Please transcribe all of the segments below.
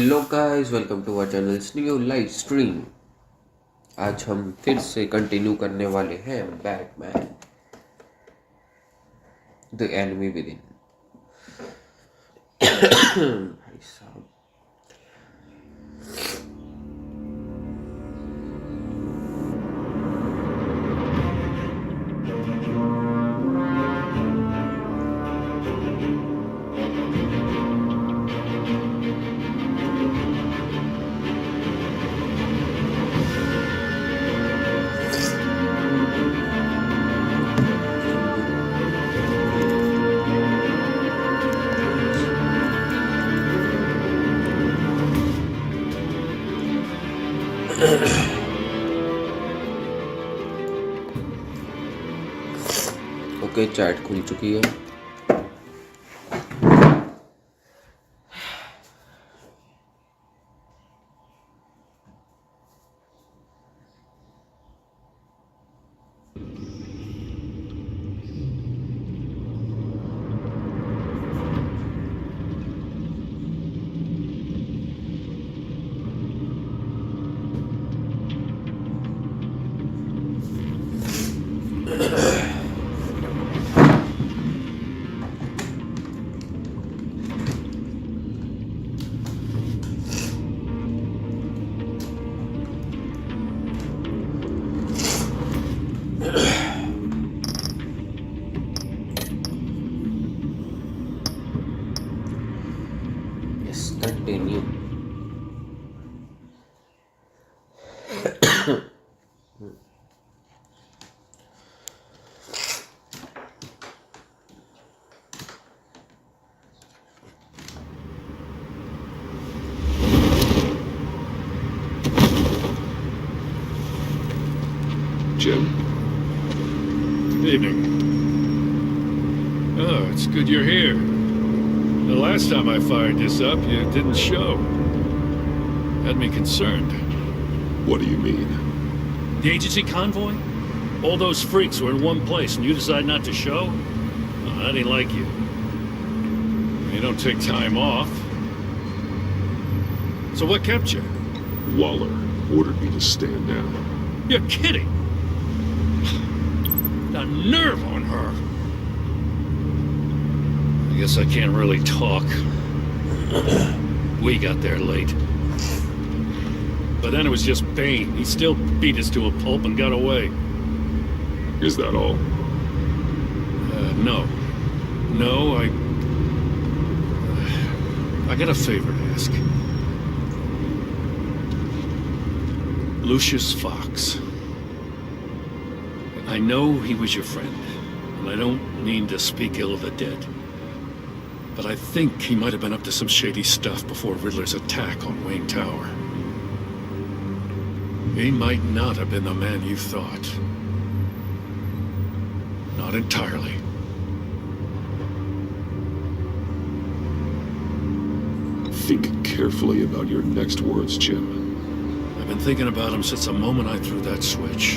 Hello guys, welcome to our channel new live stream. आज हम फिर से कंटिन्यू करने वाले हैं बैटमैन द एनिमी विद इन। भाई साहब, ओके, चैट खुल चुकी है। Yes, continue. Jim? Evening. Oh, it's good you're here. The last time I fired this up, you didn't show. Had me concerned. What do you mean? The agency convoy? All those freaks were in one place and you decide not to show? Oh, I didn't like you. You don't take time off. So what kept you? Waller ordered me to stand down. You're kidding! The nerve on her! I guess I can't really talk. We got there late. But then it was just Bane. He still beat us to a pulp and got away. Is that all? No. No, I got a favor to ask. Lucius Fox. I know he was your friend, and I don't mean to speak ill of the dead. But I think he might have been up to some shady stuff before Riddler's attack on Wayne Tower. He might not have been the man you thought. Not entirely. Think carefully about your next words, Jim. I've been thinking about him since the moment I threw that switch.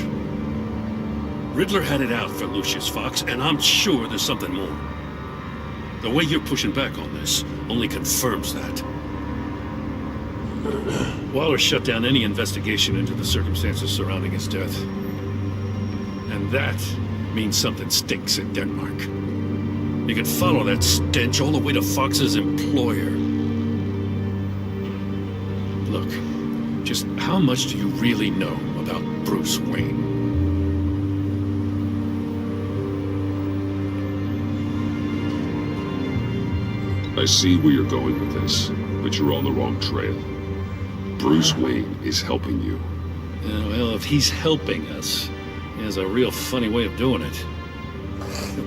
Riddler had it out for Lucius Fox, and I'm sure there's something more. The way you're pushing back on this only confirms that. Waller shut down any investigation into the circumstances surrounding his death. And that means something stinks in Denmark. You can follow that stench all the way to Fox's employer. Look, just how much do you really know about Bruce Wayne? I see where you're going with this, but you're on the wrong trail. Bruce Wayne is helping you. Yeah, well, if he's helping us, he has a real funny way of doing it.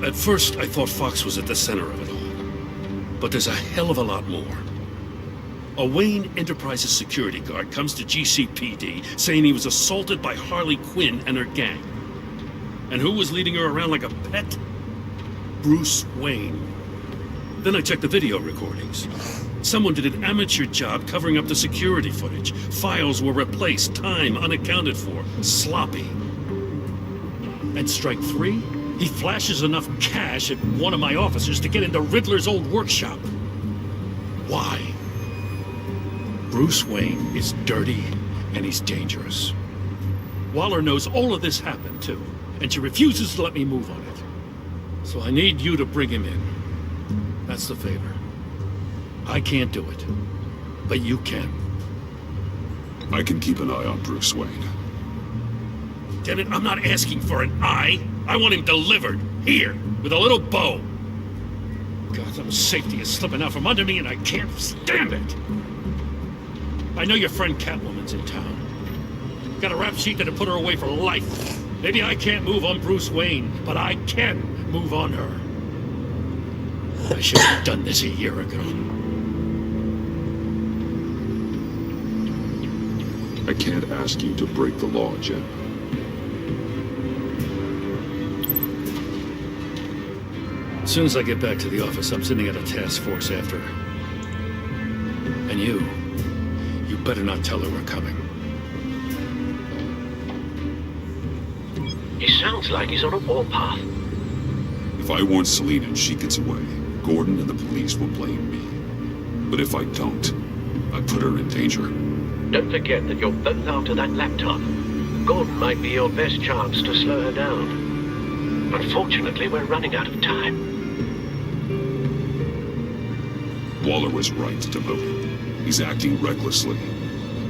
At first, I thought Fox was at the center of it all. But there's a hell of a lot more. A Wayne Enterprises security guard comes to GCPD saying he was assaulted by Harley Quinn and her gang. And who was leading her around like a pet? Bruce Wayne. Then I checked the video recordings. Someone did an amateur job covering up the security footage. Files were replaced, time unaccounted for, sloppy. And strike three, he flashes enough cash at one of my officers to get into Riddler's old workshop. Why? Bruce Wayne is dirty and he's dangerous. Waller knows all of this happened too, and she refuses to let me move on it. So I need you to bring him in. That's the favor. I can't do it, but you can. I can keep an eye on Bruce Wayne. Damn it, I'm not asking for an eye. I want him delivered, here, with a little bow. Gotham's safety is slipping out from under me and I can't stand it. I know your friend Catwoman's in town. Got a rap sheet that'll put her away for life. Maybe I can't move on Bruce Wayne, but I can move on her. I should have done this a year ago. I can't ask you to break the law, Jen. As soon as I get back to the office, I'm sitting at a task force after her. And you better not tell her we're coming. He sounds like he's on a warpath. If I warn Selina and she gets away, Gordon and the police will blame me. But if I don't, I put her in danger. Don't forget that you're both after that laptop. Gordon might be your best chance to slow her down. Unfortunately, we're running out of time. Waller was right to demote him. He's acting recklessly.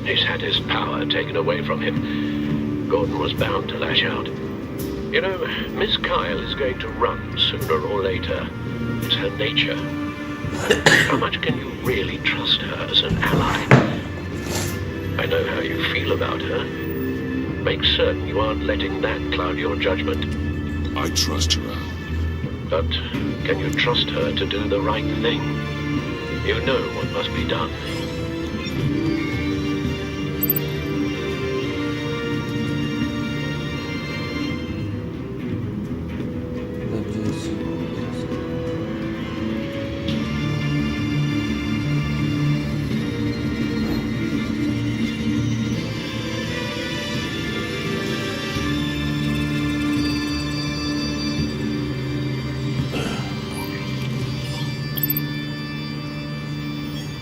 He's had his power taken away from him. Gordon was bound to lash out. You know, Miss Kyle is going to run sooner or later. It's her nature. How much can you really trust her as an ally? I know how you feel about her. Make certain you aren't letting that cloud your judgment. I trust her, Al. But can you trust her to do the right thing? You know what must be done.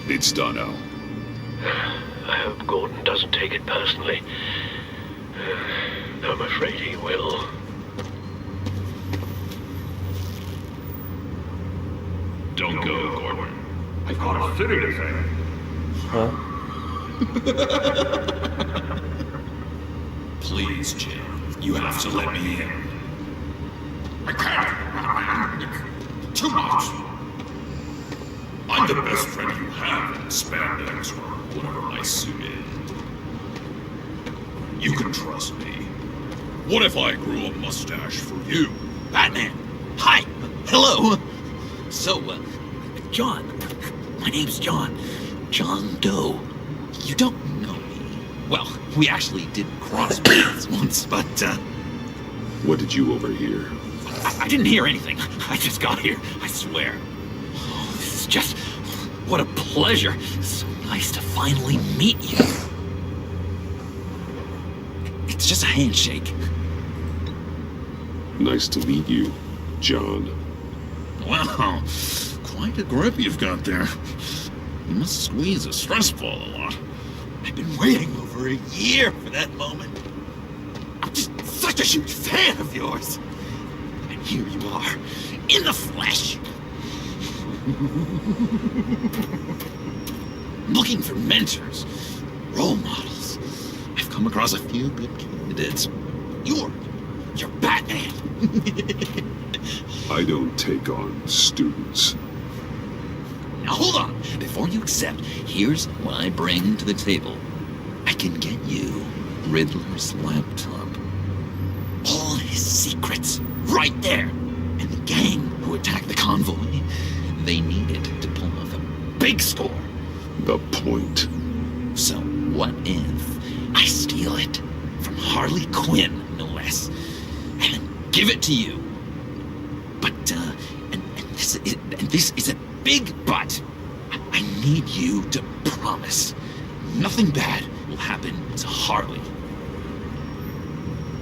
It's done, Al. I hope Gordon doesn't take it personally. I'm afraid he will. Don't go, Gordon. I've got a city to save. Huh? Please, Jim. You have to let me in. I can't. It's too much. I'm the best friend you have in spandex or whatever my suit is. You can trust me. What if I grew a mustache for you? Batman! Hi! Hello! So, John. My name's John. John Doe. You don't know me. Well, we actually did cross paths once, but, What did you overhear? I didn't hear anything. I just got here, I swear. Oh, this is just... What a pleasure. So nice to finally meet you. It's just a handshake. Nice to meet you, John. Wow, quite a grip you've got there. You must squeeze a stress ball a lot. I've been waiting over a year for that moment. I'm just such a huge fan of yours. And here you are, in the flesh. Looking for mentors, role models. I've come across a few good candidates. You're Batman. I don't take on students. Now hold on. Before you accept, here's what I bring to the table. I can get you Riddler's laptop. All his secrets, right there. And the gang who attacked the convoy, they needed to pull off a big score. The point. So what if I steal it from Harley Quinn, no less, and give it to you? But, and this is a big but. I need you to promise nothing bad will happen to Harley.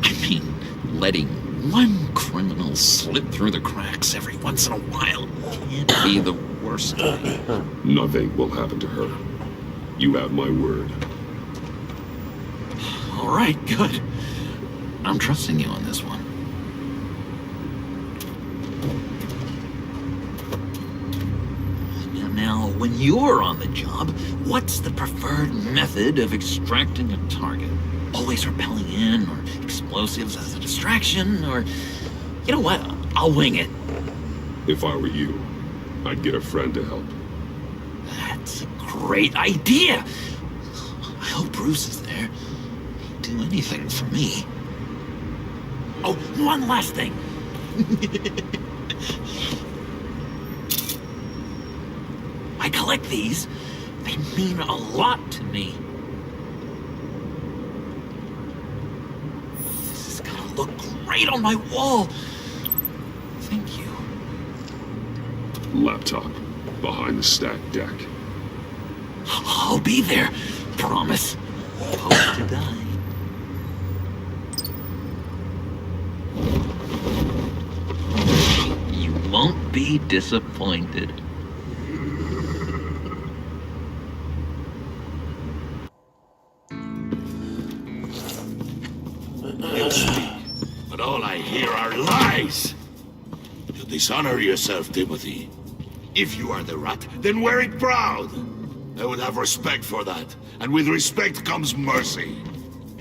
I mean, letting one criminal slip through the cracks every once in a while can't be the worst thing. Nothing will happen to her. You have my word. All right, good. I'm trusting you on this one. Now, when you're on the job, what's the preferred method of extracting a target? Always rappelling in, or explosives as a distraction, or... You know what? I'll wing it. If I were you, I'd get a friend to help. That's a great idea. I hope Bruce is there. He'd do anything for me. Oh, one last thing. I collect these. They mean a lot to me. This is gonna look great on my wall. Thank you. Laptop. Behind the stacked deck. I'll be there. Promise. Hope to die. You won't be disappointed. You speak, but all I hear are lies. You dishonor yourself, Timothy. If you are the rat, then wear it proud. I would have respect for that, and with respect comes mercy.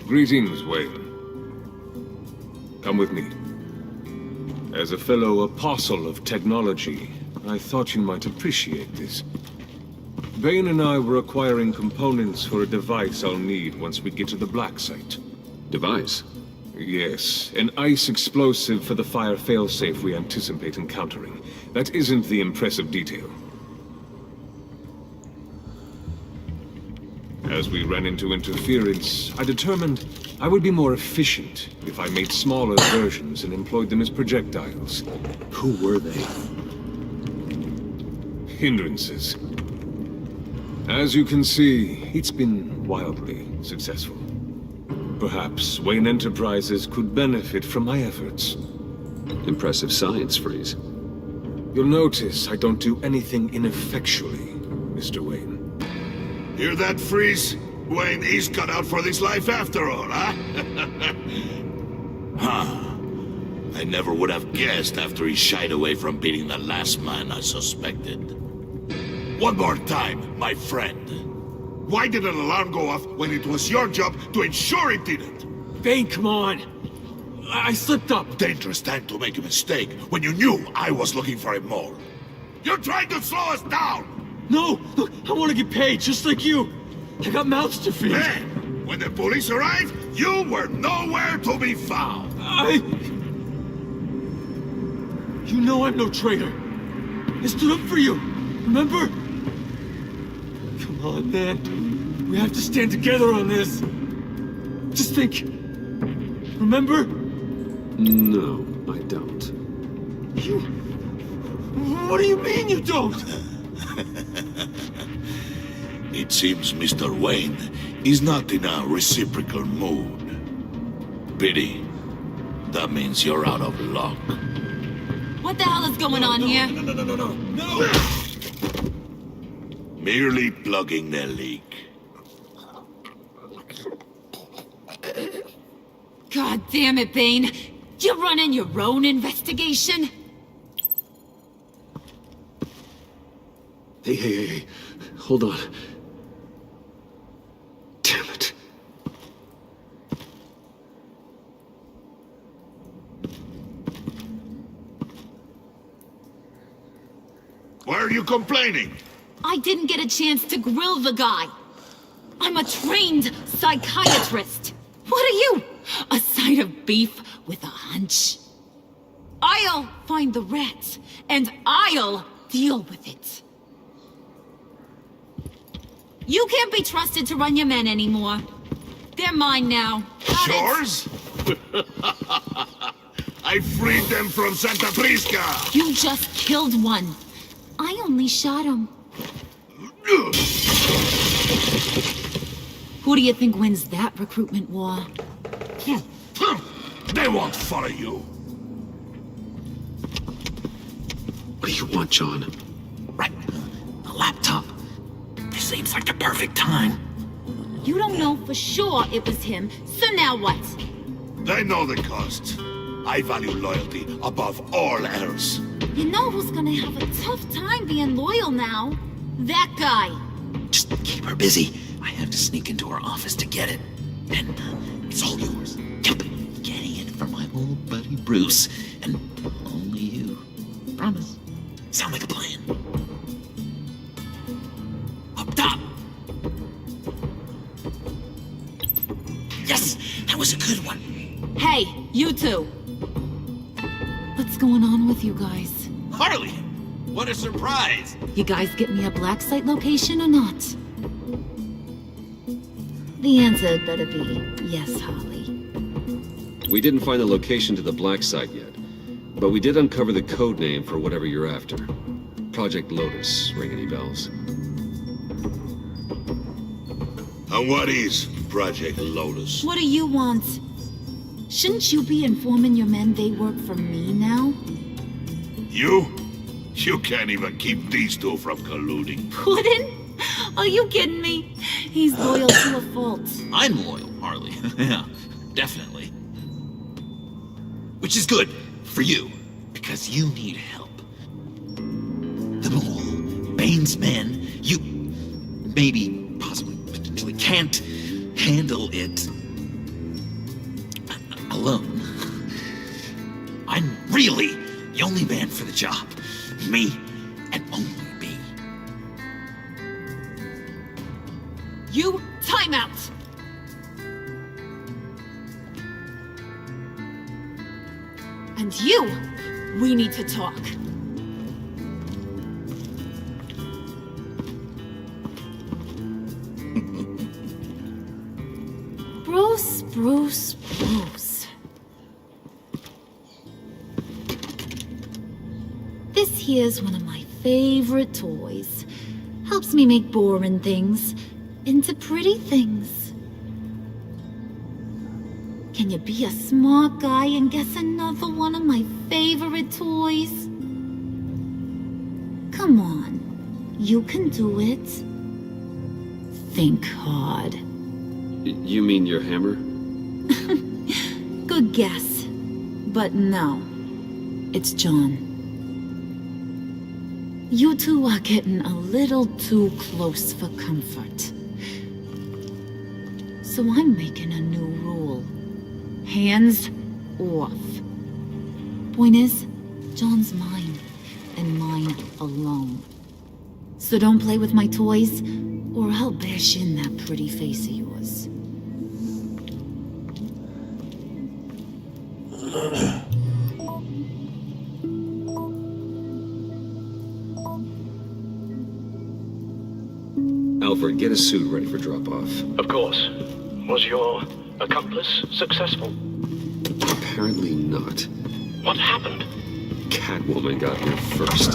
Greetings, Wayne. Come with me. As a fellow apostle of technology, I thought you might appreciate this. Bane and I were acquiring components for a device I'll need once we get to the Black Site. Device? Yes, an ice explosive for the fire failsafe we anticipate encountering. That isn't the impressive detail. As we ran into interference, I determined I would be more efficient if I made smaller versions and employed them as projectiles. Who were they? Hindrances. As you can see, it's been wildly successful. Perhaps Wayne Enterprises could benefit from my efforts. Impressive science, Freeze. You'll notice I don't do anything ineffectually, Mr. Wayne. Hear that, Freeze? Wayne is cut out for this life after all, huh? Huh. I never would have guessed after he shied away from beating the last man I suspected. One more time, my friend. Why did an alarm go off when it was your job to ensure it didn't? Bane, come on! I slipped up! Dangerous time to make a mistake when you knew I was looking for a mole. You're trying to slow us down! No! Look, I want to get paid, just like you! I got mouths to feed! Then, when the police arrived, you were nowhere to be found! You know I'm no traitor! I stood up for you, remember? Come on, man. We have to stand together on this. Just think. Remember? No, I don't. You... What do you mean you don't? It seems Mr. Wayne is not in a reciprocal mood. Pity. That means you're out of luck. What the hell is going on here? No! Merely plugging the leak. God damn it, Bane. You're running your own investigation? Hey. Hold on. Damn it. Why are you complaining? I didn't get a chance to grill the guy. I'm a trained psychiatrist. What are you? A side of beef with a hunch? I'll find the rats, and I'll deal with it. You can't be trusted to run your men anymore. They're mine now. Got it? Yours? I freed them from Santa Prisca! You just killed one. I only shot him. Who do you think wins that recruitment war? They won't follow you. What do you want, John? Right. The laptop. There's seems like the perfect time. You don't know for sure it was him, so now what? They know the cost. I value loyalty above all else. You know who's gonna have a tough time being loyal now? That guy. Just keep her busy. I have to sneak into her office to get it. And it's all yours. Yep, getting it from my old buddy Bruce. And only you. Promise. Sound like a plan. Up top! Yes, that was a good one. Hey, you two. What's going on with you guys? Harley! What a surprise! You guys get me a black site location or not? The answer had better be yes, Harley. We didn't find the location to the black site yet, but we did uncover the code name for whatever you're after. Project Lotus. Ring any bells? And what is Project Lotus? What do you want? Shouldn't you be informing your men they work for me now? You? You can't even keep these two from colluding. Puddin'? Are you kidding me? He's loyal to a fault. I'm loyal, Harley. Yeah, definitely. Which is good for you, because you need help. The Mole, Bane's men, you maybe, possibly, potentially can't handle it alone. I'm really the only man for the job. Me and only me. You, time out! And you, we need to talk. Bruce. This here's one of my favorite toys. Helps me make boring things into pretty things. Can you be a smart guy and guess another one of my favorite toys? Come on, you can do it. Think hard. You mean your hammer? Good guess. But no, it's John. You two are getting a little too close for comfort. So I'm making a new rule. Hands off. Point is, John's mine, and mine alone. So don't play with my toys, or I'll bash in that pretty face of yours. Alfred, get a suit ready for drop-off. Of course. Was your accomplice successful? Apparently not. What happened? Catwoman got here first.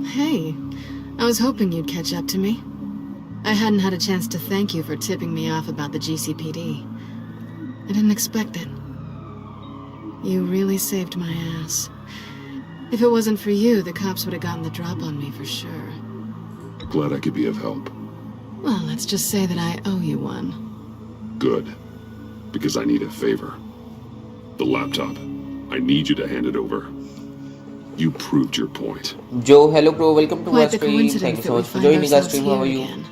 Hey, I was hoping you'd catch up to me. I hadn't had a chance to thank you for tipping me off about the GCPD. I didn't expect it. You really saved my ass. If it wasn't for you, the cops would have gotten the drop on me for sure. Glad I could be of help. Well, let's just say that I owe you one. Good. Because I need a favor. The laptop. I need you to hand it over. You proved your point. Joe, hello bro, welcome to our Quite the stream. coincidence Thank you so that we much for find joining our ourselves stream. How are here you? again.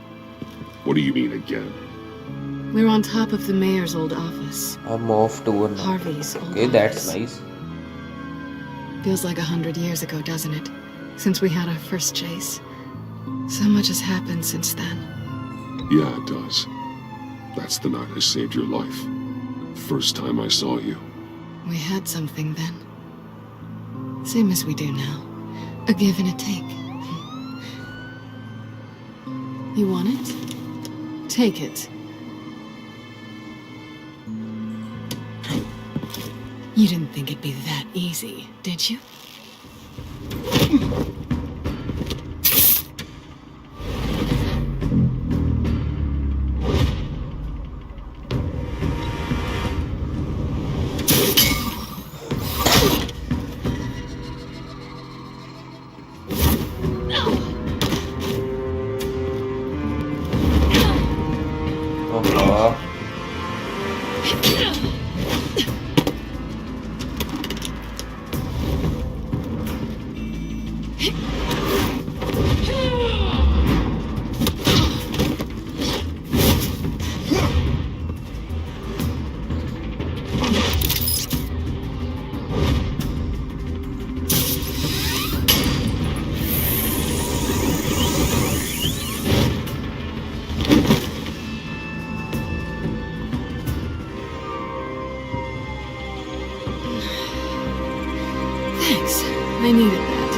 What do you mean again? We're on top of the mayor's old office. I'm off tour now. Harvey's old Okay, that's office. nice. Feels like 100 years ago, doesn't it? Since we had our first chase. So much has happened since then. Yeah, it does. That's the night I saved your life. First time I saw you. We had something then. Same as we do now. A give and a take. You want it? Take it. You didn't think it'd be that easy, did you? Allah. Thanks. I needed that.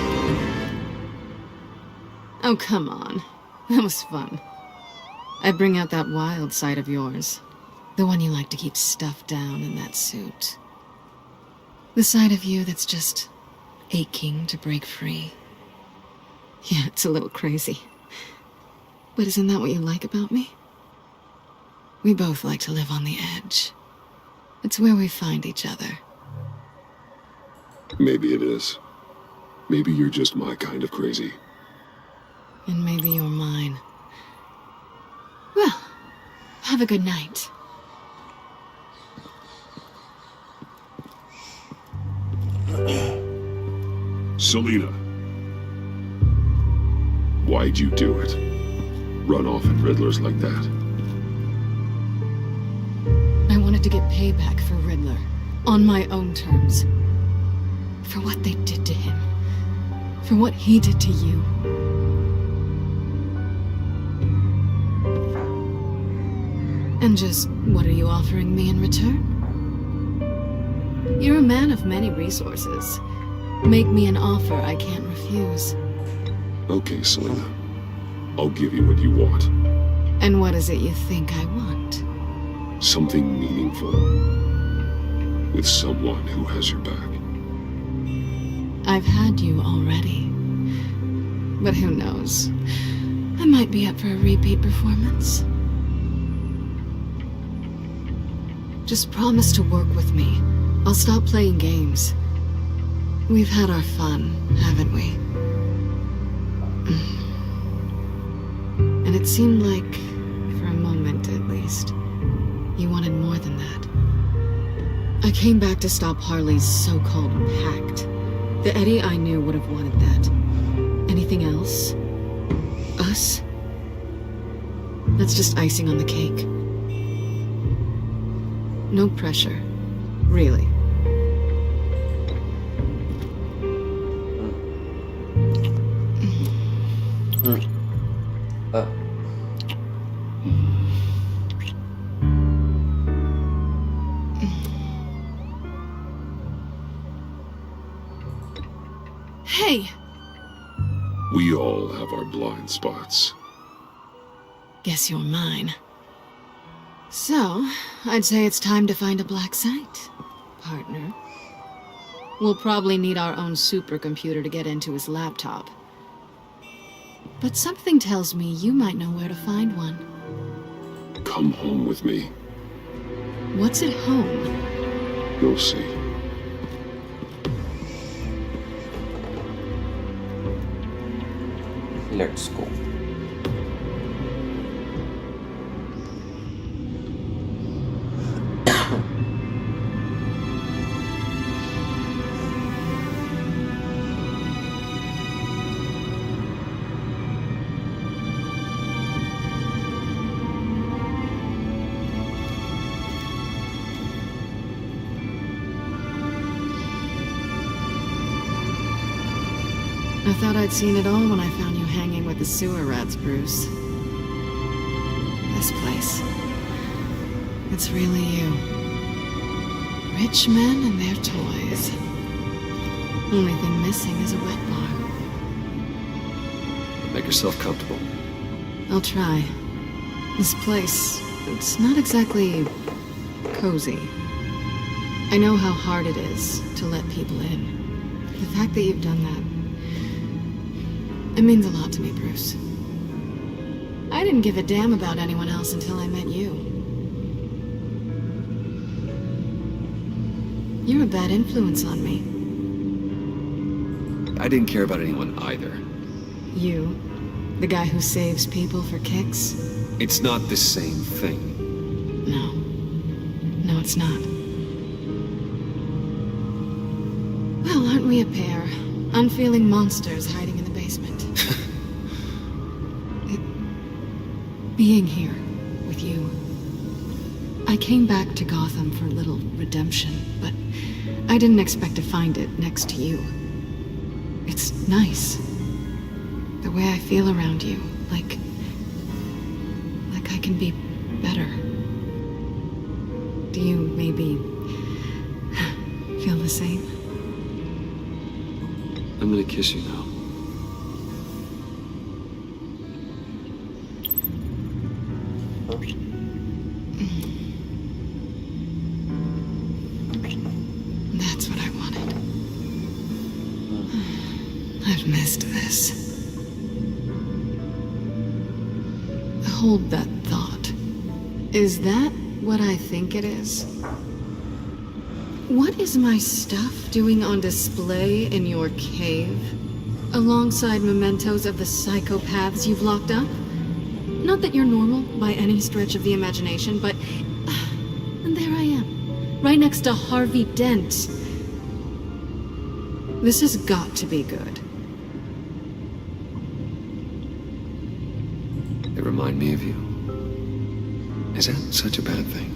Oh, come on. That was fun. I bring out that wild side of yours. The one you like to keep stuffed down in that suit. The side of you that's just aching to break free. Yeah, it's a little crazy. But isn't that what you like about me? We both like to live on the edge. It's where we find each other. Maybe it is. Maybe you're just my kind of crazy. And maybe you're mine. Well, have a good night. Selina. Why'd you do it? Run off at Riddlers like that? I wanted to get payback for Riddler. On my own terms. For what they did to him. For what he did to you. And just what are you offering me in return? You're a man of many resources. Make me an offer I can't refuse. Okay, Selina. I'll give you what you want. And what is it you think I want? Something meaningful. With someone who has your back. I've had you already. But who knows? I might be up for a repeat performance. Just promise to work with me. I'll stop playing games. We've had our fun, haven't we? And it seemed like, for a moment at least, you wanted more than that. I came back to stop Harley's so-called pact. The Eddie I knew would have wanted that. Anything else? Us? That's just icing on the cake. No pressure. Really. Hey! We all have our blind spots. Guess you're mine. So, I'd say it's time to find a black site, partner. We'll probably need our own supercomputer to get into his laptop. But something tells me you might know where to find one. Come home with me. What's at home? You'll see. Let's go. I thought I'd seen it all when I found you hanging with the sewer rats, Bruce. This place. It's really you. Rich men and their toys. Only thing missing is a wet bar. Make yourself comfortable. I'll try. This place, it's not exactly cozy. I know how hard it is to let people in. The fact that you've done that, it means a lot to me, Bruce. I didn't give a damn about anyone else until I met you. You're a bad influence on me. I didn't care about anyone either. You, the guy who saves people for kicks? It's not the same thing. No. No, it's not. Well, aren't we a pair? Unfeeling monsters hiding in the basement. Being here with you. I came back to Gotham for a little redemption, but I didn't expect to find it next to you. It's nice. The way I feel around you, like I can be better. Do you maybe feel the same? I'm gonna kiss you now. That's what I wanted. I've missed this. Hold that thought. Is that what I think it is? What is my stuff doing on display in your cave? Alongside mementos of the psychopaths you've locked up? Not that you're normal by any stretch of the imagination, but... and there I am, right next to Harvey Dent. This has got to be good. They remind me of you. Is that such a bad thing?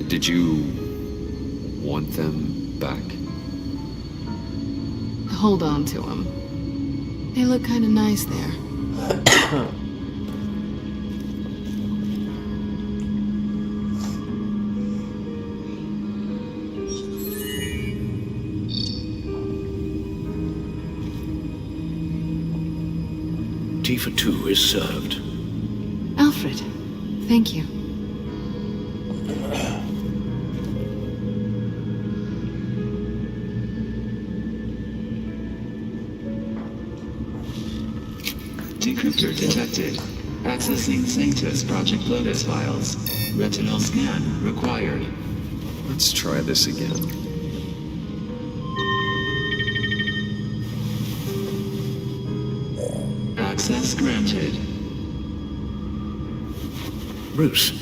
Did you want them back? Hold on to them. They look kind of nice there. Tea for two is served. Alfred, thank you. Decryptor detected. Accessing Sanctus Project Lotus files. Retinal scan required. Let's try this again. Access granted. Bruce,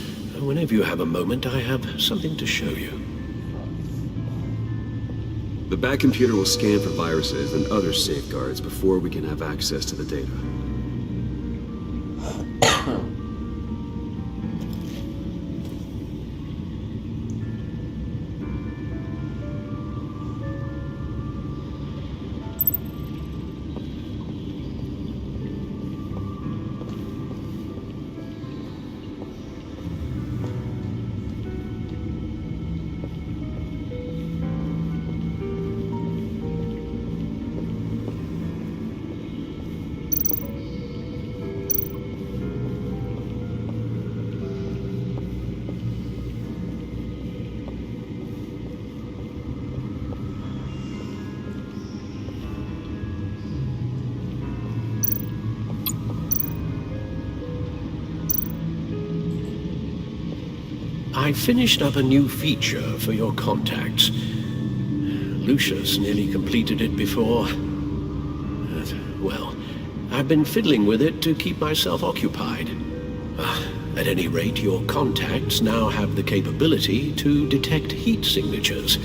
whenever you have a moment, I have something to show you. The back computer will scan for viruses and other safeguards before we can have access to the data. I finished up a new feature for your contacts. Lucius nearly completed it before. Well, I've been fiddling with it to keep myself occupied. At any rate, your contacts now have the capability to detect heat signatures.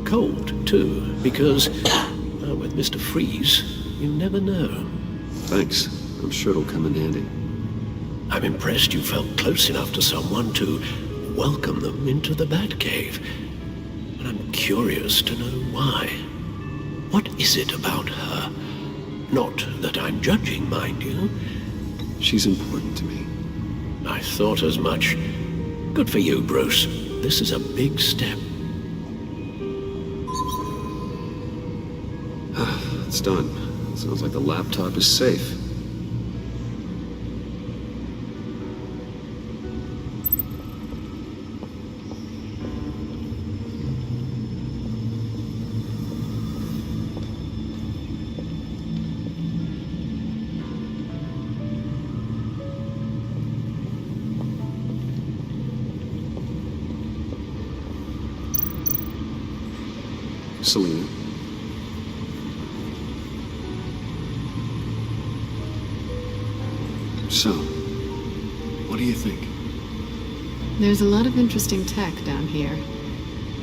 Cold, too, because with Mr. Freeze, you never know. Thanks. I'm sure it'll come in handy. I'm impressed you felt close enough to someone to welcome them into the Batcave. And I'm curious to know why. What is it about her? Not that I'm judging, mind you. She's important to me. I thought as much. Good for you, Bruce. This is a big step. It's done. Sounds like the laptop is safe. Selina. So, what do you think? There's a lot of interesting tech down here.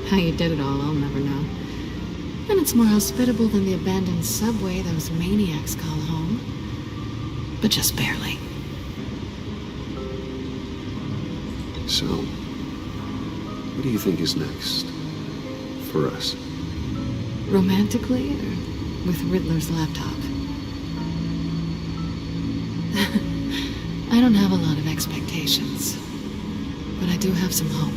How you did it all, I'll never know. And it's more hospitable than the abandoned subway those maniacs call home. But just barely. So, what do you think is next? For us? Romantically, or with Riddler's laptop? I don't have a lot of expectations. But I do have some hope.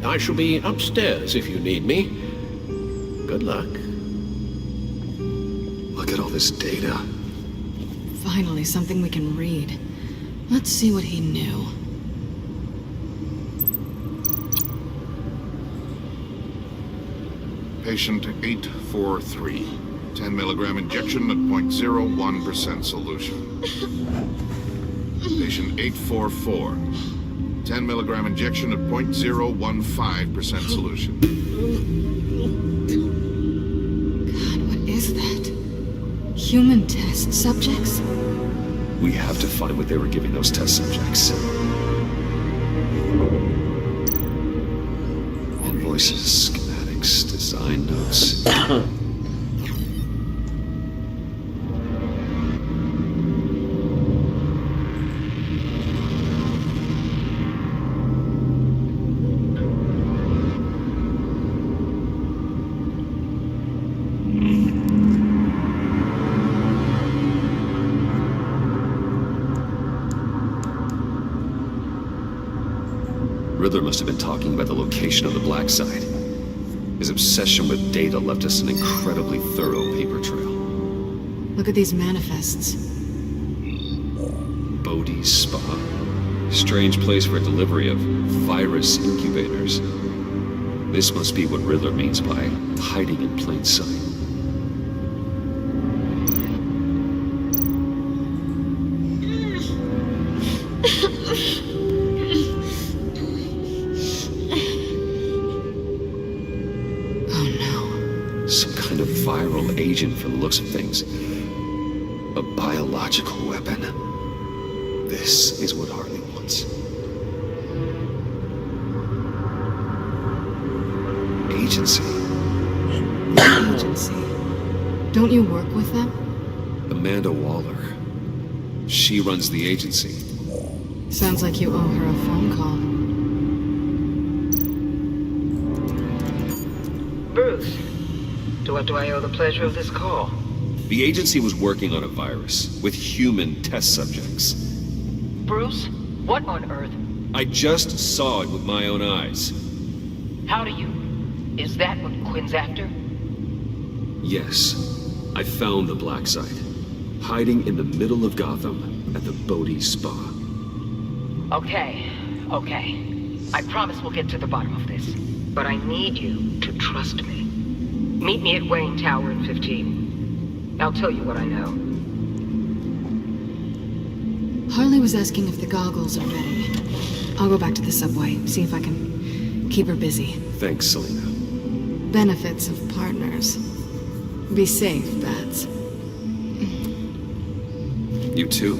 I shall be upstairs if you need me. Good luck. Look at all this data. Finally, something we can read. Let's see what he knew. Patient 843. 10 milligram injection at 0.01% solution. Patient 844. 10 milligram injection at 0.015% solution. God, what is that? Human test subjects? We have to find what they were giving those test subjects. Invoices, schematics, design notes. Riddler must have been talking about the location of the Black Site. His obsession with data left us an incredibly thorough paper trail. Look at these manifests. Bodhi's Spa. Strange place for a delivery of virus incubators. This must be what Riddler means by hiding in plain sight. Agent from the looks of things. A biological weapon. This is what Harley wants. Agency. Agency? Don't you work with them? Amanda Waller. She runs the agency. Sounds like you owe her a phone call. Bruce. To what do I owe the pleasure of this call? The agency was working on a virus with human test subjects. Bruce? What on earth? I just saw it with my own eyes. How do you... Is that what Quinn's after? Yes. I found the Black Site. Hiding in the middle of Gotham at the Bodhi Spa. Okay. I promise we'll get to the bottom of this. But I need you to trust me. Meet me at Wayne Tower in 15. I'll tell you what I know. Harley was asking if the goggles are ready. I'll go back to the subway, see if I can keep her busy. Thanks, Selina. Benefits of partners. Be safe, Bats. You too?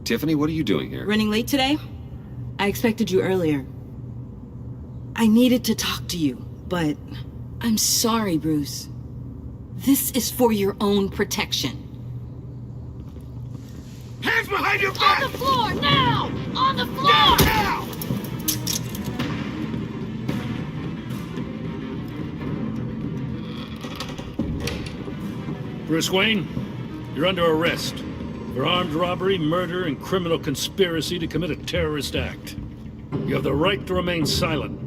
Tiffany, what are you doing here? Running late today? I expected you earlier. I needed to talk to you, but I'm sorry, Bruce. This is for your own protection. Hands behind your back! On the floor, now! On the floor! Now! Bruce Wayne, you're under arrest for armed robbery, murder, and criminal conspiracy to commit a terrorist act. You have the right to remain silent.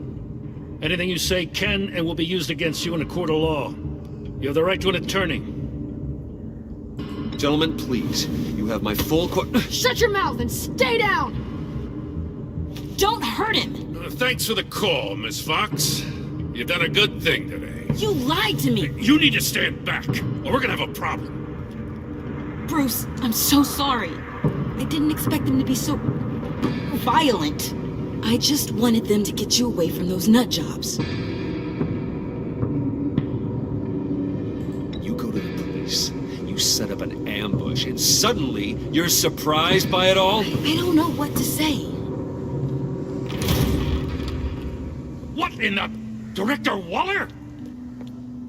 Anything you say can and will be used against you in a court of law. You have the right to an attorney. Gentlemen, please. You have my full Shut your mouth and stay down! Don't hurt him! Thanks for the call, Miss Fox. You've done a good thing today. You lied to me! You need to stand back, or we're gonna have a problem. Bruce, I'm so sorry. I didn't expect them to be so violent. I just wanted them to get you away from those nut jobs. You go to the police, you set up an ambush, and suddenly you're surprised by it all? I don't know what to say. What in the... Director Waller?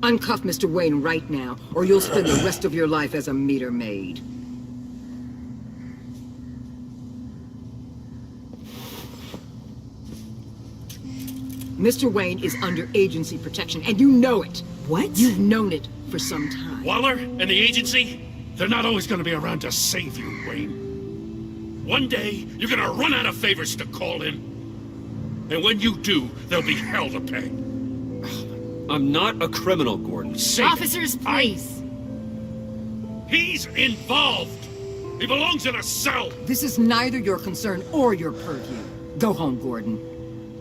Uncuff Mr. Wayne right now, or you'll spend the rest of your life as a meter maid. Mr. Wayne is under agency protection, and you know it. What? You've known it for some time. Waller and the agency? They're not always gonna be around to save you, Wayne. One day, you're gonna run out of favors to call in. And when you do, there'll be hell to pay. I'm not a criminal, Gordon. Officers, please. He's involved. He belongs in a cell. This is neither your concern or your purview. Go home, Gordon.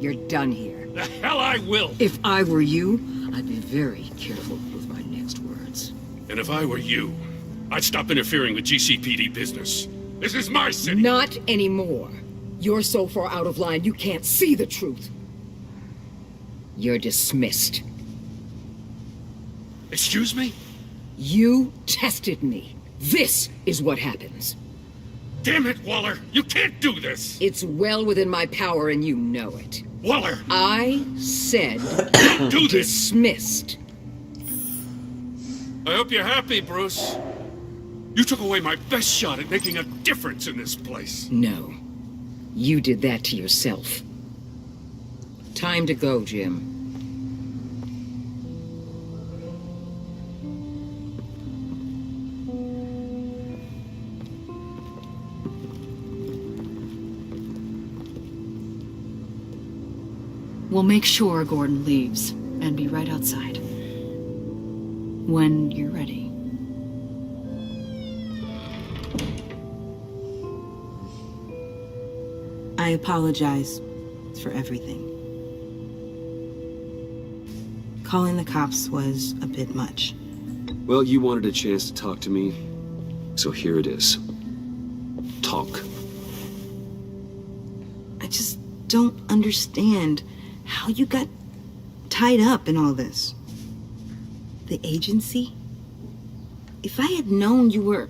You're done here. The hell I will. If I were you, I'd be very careful with my next words. And if I were you, I'd stop interfering with GCPD business. This is my city. Not anymore. You're so far out of line you can't see the truth. You're dismissed. Excuse me? You tested me. This is what happens. Damn it, Waller! You can't do this! It's well within my power and you know it. Waller! I said Don't do this! Dismissed. I hope you're happy, Bruce. You took away my best shot at making a difference in this place. No. You did that to yourself. Time to go, Jim. We'll make sure Gordon leaves and be right outside. When you're ready. I apologize for everything. Calling the cops was a bit much. Well, you wanted a chance to talk to me, so here it is. Talk. I just don't understand how you got tied up in all this. The agency? If I had known you were...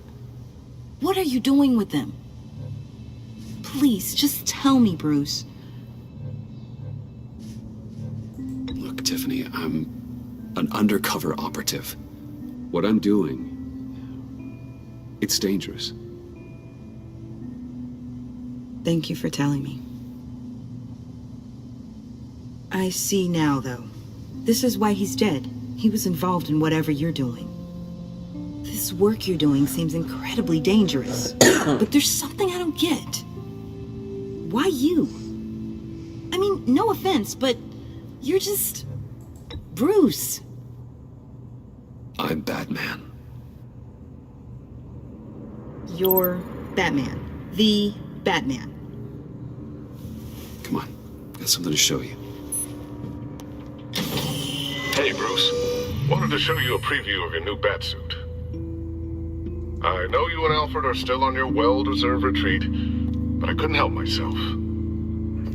What are you doing with them? Please, just tell me, Bruce. Look, Tiffany, I'm an undercover operative. What I'm doing, it's dangerous. Thank you for telling me. I see now, though. This is why he's dead. He was involved in whatever you're doing. This work you're doing seems incredibly dangerous. But there's something I don't get. Why you? I mean, no offense, but you're just... Bruce. I'm Batman. You're Batman. The Batman. Come on, got something to show you. Hey, Bruce. Wanted to show you a preview of your new Batsuit. I know you and Alfred are still on your well-deserved retreat, but I couldn't help myself.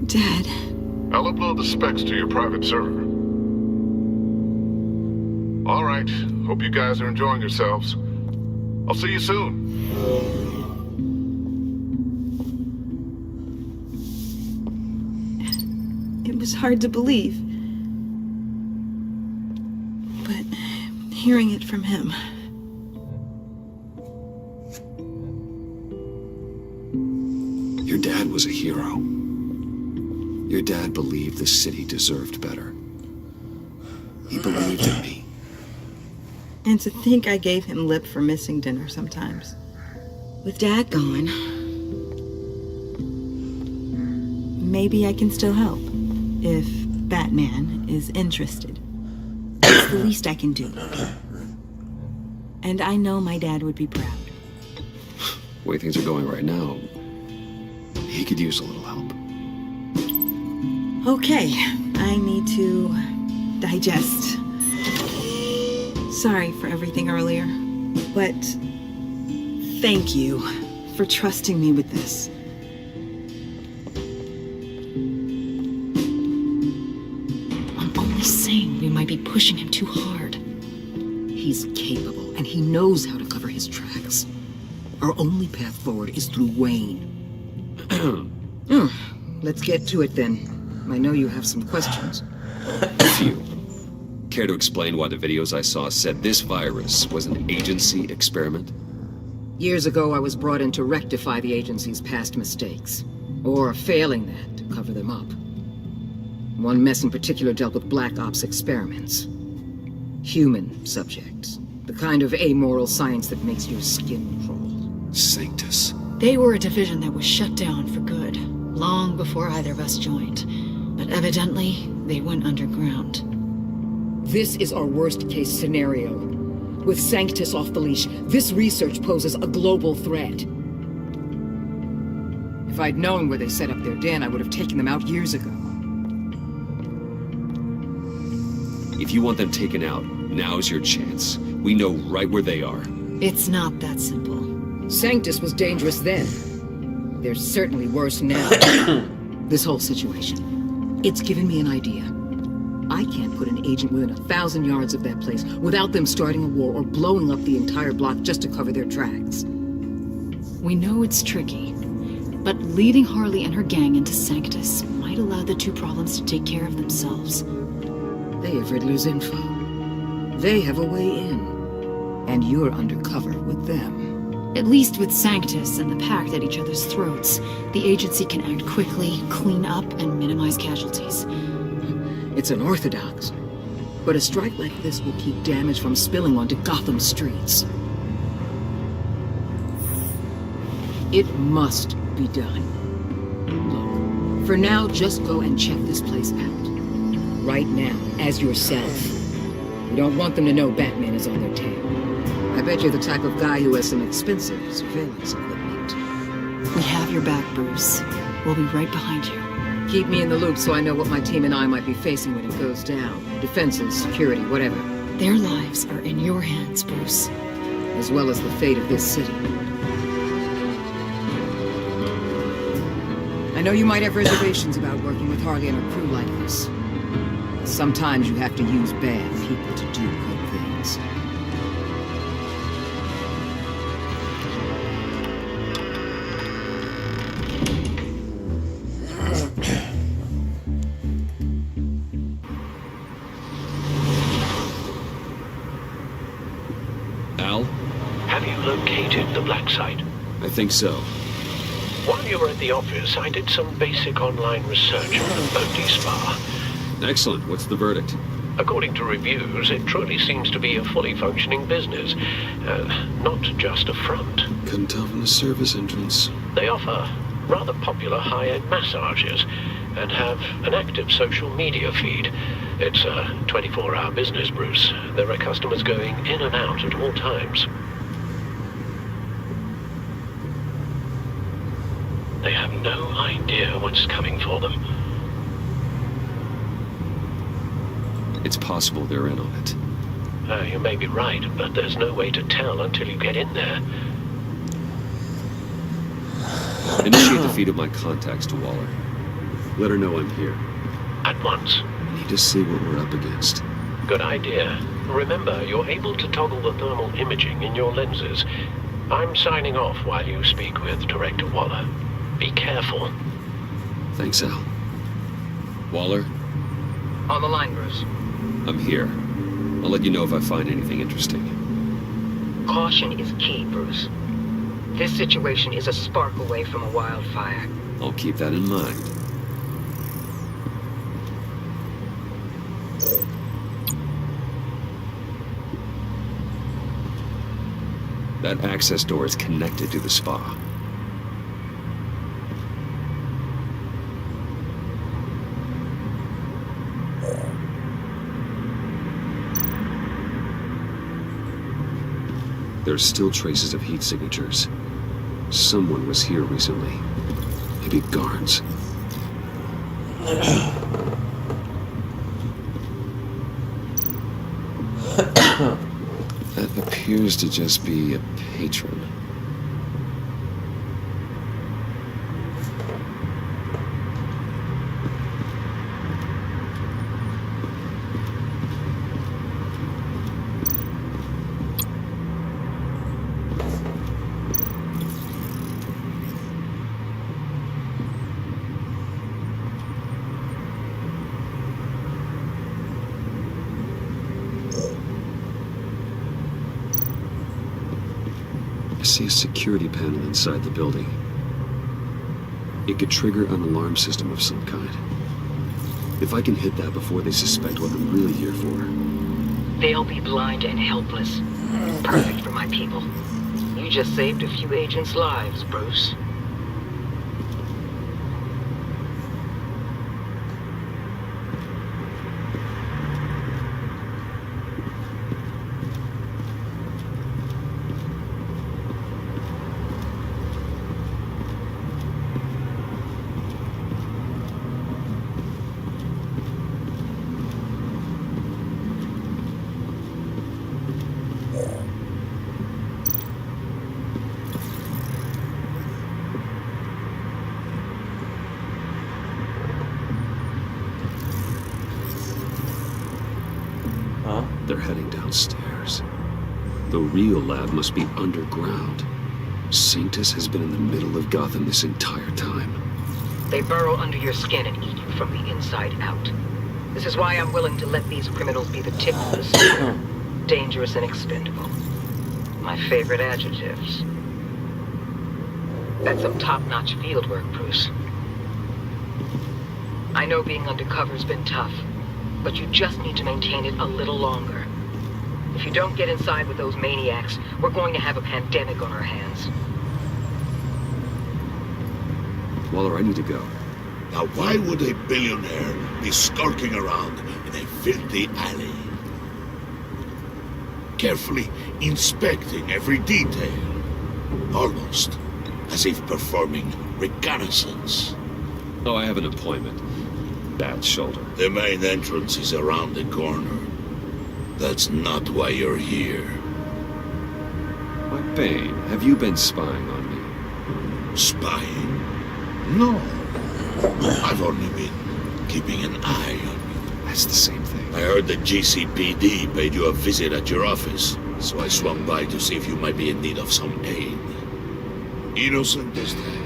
Dad. I'll upload the specs to your private server. All right. Hope you guys are enjoying yourselves. I'll see you soon. It was hard to believe. But hearing it from him... Your dad was a hero. Your dad believed the city deserved better. He believed in me. And to think I gave him lip for missing dinner sometimes. With Dad gone, maybe I can still help. If Batman is interested. It's the least I can do. And I know my dad would be proud. The way things are going right now, he could use a little help. Okay, I need to digest. Sorry for everything earlier, but thank you for trusting me with this. I'm only saying we might be pushing him too hard. He's capable, and he knows how to cover his tracks. Our only path forward is through Wayne. Let's get to it then. I know you have some questions. A few. Care to explain why the videos I saw said this virus was an agency experiment? Years ago, I was brought in to rectify the agency's past mistakes. Or, failing that, to cover them up. One mess in particular dealt with Black Ops experiments. Human subjects. The kind of amoral science that makes your skin crawl. Sanctus. They were a division that was shut down for good, long before either of us joined. But evidently, they went underground. This is our worst-case scenario. With Sanctus off the leash, this research poses a global threat. If I'd known where they set up their den, I would have taken them out years ago. If you want them taken out, now's your chance. We know right where they are. It's not that simple. Sanctus was dangerous then. They're certainly worse now. This whole situation, it's given me an idea. I can't put an agent within 1,000 yards of that place without them starting a war or blowing up the entire block just to cover their tracks. We know it's tricky, but leading Harley and her gang into Sanctus might allow the two problems to take care of themselves. They have Riddler's info. They have a way in. And you're undercover with them. At least with Sanctus and the Pact at each other's throats, the agency can act quickly, clean up, and minimize casualties. It's unorthodox. But a strike like this will keep damage from spilling onto Gotham streets. It must be done. Look, for now, just go and check this place out. Right now, as yourself. We don't want them to know Batman is on their tail. I bet you're the type of guy who has some expensive surveillance equipment. We have your back, Bruce. We'll be right behind you. Keep me in the loop so I know what my team and I might be facing when it goes down. Defenses, security, whatever. Their lives are in your hands, Bruce. As well as the fate of this city. I know you might have reservations about working with Harley and her crew like this. Sometimes you have to use bad people to do good things. Al? Have you located the black site? I think so. While you were at the office, I did some basic online research on the Bodhi Spa. Excellent. What's the verdict? According to reviews, it truly seems to be a fully functioning business, not just a front. Couldn't tell from the service entrance. They offer rather popular high-end massages and have an active social media feed. It's a 24-hour business, Bruce. There are customers going in and out at all times. They have no idea what's coming for them. It's possible they're in on it. You may be right, but there's no way to tell until you get in there. Initiate the feed of my contacts to Waller. Let her know I'm here. At once. Need to see what we're up against. Good idea. Remember, you're able to toggle the thermal imaging in your lenses. I'm signing off while you speak with Director Waller. Be careful. Thanks, Al. Waller? On the line, Bruce. I'm here. I'll let you know if I find anything interesting. Caution is key, Bruce. This situation is a spark away from a wildfire. I'll keep that in mind. That access door is connected to the spa. There's still traces of heat signatures. Someone was here recently. Maybe guards. That appears to just be a patron. I see a security panel inside the building. It could trigger an alarm system of some kind. If I can hit that before they suspect what I'm really here for. They'll be blind and helpless. Perfect for my people. You just saved a few agents' lives, Bruce. They're heading downstairs. The real lab must be underground. Sanctus has been in the middle of Gotham this entire time. They burrow under your skin and eat you from the inside out. This is why I'm willing to let these criminals be the tip of the spear. Dangerous and expendable. My favorite adjectives. That's some top-notch field work, Bruce. I know being undercover's been tough, but you just need to maintain it a little longer. If you don't get inside with those maniacs, we're going to have a pandemic on our hands. Waller, I need to go. Now why would a billionaire be skulking around in a filthy alley? Carefully inspecting every detail. Almost as if performing reconnaissance. Oh, I have an appointment. Bad shoulder. The main entrance is around the corner. That's not why you're here. Why, Bane, have you been spying on me? Spying? No. I've only been keeping an eye on you. That's the same thing. I heard the GCPD paid you a visit at your office, so I swung by to see if you might be in need of some aid. Innocent as that.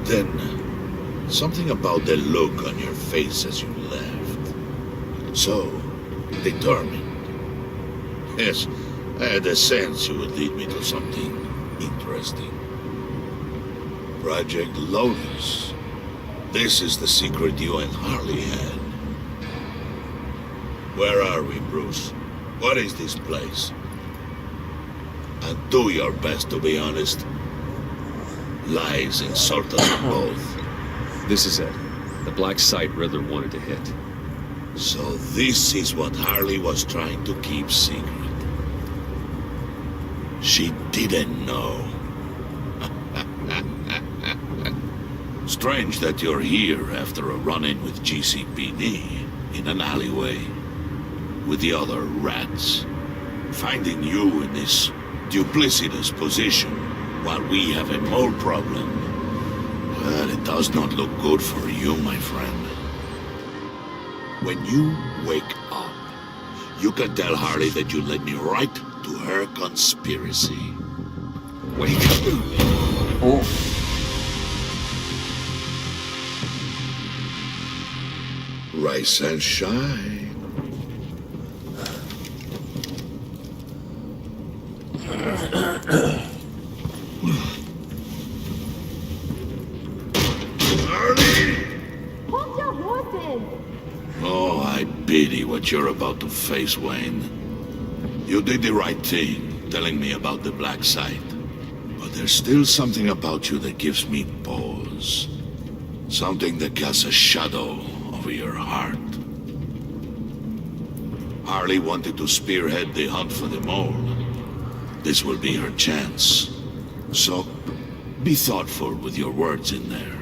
Then, something about the look on your face as you left. So determined. Yes, I had a sense you would lead me to something interesting. Project Lotus. This is the secret you and Harley had. Where are we, Bruce? What is this place? And do your best to be honest. Lies insult us both. This is it. The black site Riddler wanted to hit. So this is what Harley was trying to keep secret. She didn't know. Strange that you're here after a run-in with GCPD in an alleyway with the other rats. Finding you in this duplicitous position while we have a mole problem. Well, it does not look good for you, my friend. When you wake up, you can tell Harley that you led me right to her conspiracy. Wake up. Oh. Rise and shine. Hold your horses! Oh, I pity what you're about to face, Wayne. You did the right thing, telling me about the black site. But there's still something about you that gives me pause. Something that casts a shadow over your heart. Harley wanted to spearhead the hunt for the mole. This will be her chance. So, be thoughtful with your words in there.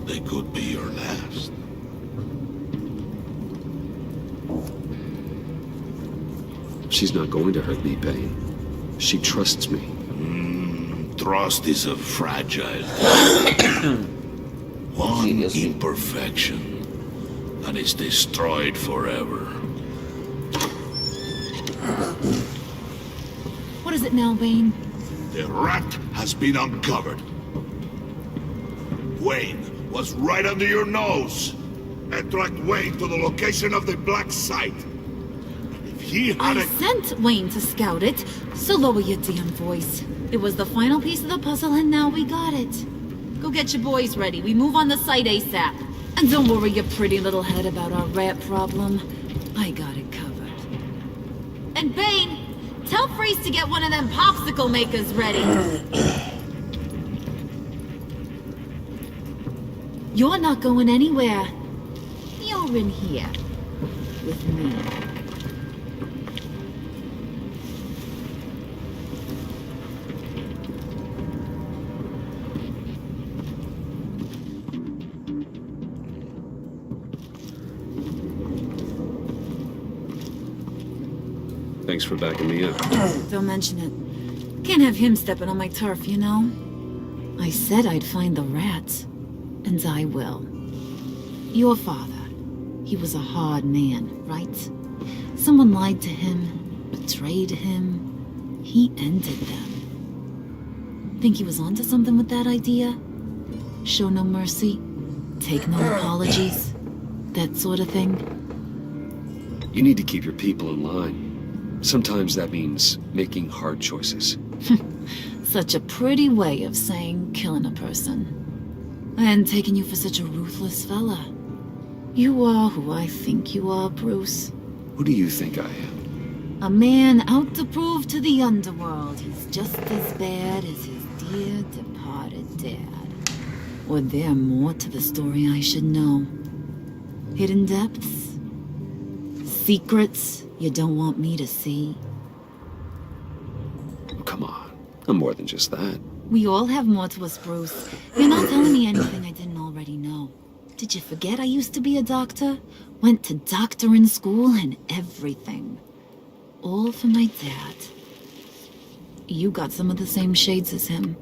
They could be your last. She's not going to hurt me, Bane. She trusts me. Trust is a fragile one imperfection, and it's destroyed forever. What is it now, Bane? The rat has been uncovered. Wayne was right under your nose. And tracked Wayne to the location of the black site. And if he had I sent Wayne to scout it, so lower your damn voice. It was the final piece of the puzzle, and now we got it. Go get your boys ready. We move on the site ASAP. And don't worry your pretty little head about our rat problem. I got it covered. And Bane, tell Freeze to get one of them popsicle makers ready. You're not going anywhere. You're in here. With me. Thanks for backing me up. Don't mention it. Can't have him stepping on my turf, you know? I said I'd find the rats. And I will. Your father. He was a hard man, right? Someone lied to him, betrayed him. He ended them. Think he was onto something with that idea? Show no mercy? Take no apologies? That sort of thing? You need to keep your people in line. Sometimes that means making hard choices. Such a pretty way of saying killing a person. And taking you for such a ruthless fella. You are who I think you are, Bruce. Who do you think I am? A man out to prove to the underworld he's just as bad as his dear departed dad. Or there more to the story I should know. Hidden depths? Secrets you don't want me to see? Oh, come on. I'm more than just that. We all have more to us, Bruce. You're not telling me anything I didn't already know. Did you forget I used to be a doctor? Went to doctoring school and everything. All for my dad. You got some of the same shades as him.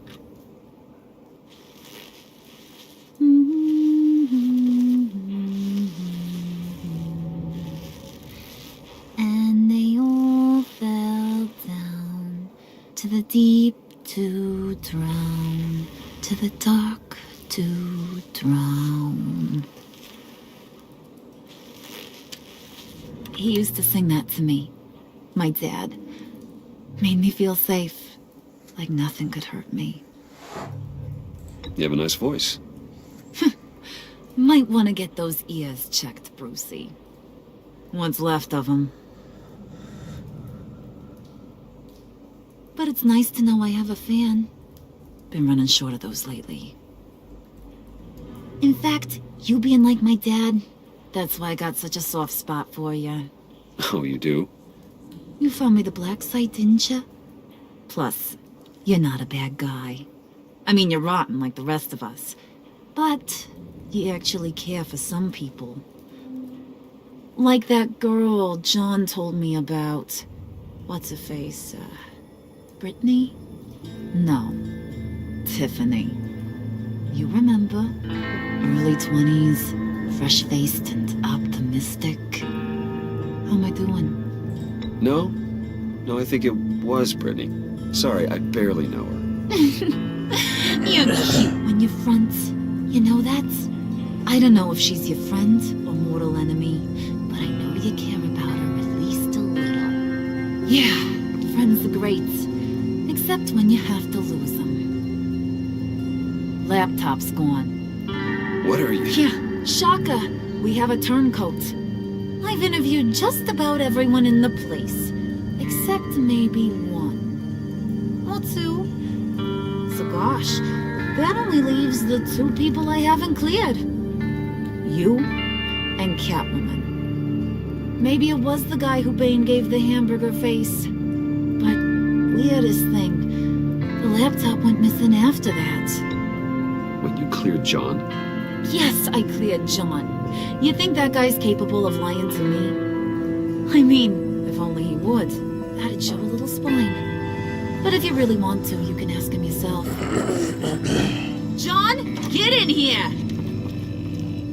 And they all fell down to the deep to drown, to the dark to drown. He used to sing that to me. My dad. Made me feel safe. Like nothing could hurt me. You have a nice voice. Might want to get those ears checked, Brucey. What's left of them. But it's nice to know I have a fan. Been running short of those lately. In fact, you being like my dad, that's why I got such a soft spot for you. Oh, you do? You found me the black site, didn't you? Plus, you're not a bad guy. I mean, you're rotten like the rest of us. But you actually care for some people. Like that girl John told me about. What's her face? Brittany? No. Tiffany. You remember? Early 20s, fresh-faced and optimistic. How am I doing? No, I think it was Brittany. Sorry, I barely know her. You're cute when you front. You know that? I don't know if she's your friend or mortal enemy, but I know you care about her at least a little. Yeah, friends are great. Except when you have to lose them. Laptop's gone. What are you? Yeah, shocker. We have a turncoat. I've interviewed just about everyone in the place. Except maybe one. or two. So gosh, that only leaves the two people I haven't cleared. You and Catwoman. Maybe it was the guy who Bane gave the hamburger face. But weirdest thing, the laptop went missing after that. Wait, you cleared John? Yes, I cleared John. You think that guy's capable of lying to me? I mean, if only he would. That'd show a little spine. But if you really want to, you can ask him yourself. John, get in here!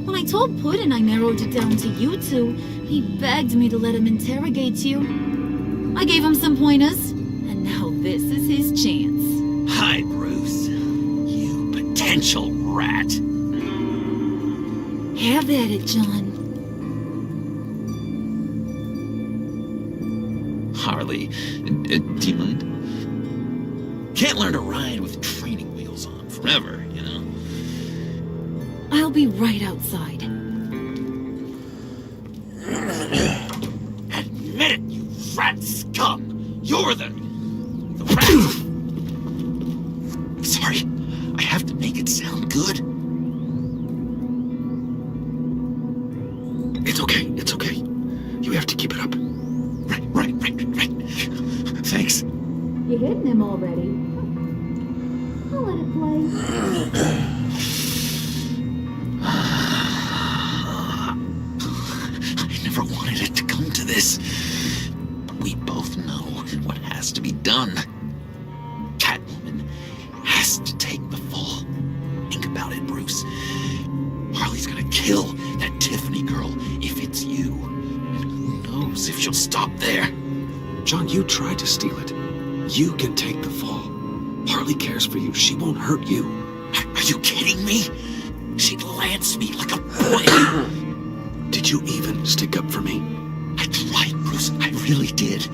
When I told Puddin' I narrowed it down to you two, he begged me to let him interrogate you. I gave him some pointers, and now this is his chance. Hi, Bruce. You potential rat. Have at it, John. Harley, do you mind? Can't learn to ride with training wheels on forever, you know? I'll be right outside. Admit it, you rat scum! You're the rat! Sorry, I have to make it sound good. It's okay, it's okay. You have to keep it up. Right. Thanks. You're hitting him already. I'll let it play. I never wanted it to come to this. But we both know what has to be done. Catwoman has to take the fall. Think about it, Bruce. Harley's gonna kill that Tiffany girl if it's you. And who knows if she'll stop there. John, you tried to steal it. You can take the fall. Harley cares for you. She won't hurt you. Are you kidding me? She'd lance me like a boy. Did you even stick up for me? I tried, Bruce. I really did.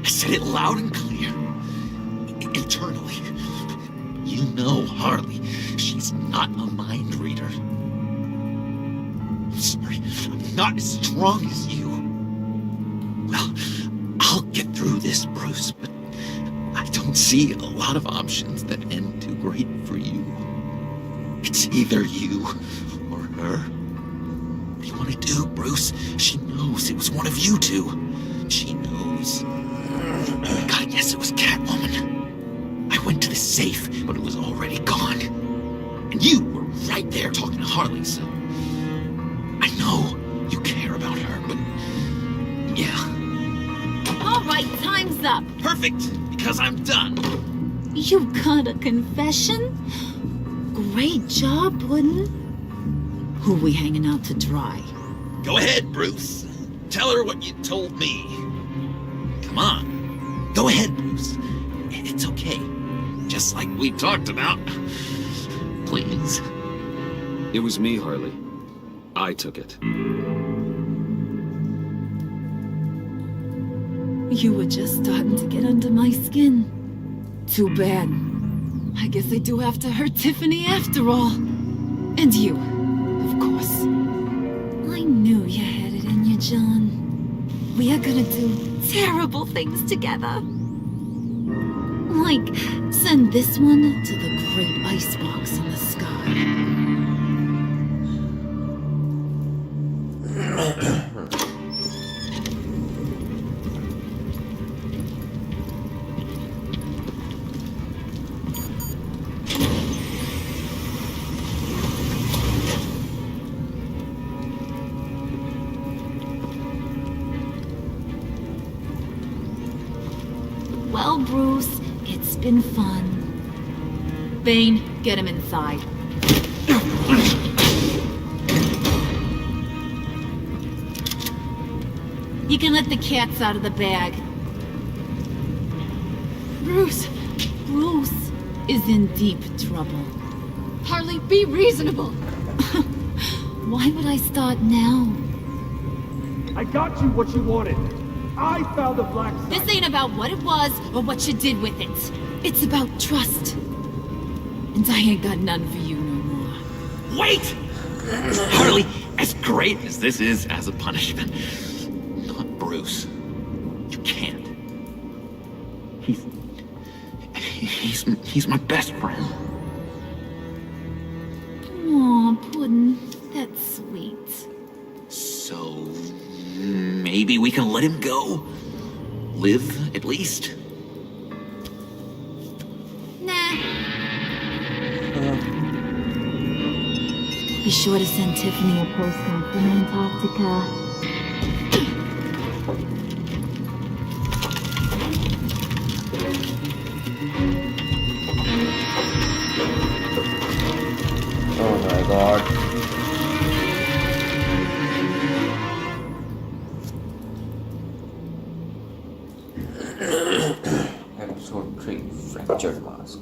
I said it loud and clear. Internally. You know Harley. She's not a mind reader. I'm sorry. I'm not as strong as you. Well, I'll get through this, Bruce, but I don't see a lot of options that end too great for you. It's either you or her. What do you want to do, Bruce? She knows it was one of you two. She knows. I gotta guess it was Catwoman. I went to the safe, but it was already gone. And you were right there talking to Harley, so I know you care about her, but yeah. All right, time's up. Perfect, because I'm done. You got a confession? Great job, Puddin'. Who we hanging out to dry? Go ahead, Bruce. Tell her what you told me. Come on. Go ahead, Bruce. It's okay. Just like we talked about. Please. It was me, Harley. I took it. You were just starting to get under my skin. Too bad. I guess I do have to hurt Tiffany after all. And you, of course. I knew you had it in you, John. We are gonna do terrible things together. Like, send this one to the great icebox in the sky. Well, Bruce, it's been fun. Bane, get him inside. You can let the cats out of the bag. Bruce is in deep trouble. Harley, be reasonable. Why would I start now? I got you what you wanted. I found the black site. This ain't about what it was or what you did with it. It's about trust. And I ain't got none for you no more. Wait! Harley, as great as this is as a punishment, not Bruce. You can't. He's my best friend. Aw, Puddin', that's sweet. So maybe we can let him go? Live, at least? Nah. Be sure to send Tiffany a postcard from Antarctica. Oh my god. Episode 3, Fractured Mask.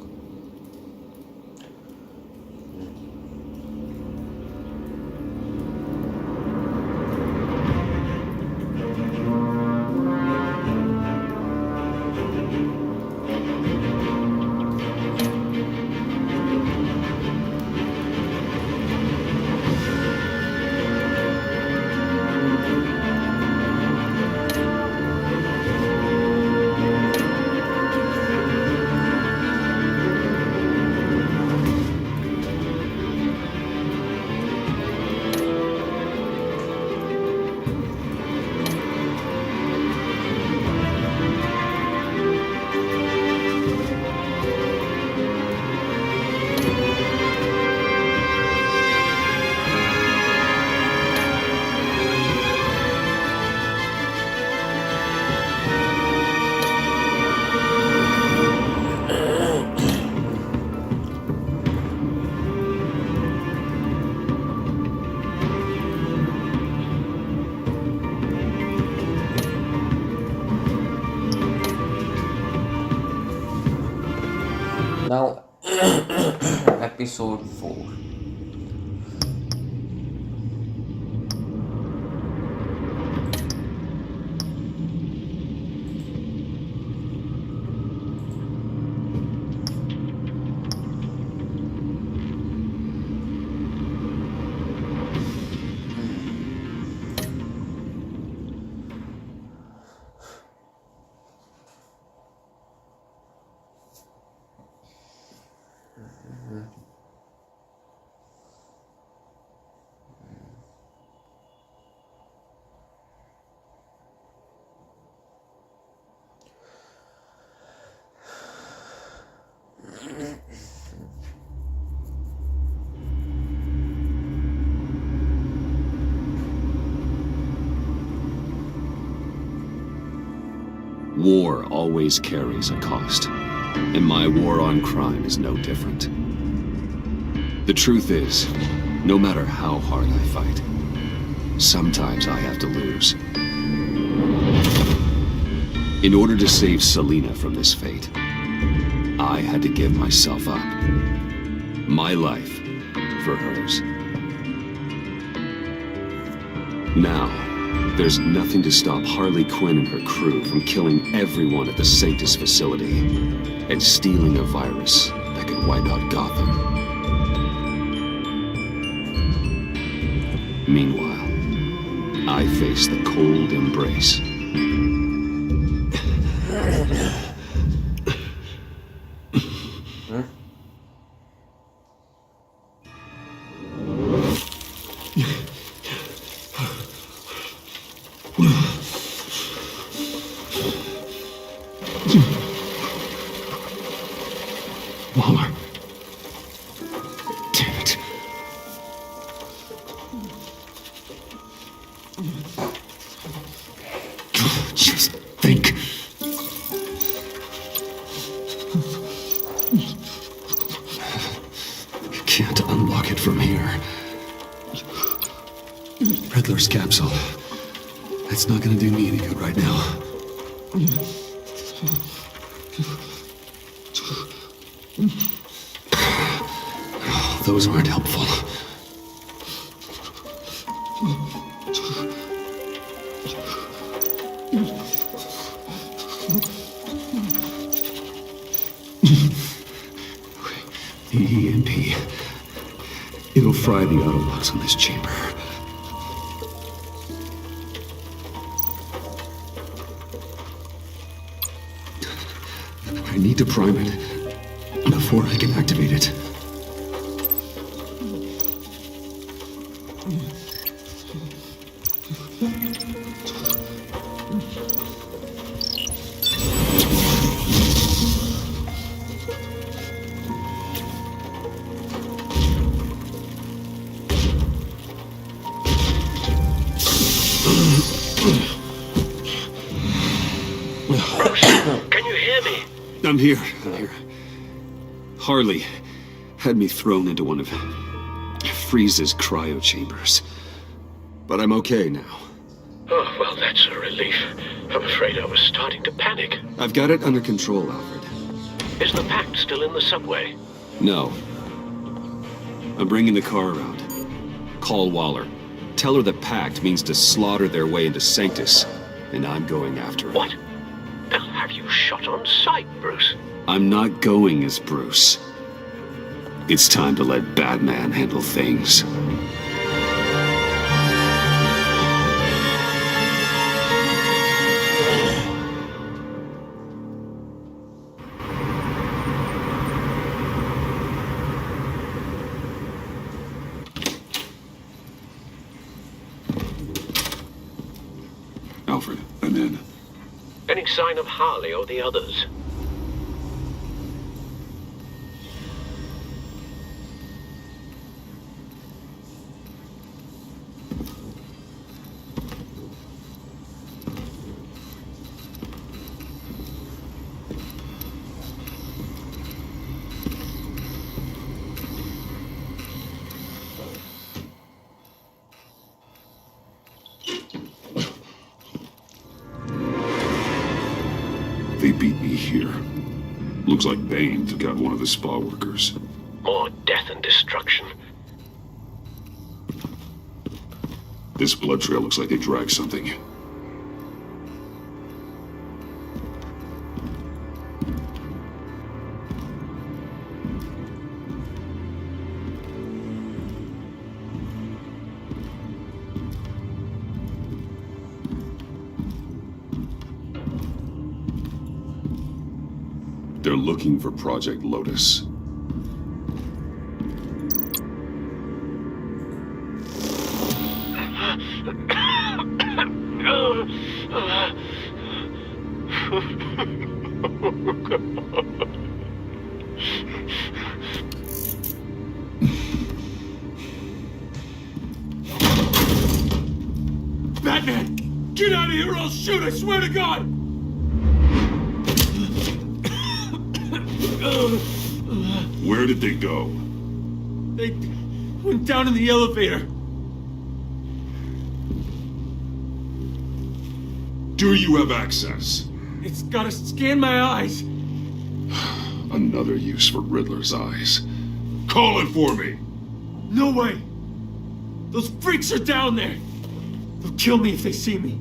Now, episode 4. War always carries a cost, and my war on crime is no different. The truth is, no matter how hard I fight, sometimes I have to lose. In order to save Selina from this fate, I had to give myself up. My life for hers. Now, there's nothing to stop Harley Quinn and her crew from killing everyone at the Sanctus facility and stealing a virus that could wipe out Gotham. Meanwhile, I face the cold embrace. Waller. Damn it. Just think. Can't unlock it from here. Riddler's capsule. That's not gonna do me any good right now. Those aren't helpful. The EMP. It'll fry the auto locks on this chamber. I need to prime it. before I can activate it. Can you hear me? I'm here. Harley had me thrown into one of Freeze's cryo chambers. But I'm okay now. Oh, well, that's a relief. I'm afraid I was starting to panic. I've got it under control, Alfred. Is the Pact still in the subway? No. I'm bringing the car around. Call Waller. Tell her the Pact means to slaughter their way into Sanctus, and I'm going after it. What? They'll have you shot on sight, Bruce. I'm not going as Bruce. It's time to let Batman handle things. Alfred, I'm in. Any sign of Harley or the others? They beat me here. Looks like Bane took out one of the spa workers. More death and destruction. This blood trail looks like they dragged something. They're looking for Project Lotus. Batman! Get out of here or I'll shoot, I swear to God! Where did they go? They went down in the elevator. Do you have access? It's gotta scan my eyes. Another use for Riddler's eyes. Call it for me! No way! Those freaks are down there! They'll kill me if they see me.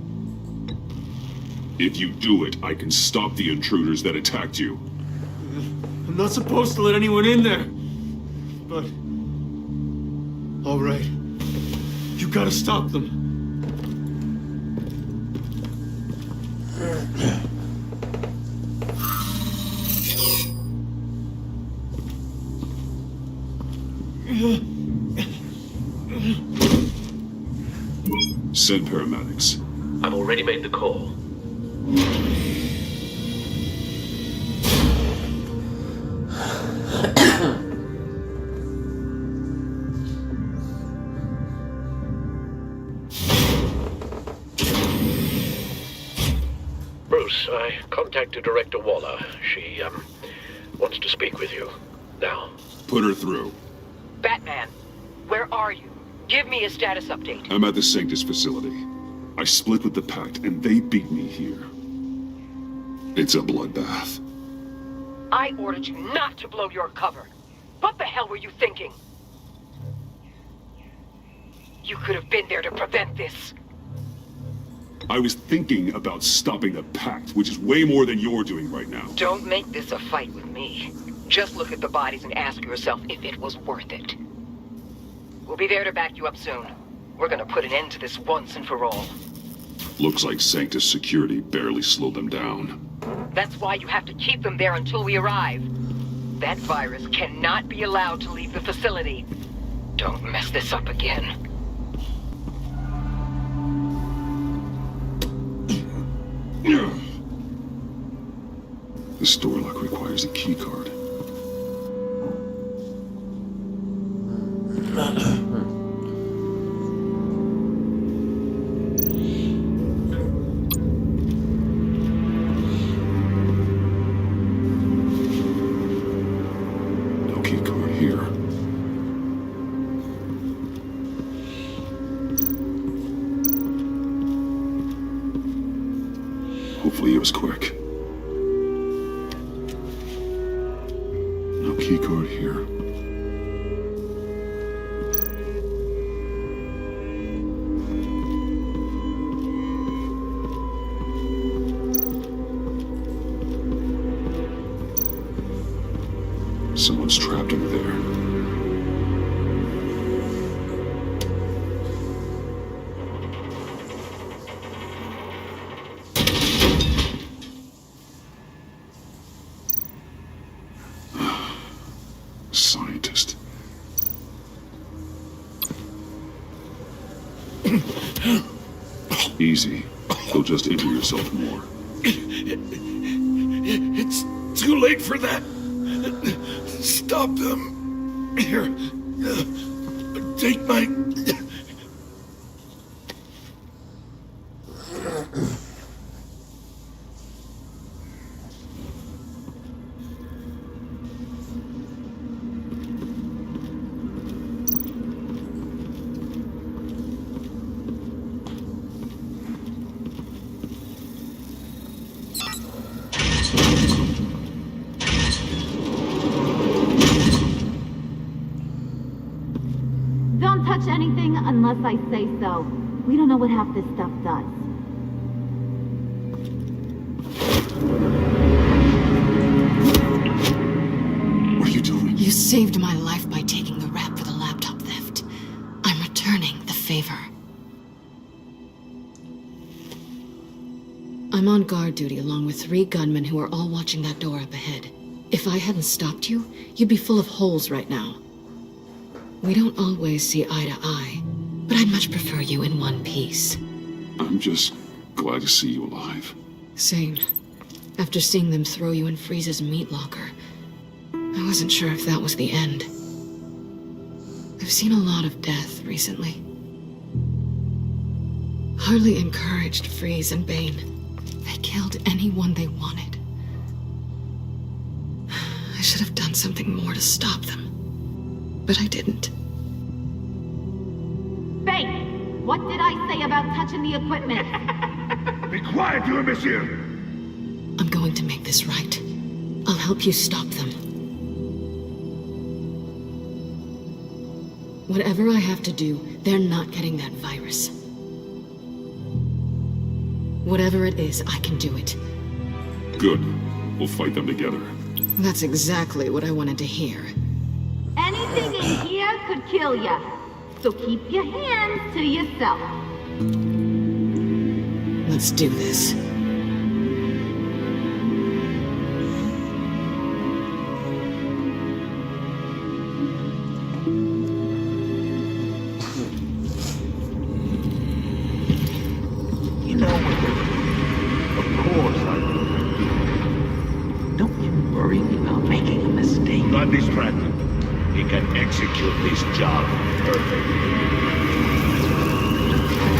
If you do it, I can stop the intruders that attacked you. I'm not supposed to let anyone in there. But... all right. You gotta stop them. Send paramedics. I've already made the call. Bruce, I contacted Director Waller. She, wants to speak with you. Now. Put her through. Batman, where are you? Give me a status update. I'm at the Sanctus facility. I split with the Pact, and they beat me here. It's a bloodbath. I ordered you not to blow your cover. What the hell were you thinking? You could have been there to prevent this. I was thinking about stopping the Pact, which is way more than you're doing right now. Don't make this a fight with me. Just look at the bodies and ask yourself if it was worth it. We'll be there to back you up soon. We're gonna put an end to this once and for all. Looks like Sanctus security barely slowed them down. That's why you have to keep them there until we arrive. That virus cannot be allowed to leave the facility. Don't mess this up again. This door lock requires a key card. No key card here. Hopefully it was quick. No key card here. Someone's trapped in there. Scientist. Easy. You'll just injure yourself more. It's too late for that. Stop them. Here. Take my... Don't touch anything unless I say so. We don't know what half this stuff does. What are you doing? You saved my life by taking the rap for the laptop theft. I'm returning the favor. I'm on guard duty along with 3 gunmen who are all watching that door up ahead. If I hadn't stopped you, you'd be full of holes right now. We don't always see eye to eye, but I'd much prefer you in one piece. I'm just glad to see you alive. Same. After seeing them throw you in Freeze's meat locker, I wasn't sure if that was the end. I've seen a lot of death recently. Harley encouraged Freeze and Bane. They killed anyone they wanted. I should have done something more to stop them. But I didn't. Bane! What did I say about touching the equipment? Be quiet, you imbecile! I'm going to make this right. I'll help you stop them. Whatever I have to do, they're not getting that virus. Whatever it is, I can do it. Good. We'll fight them together. That's exactly what I wanted to hear. Anything in here could kill ya. So keep your hands to yourself. Let's do this. You know what? Of course I will. Don't you worry about making a mistake. Not distracted. He can execute this job perfectly.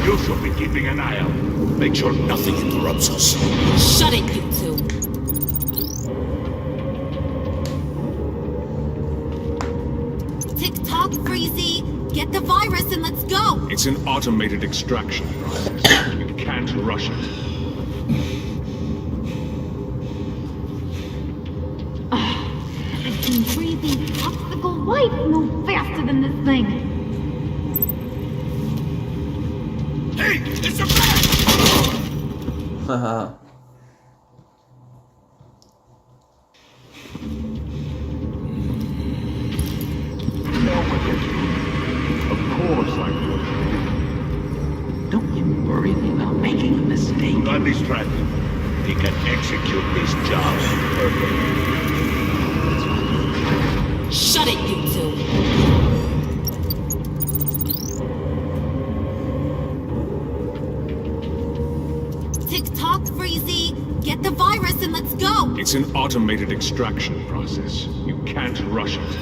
You should be keeping an eye out. Make sure nothing interrupts us. Shut it, you two. Tick-tock, Freezy. Get the virus and let's go. It's an automated extraction process. You can't rush it. I've been breathing popsicle life no faster than this thing. Hey, it's a bat! Haha. You know what they're doing. Of course I will. Don't you worry about making a mistake. Not distracted. He can execute this job perfectly. Shut it, you two! Tick-tock, Freezy! Get the virus and let's go! It's an automated extraction process. You can't rush it.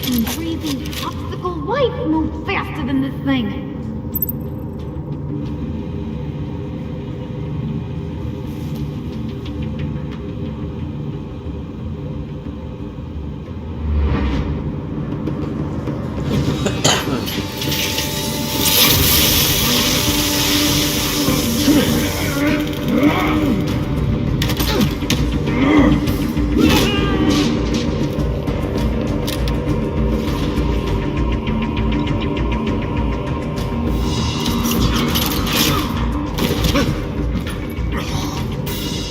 This breathing obstacle life moves faster than this thing!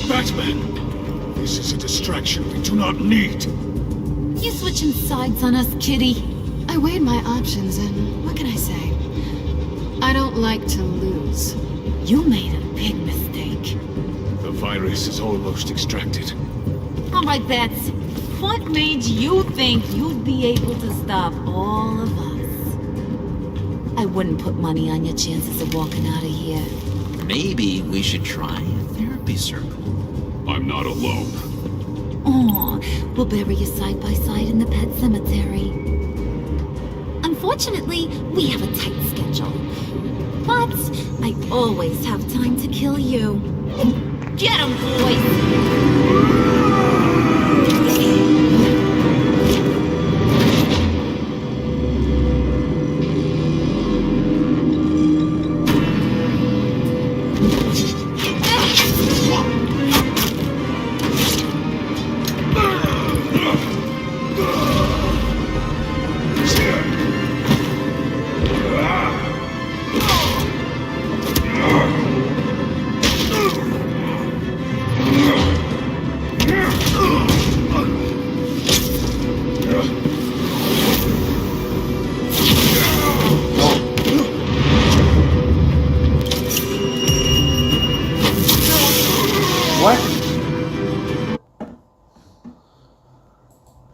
Batman! This is a distraction we do not need. You switching sides on us, kitty? I weighed my options, and what can I say? I don't like to lose. You made a big mistake. The virus is almost extracted. All right, Bats. What made you think you'd be able to stop all of us? I wouldn't put money on your chances of walking out of here. Maybe we should try a therapy circle. I'm not alone. Aw, we'll bury you side by side in the pet cemetery. Unfortunately, we have a tight schedule. But I always have time to kill you. Get 'em, boys!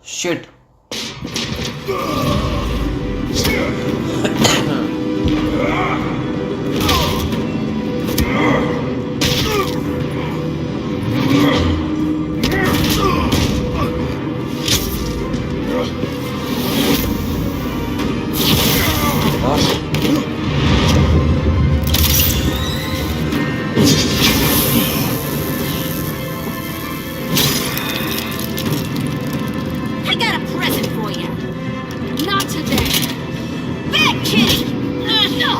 Shit. I got a present for you. Not today. Bad kitty! No!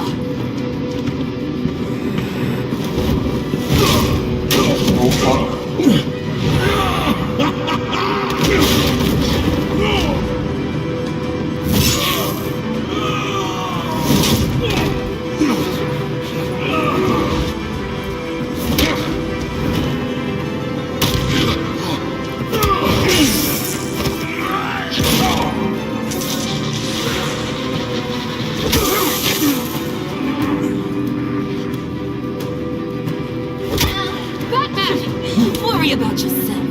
Batman! Worry about yourself.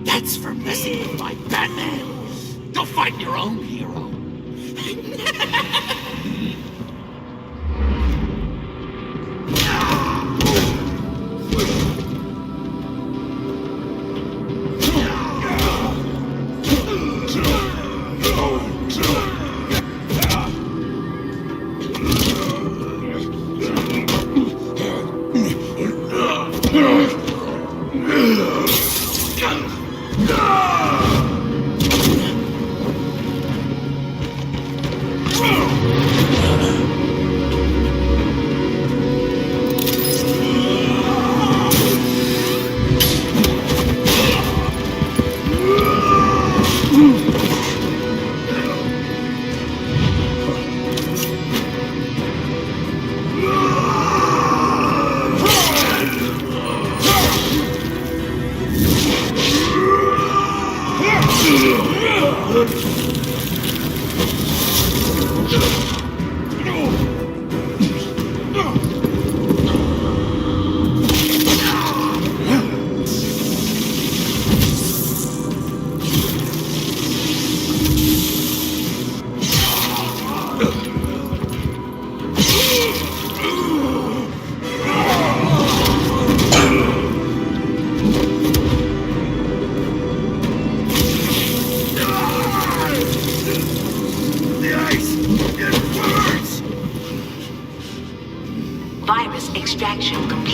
That's for messing with my Batman. Go find your own hero.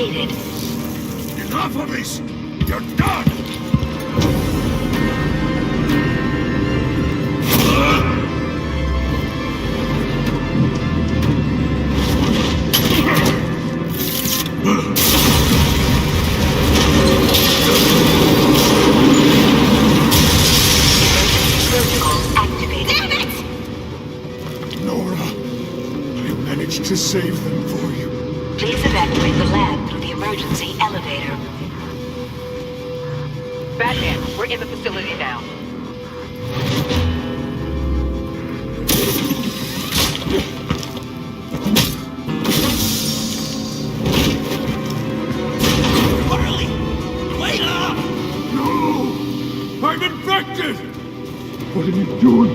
located. Enough of this! You're done! Nora, I managed to save them for you. Please evacuate the lab through the emergency elevator. Batman, we're in the facility now. Harley! Wait up! No! I'm infected! What are you doing?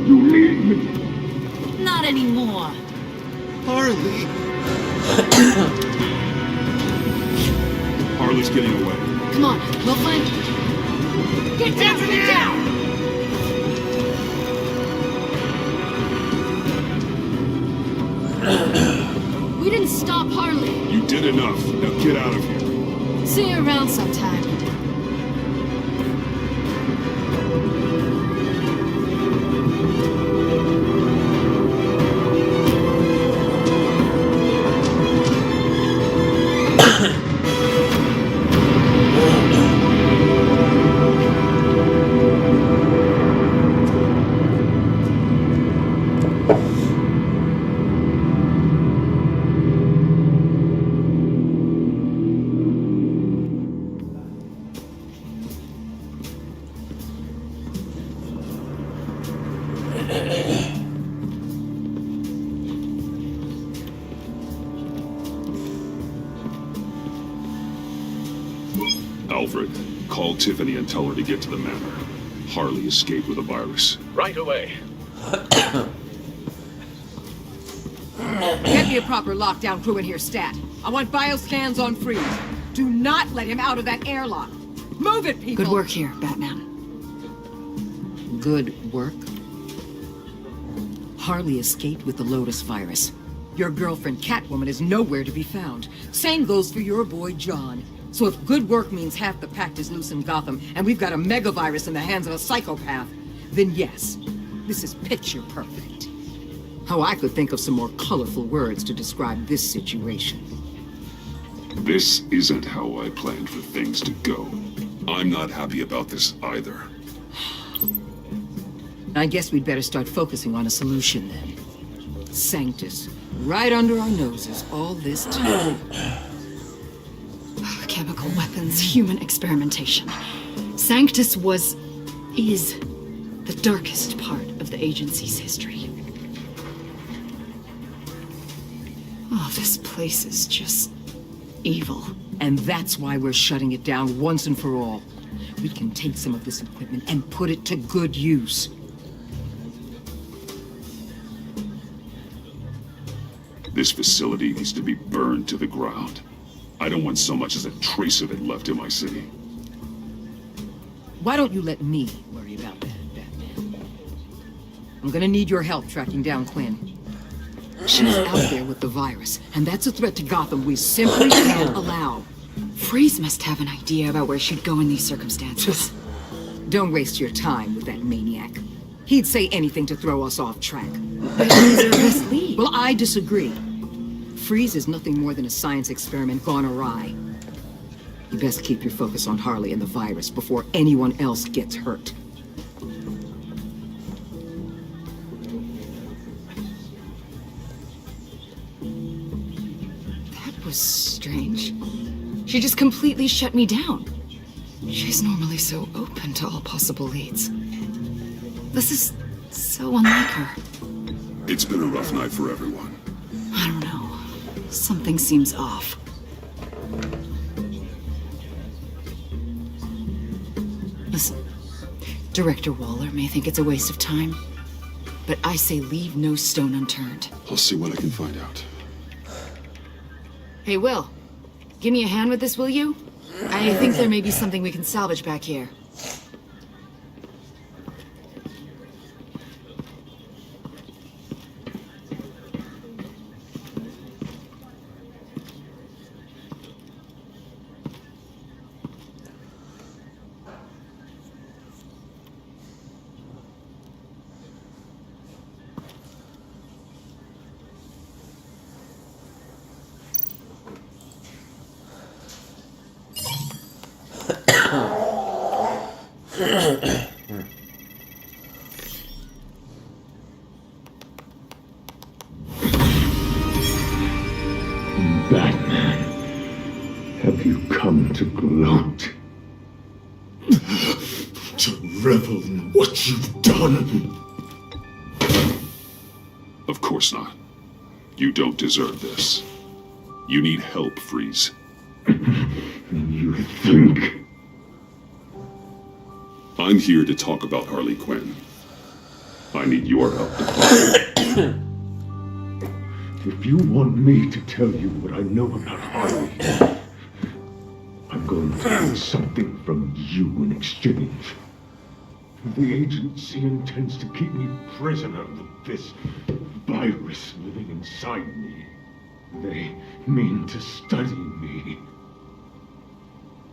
You need me! Not anymore. Harley! Harley's getting away. Come on, we'll find... Get down! Get down! We didn't stop Harley. You did enough. Now get out of here. See you around sometime. Alfred, call Tiffany and tell her to get to the manor. Harley escaped with a virus. Right away. Get me a proper lockdown crew in here, Stat. I want bioscans on Freeze. Do not let him out of that airlock. Move it, people! Good work here, Batman. Good work? Harley escaped with the Lotus virus. Your girlfriend Catwoman is nowhere to be found. Same goes for your boy John. So if good work means half the pact is loose in Gotham, and we've got a megavirus in the hands of a psychopath, then yes, this is picture perfect. Oh, I could think of some more colorful words to describe this situation. This isn't how I planned for things to go. I'm not happy about this either. I guess we'd better start focusing on a solution then. Sanctus, right under our noses all this time. Chemical weapons, human experimentation. Sanctus is the darkest part of the agency's history. Oh, this place is just evil. And that's why we're shutting it down once and for all. We can take some of this equipment and put it to good use. This facility needs to be burned to the ground. I don't want so much as a trace of it left in my city. Why don't you let me worry about that, Batman? I'm gonna need your help tracking down Quinn. She's out there with the virus, and that's a threat to Gotham we simply can't allow. Freeze must have an idea about where she'd go in these circumstances. Don't waste your time with that maniac. He'd say anything to throw us off track. But he's our best lead. Well, I disagree. Freeze is nothing more than a science experiment gone awry. You best keep your focus on Harley and the virus before anyone else gets hurt. That was strange. She just completely shut me down. She's normally so open to all possible leads. This is so unlike her. It's been a rough night for everyone. I don't know. Something seems off. Listen, Director Waller may think it's a waste of time, but I say leave no stone unturned. I'll see what I can find out. Hey, Will, give me a hand with this, will you? I think there may be something we can salvage back here. Batman, have you come to gloat? To revel in what you've done? Of course not. You don't deserve this. You need help, Freeze. You think? I'm here to talk about Harley Quinn. I need your help to find her. If you want me to tell you what I know about Harley, I'm going to need something from you in exchange. The agency intends to keep me prisoner of this virus living inside me. They mean to study me.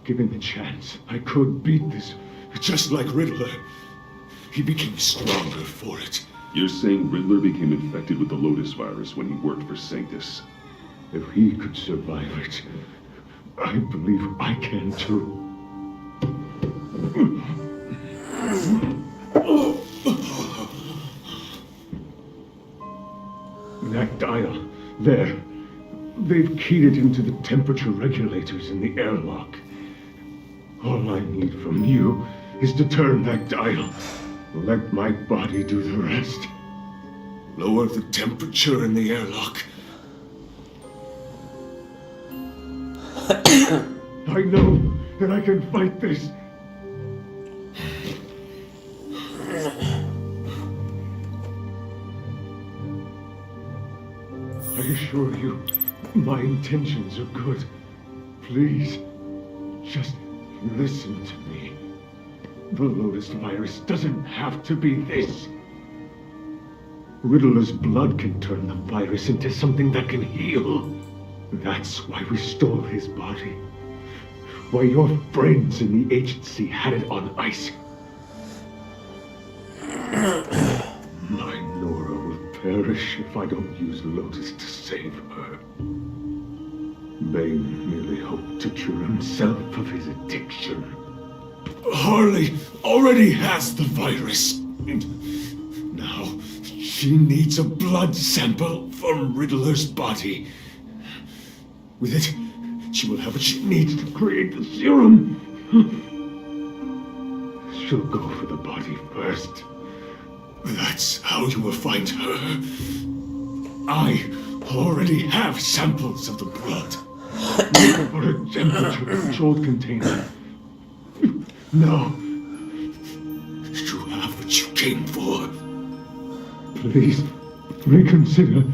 Given the chance, I could beat this, just like Riddler. He became stronger for it. You're saying Riddler became infected with the Lotus virus when he worked for Sanctus? If he could survive it, I believe I can too. That dial, there. They've keyed it into the temperature regulators in the airlock. All I need from you is to turn that dial. Let my body do the rest. Lower the temperature in the airlock. I know that I can fight this. I assure you, my intentions are good. Please, just listen to me. The Lotus virus doesn't have to be this. Riddler's blood can turn the virus into something that can heal. That's why we stole his body. Why your friends in the agency had it on ice. My Nora will perish if I don't use Lotus to save her. Bane merely hoped to cure himself of his addiction. Harley already has the virus. Now, she needs a blood sample from Riddler's body. With it, she will have what she needs to create the serum. She'll go for the body first. That's how you will find her. I already have samples of the blood. Look for a temperature-controlled container. Now, you have what you came for. Please, reconsider.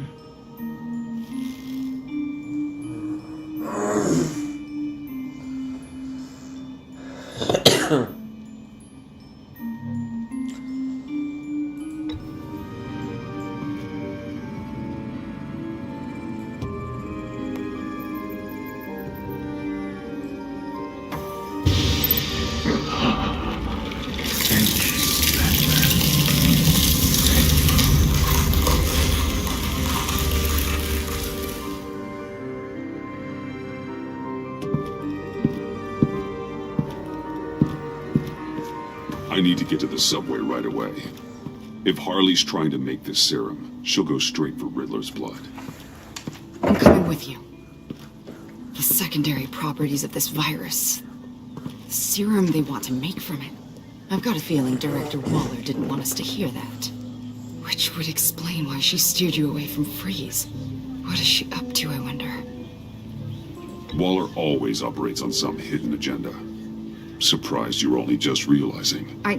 I need to get to the subway right away. If Harley's trying to make this serum, she'll go straight for Riddler's blood. I'm coming with you. The secondary properties of this virus. The serum they want to make from it. I've got a feeling Director Waller didn't want us to hear that. Which would explain why she steered you away from Freeze. What is she up to, I wonder? Waller always operates on some hidden agenda. Surprised you're only just realizing. I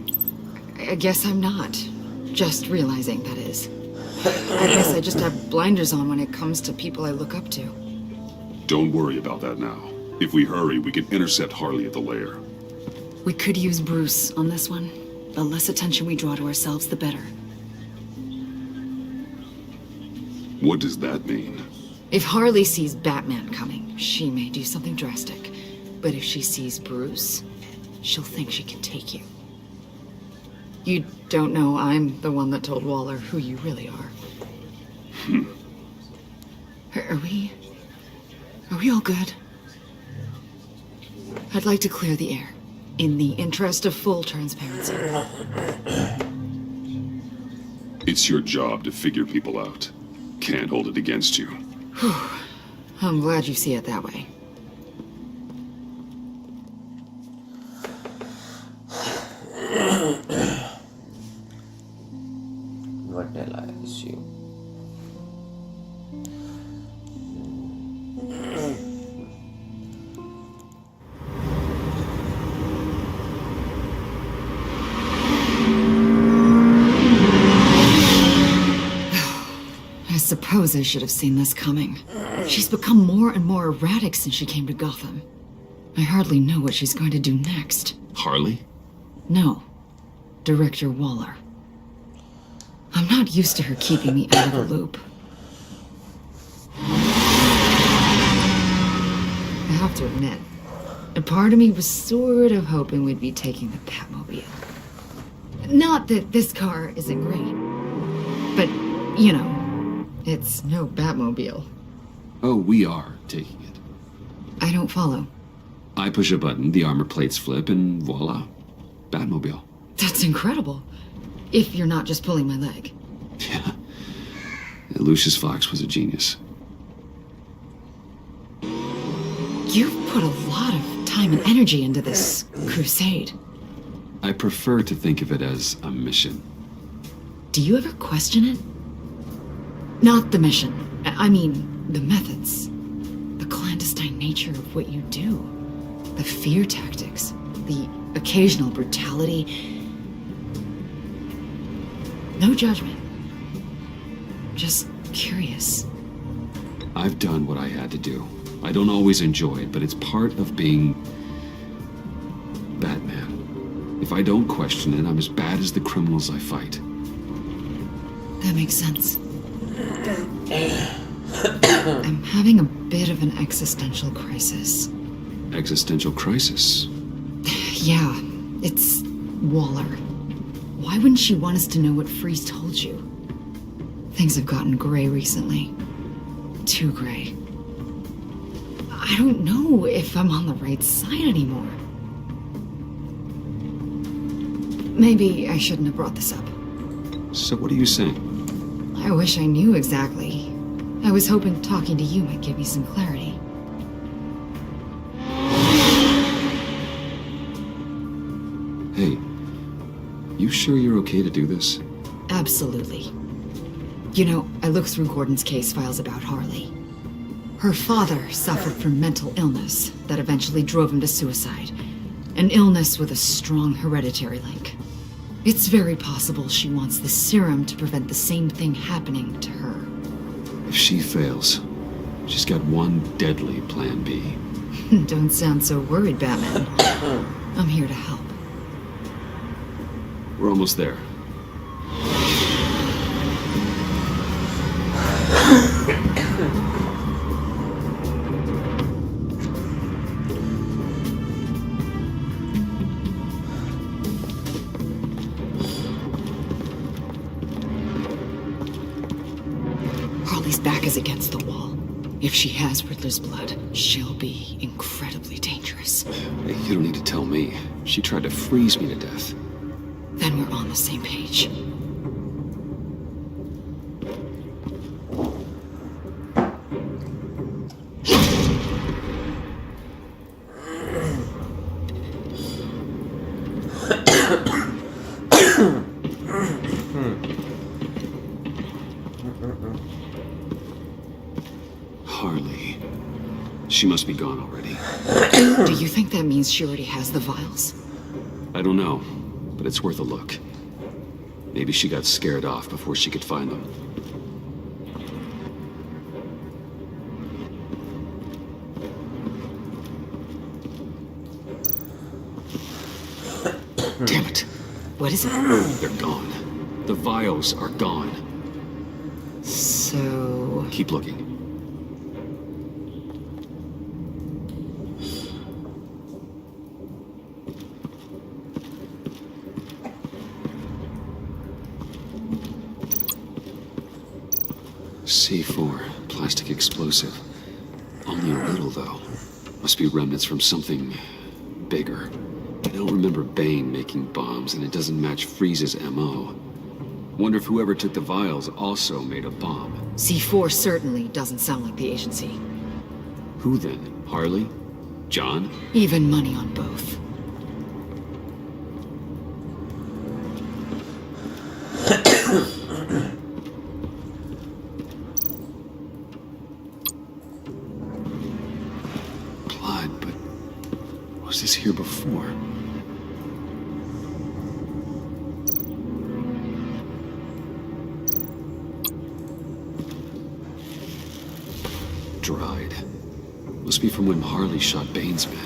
guess I'm not. Just realizing, that is. I guess I just have blinders on when it comes to people I look up to. Don't worry about that now. If we hurry, we can intercept Harley at the lair. We could use Bruce on this one. The less attention we draw to ourselves, the better. What does that mean? If Harley sees Batman coming, she may do something drastic. But if she sees Bruce, she'll think she can take you. You don't know I'm the one that told Waller who you really are. Are we all good? I'd like to clear the air. in the interest of full transparency. It's your job to figure people out. Can't hold it against you. I'm glad you see it that way. What the hell is you? I suppose I should have seen this coming. She's become more and more erratic since she came to Gotham. I hardly know what she's going to do next. Harley? No. Director Waller. I'm not used to her keeping me out of the loop. I have to admit, a part of me was sort of hoping we'd be taking the Batmobile. Not that this car isn't great, but, you know, it's no Batmobile. Oh, we are taking it. I don't follow. I push a button, the armor plates flip, and voila. Batmobile. That's incredible. If you're not just pulling my leg. Yeah. Lucius Fox was a genius. You've put a lot of time and energy into this crusade. I prefer to think of it as a mission. Do you ever question it? Not the mission. I mean, the methods. The clandestine nature of what you do. The fear tactics. The occasional brutality. No judgment. Just curious. I've done what I had to do. I don't always enjoy it, but it's part of being Batman. If I don't question it, I'm as bad as the criminals I fight. That makes sense. I'm having a bit of an existential crisis. Existential crisis? Yeah, it's Waller. Why wouldn't she want us to know what Freeze told you? Things have gotten gray recently. Too gray. I don't know if I'm on the right side anymore. Maybe I shouldn't have brought this up. So what are you saying? I wish I knew exactly. I was hoping talking to you might give me some clarity. Hey, you sure you're okay to do this? Absolutely. You know, I looked through Gordon's case files about Harley. Her father suffered from mental illness that eventually drove him to suicide. An illness with a strong hereditary link. It's very possible she wants the serum to prevent the same thing happening to her. If she fails, she's got one deadly plan B. Don't sound so worried, Batman. I'm here to help. We're almost there. Harley's back is against the wall. If she has Riddler's blood, she'll be incredibly dangerous. Hey, you don't need to tell me. She tried to freeze me to death. Then we're on the same page. Harley. She must be gone already. Do you think that means she already has the vials? I don't know, but it's worth a look. Maybe she got scared off before she could find them. Damn it. What is it? They're gone. The vials are gone. So... Keep looking. C4, plastic explosive. Only a little, though. Must be remnants from something bigger. don't remember Bane making bombs, and it doesn't match Freeze's MO. Wonder if whoever took the vials also made a bomb. C4 certainly doesn't sound like the agency. Who then? Harley? John? Even money on both. Blood, but was this here before? Dried. Must be from when Harley shot Bane's men.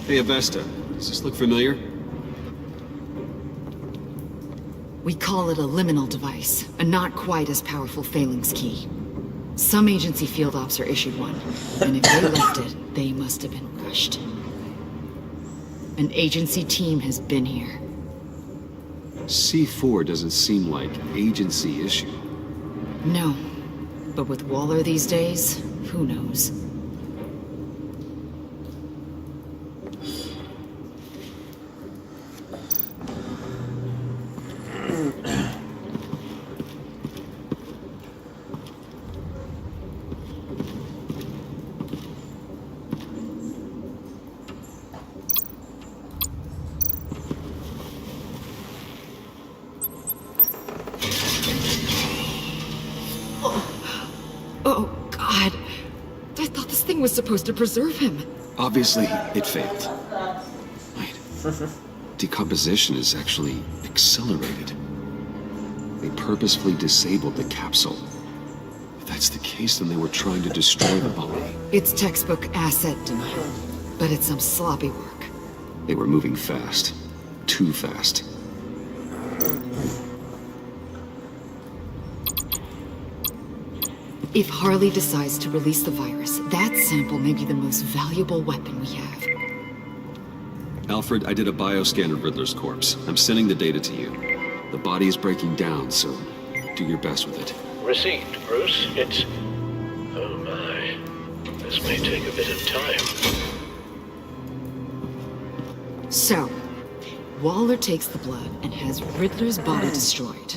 Hey, Avesta. Does this look familiar? We call it a liminal device, a not quite as powerful Phalanx key. Some agency field ops are issued one, and if they left it, they must have been rushed. An agency team has been here. C4 doesn't seem like agency issue. No, but with Waller these days, who knows? Oh, God. I thought this thing was supposed to preserve him. Obviously, it failed. Wait. Decomposition is actually accelerated. They purposefully disabled the capsule. If that's the case, then they were trying to destroy the body. It's textbook asset denial, but it's some sloppy work. They were moving fast. Too fast. If Harley decides to release the virus, that sample may be the most valuable weapon we have. Alfred, I did a bioscan of Riddler's corpse. I'm sending the data to you. The body is breaking down, so do your best with it. Received, Bruce. It's... Oh my. This may take a bit of time. So, Waller takes the blood and has Riddler's body destroyed.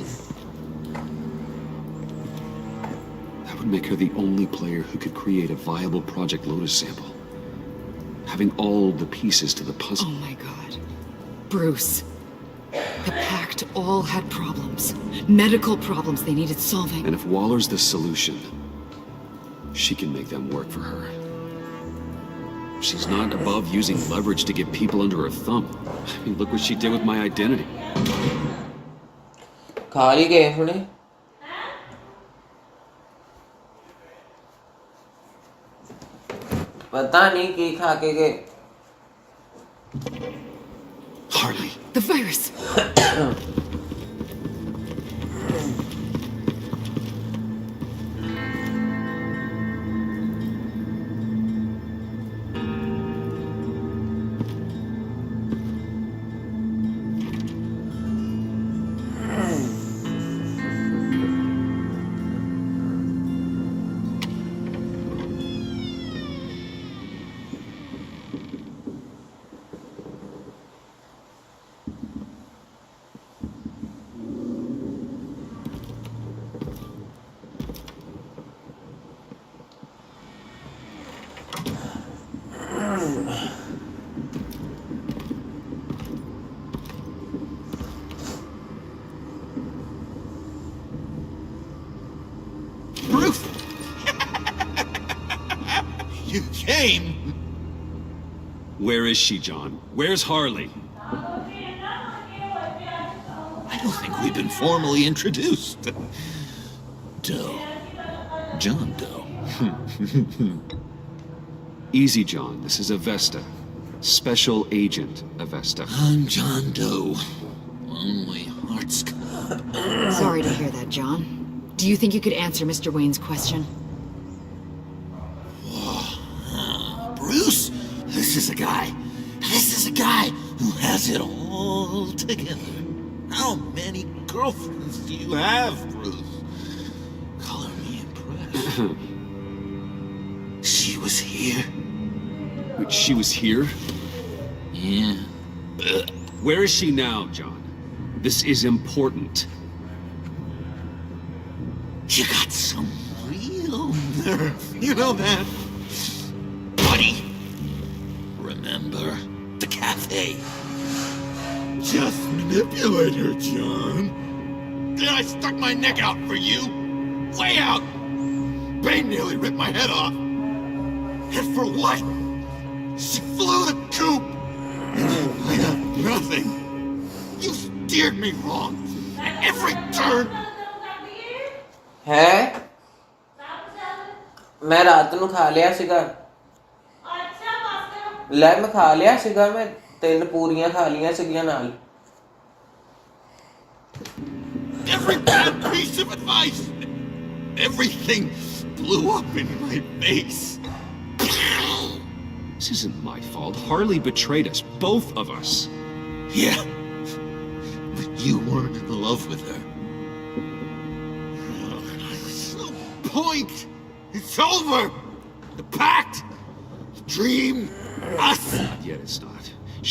That would make her the only player who could create a viable Project Lotus sample. Having all the pieces to the puzzle. Oh my God. Bruce. The Pact all had problems. Medical problems they needed solving. And if Waller's the solution, she can make them work for her. She's not above using leverage to get people under her thumb. I mean, look what she did with my identity. खाली गए हुने पता नहीं की खा के गए Harley. The virus. Bruce! You came! Where is she, John? Where's Harley? I don't think we've been formally introduced. Doe. John Doe. Easy, John. This is Avesta. Special Agent Avesta. I'm John Doe. Only heart's Sorry to hear that, John. Do you think you could answer Mr. Wayne's question? Bruce, this is a guy who has it all together. How many girlfriends do you have, Bruce? Color me impressed. She was here. Wait, she was here? Yeah. Where is she now, John? This is important. You got some real nerve. You know that? Buddy, remember the cafe? Just manipulate her, John. Then I stuck my neck out for you. Way out. Bane nearly ripped my head off. And for what? She flew the coop. I got nothing. You steered me wrong. At every turn. है मैं रात ਨੂੰ ਖਾ ਲਿਆ ਸੀਗਾ ਲੈ ਮੈਂ ਖਾ ਲਿਆ ਸੀਗਾ ਮੈਂ 3 ਪੂਰੀਆਂ ਖਾ ਲੀਆਂ ਸੀਗੀਆਂ ਨਾਲ Every bad piece of advice. Everything blew up in my face. This isn't my fault. Harley betrayed us, both of us. Yeah, but you weren't in love with her. There's no point. It's over. The pact, the dream, us. Yet it's not.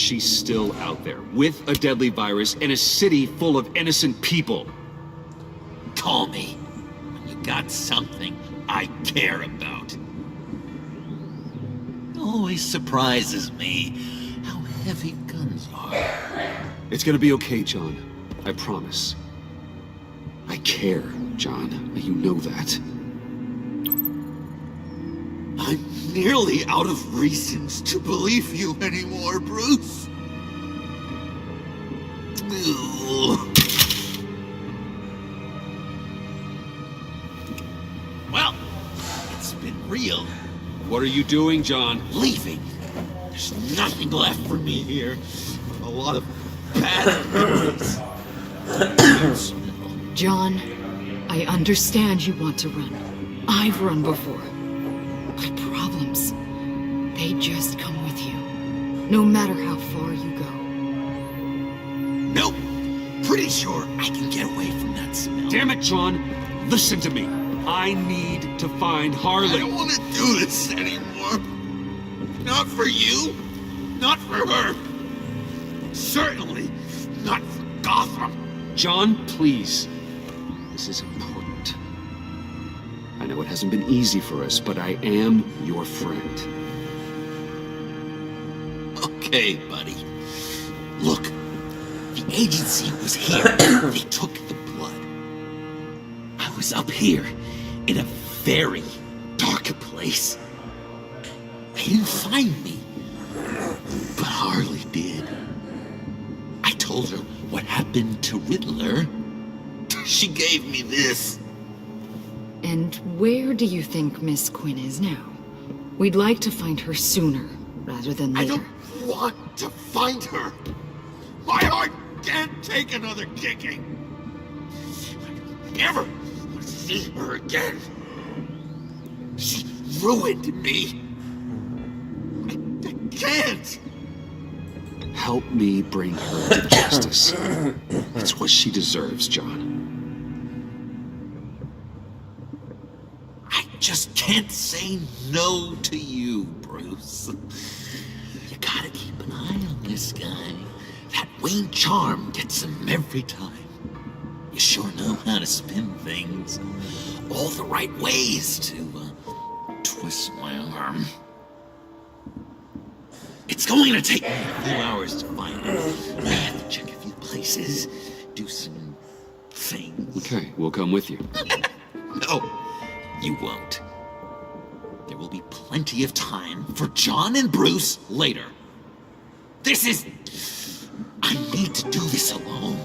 She's still out there, with a deadly virus in a city full of innocent people. Call me when you got something I care about. It always surprises me how heavy guns are. It's gonna be okay, John. I promise. I care, John. You know that. I'm nearly out of reasons to believe you anymore, Bruce. Well, it's been real. What are you doing, John? Leaving. There's nothing left for me here. A lot of bad memories. John, I understand you want to run. I've run before. But problems, they just come with you. No matter how far you go. Nope. Pretty sure I can get away from that smell. Damn it, John! Listen to me. I need to find Harley. I don't want to do this anymore. Not for you. Not for her. Certainly not for Gotham. John, please. This is important. I know it hasn't been easy for us, but I am your friend. Okay, buddy. Look, the agency was here. They took the blood. I was up here in a very dark place. They didn't find me. But Harley did. I told her what happened to Riddler. She gave me this. And where do you think Miss Quinn is now? We'd like to find her sooner, rather than later. I don't want to find her. My heart can't take another kicking. I never want to see her again. She ruined me. I can't. Help me bring her to justice. It's what she deserves, John. I just can't say no to you, Bruce. You gotta keep an eye on this guy. That Wayne charm gets him every time. You sure know how to spin things. All the right ways to twist my arm. It's going to take me a few hours to find it. I have to check a few places, do some things. Okay, we'll come with you. No, you won't. There will be plenty of time for John and Bruce later. This is... I need to do this alone.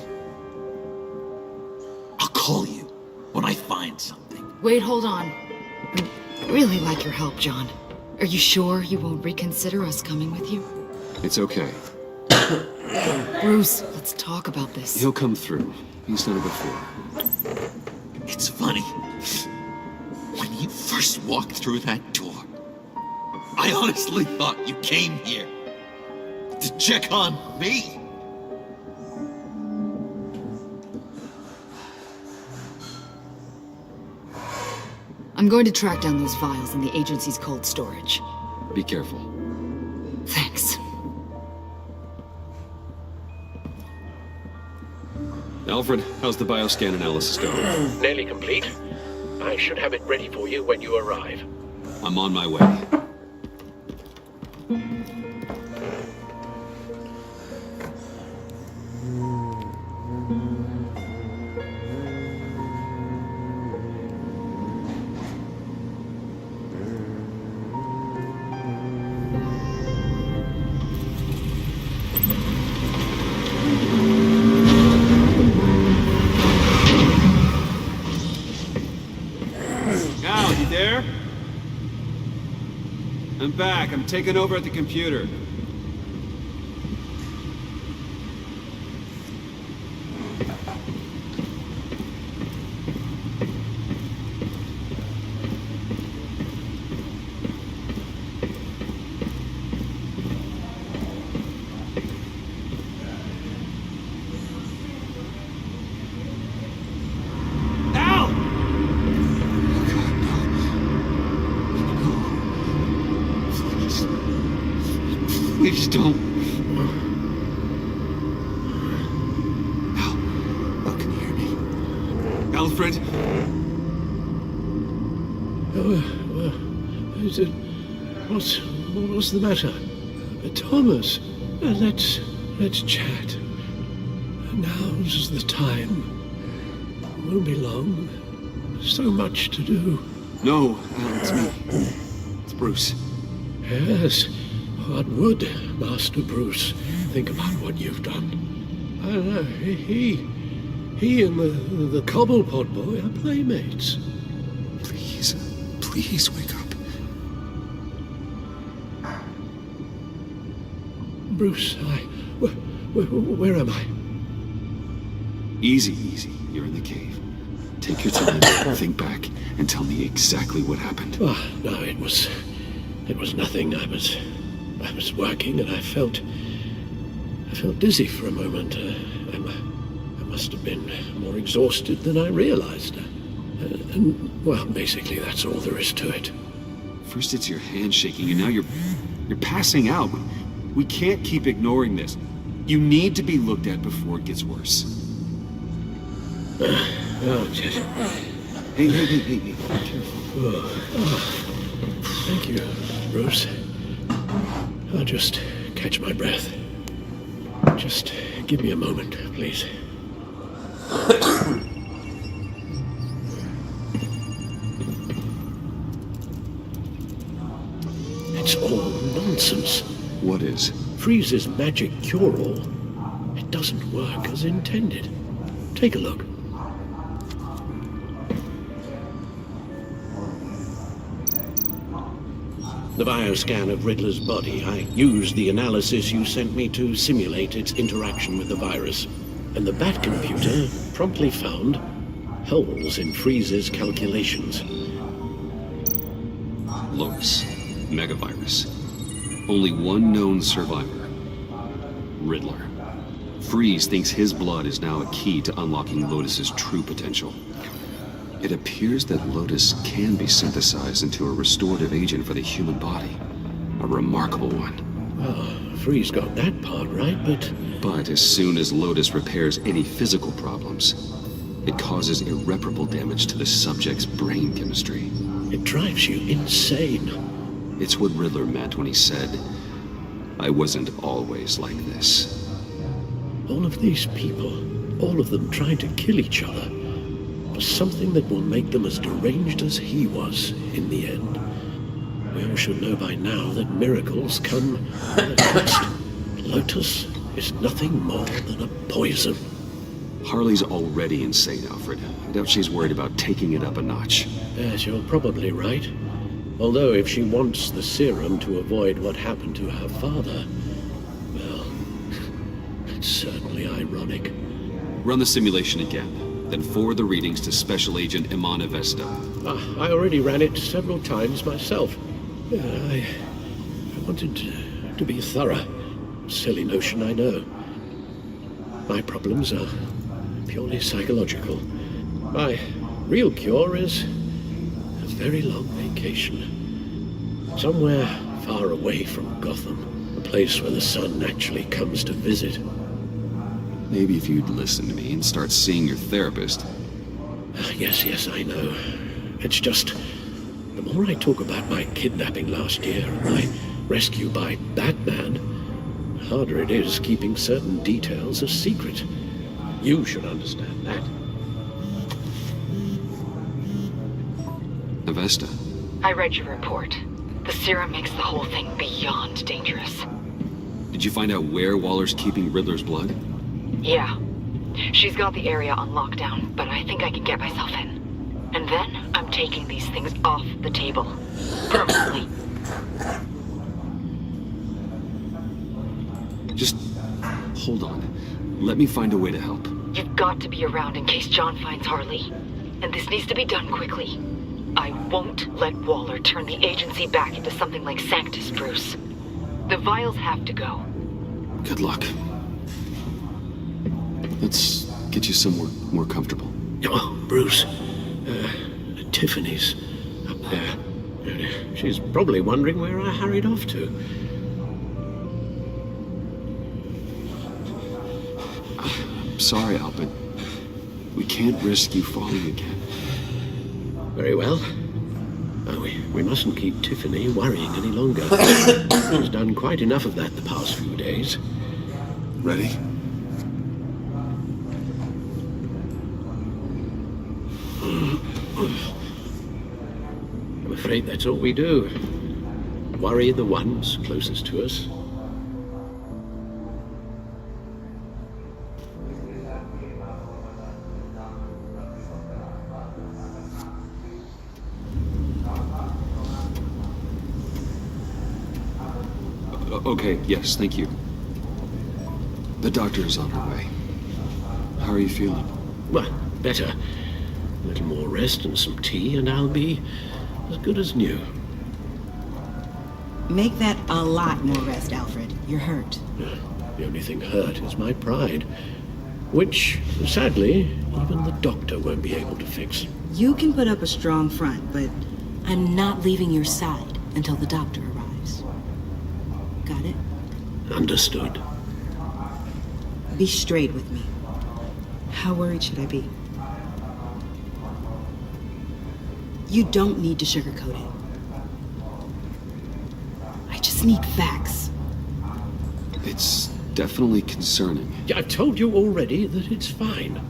I'll call you when I find something. Wait, hold on. I really like your help, John. Are you sure you won't reconsider us coming with you? It's okay. Bruce, let's talk about this. He'll come through. He's done it before. It's funny. When you first walked through that door, I honestly thought you came here to check on me. I'm going to track down those files in the agency's cold storage. Be careful. Thanks. Alfred, how's the bioscan analysis going? Nearly complete. I should have it ready for you when you arrive. I'm on my way. Al, you there? I'm back. I'm taking over at the computer. Please don't. Al, can you hear me? Alfred? What was the matter? Thomas, let's chat. Now's the time. Won't be long. So much to do. No, Al, it's me. It's Bruce. Yes. What would Master Bruce think about what you've done? He and the Cobblepot boy are playmates. Please wake up. Bruce, where am I? Easy. You're in the cave. Take your time, think back, and tell me exactly what happened. Oh, no, it was nothing. I was working and I felt dizzy for a moment. I must have been more exhausted than I realized. And, well, basically that's all there is to it. First it's your hand shaking, and now you're passing out. We can't keep ignoring this. You need to be looked at before it gets worse. Hey. Careful. Thank you, Bruce. I'll just catch my breath. Just give me a moment, please. It's all nonsense. What is? Freeze's magic cure-all. It doesn't work as intended. Take a look. The bioscan of Riddler's body. I used the analysis you sent me to simulate its interaction with the virus. And the Bat computer promptly found holes in Freeze's calculations. Lotus. Megavirus. Only one known survivor. Riddler. Freeze thinks his blood is now a key to unlocking Lotus's true potential. It appears that Lotus can be synthesized into a restorative agent for the human body. A remarkable one. Well, Freeze got that part right, But as soon as Lotus repairs any physical problems, it causes irreparable damage to the subject's brain chemistry. It drives you insane. It's what Riddler meant when he said, "I wasn't always like this." All of these people, all of them trying to kill each other, for something that will make them as deranged as he was in the end. We all should know by now that miracles come at a cost. Lotus is nothing more than a poison. Harley's already insane, Alfred. I doubt she's worried about taking it up a notch. Yes, you're probably right. Although if she wants the serum to avoid what happened to her father, well, it's certainly ironic. Run the simulation again, then forward the readings to Special Agent Iman Avesta. I already ran it several times myself. I wanted to be thorough. Silly notion, I know. My problems are purely psychological. My real cure is a very long vacation. Somewhere far away from Gotham. A place where the sun actually comes to visit. Maybe if you'd listen to me and start seeing your therapist. Yes, I know. It's just, the more I talk about my kidnapping last year and my rescue by Batman, the harder it is keeping certain details a secret. You should understand that. Avesta. I read your report. The serum makes the whole thing beyond dangerous. Did you find out where Waller's keeping Riddler's blood? Yeah. She's got the area on lockdown, but I think I can get myself in. And then I'm taking these things off the table. Permanently. Just hold on. Let me find a way to help. You've got to be around in case John finds Harley. And this needs to be done quickly. I won't let Waller turn the agency back into something like Sanctus, Bruce. The vials have to go. Good luck. Let's get you somewhere more comfortable. Oh, Bruce. Tiffany's up there. She's probably wondering where I hurried off to. I'm sorry, Al, but we can't risk you falling again. Very well. We mustn't keep Tiffany worrying any longer. She's done quite enough of that the past few days. Ready? I'm afraid that's all we do. Worry the ones closest to us. Okay, yes, thank you. The doctor is on her way. How are you feeling? Well, better. A little more rest and some tea, and I'll be as good as new. Make that a lot more rest, Alfred. You're hurt. The only thing hurt is my pride, which, sadly, even the doctor won't be able to fix. You can put up a strong front, but I'm not leaving your side until the doctor arrives. Got it? Understood. Be straight with me. How worried should I be? You don't need to sugarcoat it. I just need facts. It's definitely concerning. I've told you already that it's fine.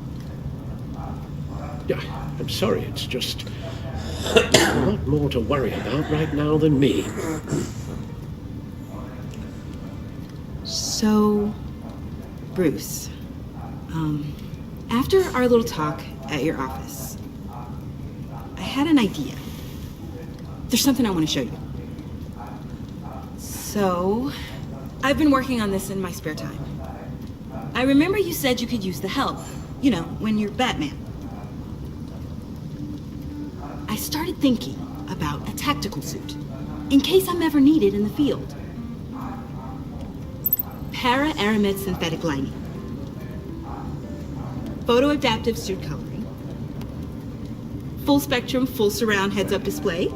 I'm sorry, it's just a lot more to worry about right now than me. So, Bruce, after our little talk at your office, I had an idea. There's something I want to show you. So, I've been working on this in my spare time. I remember you said you could use the help, you know, when you're Batman. I started thinking about a tactical suit, in case I'm ever needed in the field. Para-aramid synthetic lining. Photo-adaptive suit coloring. Full spectrum, full surround heads-up display.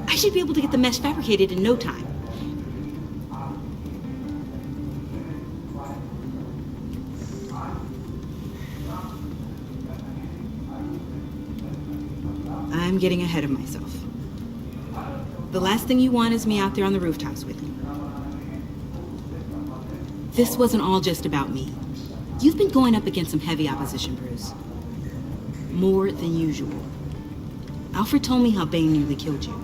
I should be able to get the mesh fabricated in no time. I'm getting ahead of myself. The last thing you want is me out there on the rooftops with you. This wasn't all just about me. You've been going up against some heavy opposition, Bruce. More than usual. Alfred told me how Bane nearly killed you.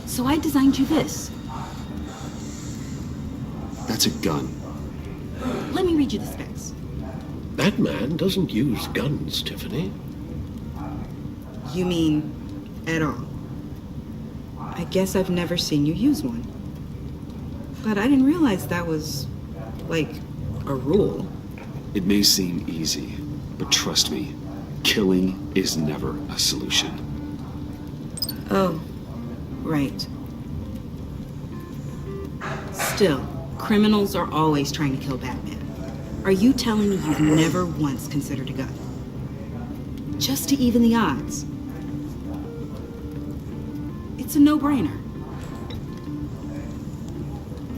So I designed you this. That's a gun. Let me read you the specs. Batman doesn't use guns, Tiffany. You mean at all? I guess I've never seen you use one. But I didn't realize that was, like, a rule. It may seem easy, but trust me, killing is never a solution. Oh, right. Still, criminals are always trying to kill Batman. Are you telling me you've never once considered a gun? Just to even the odds. It's a no-brainer.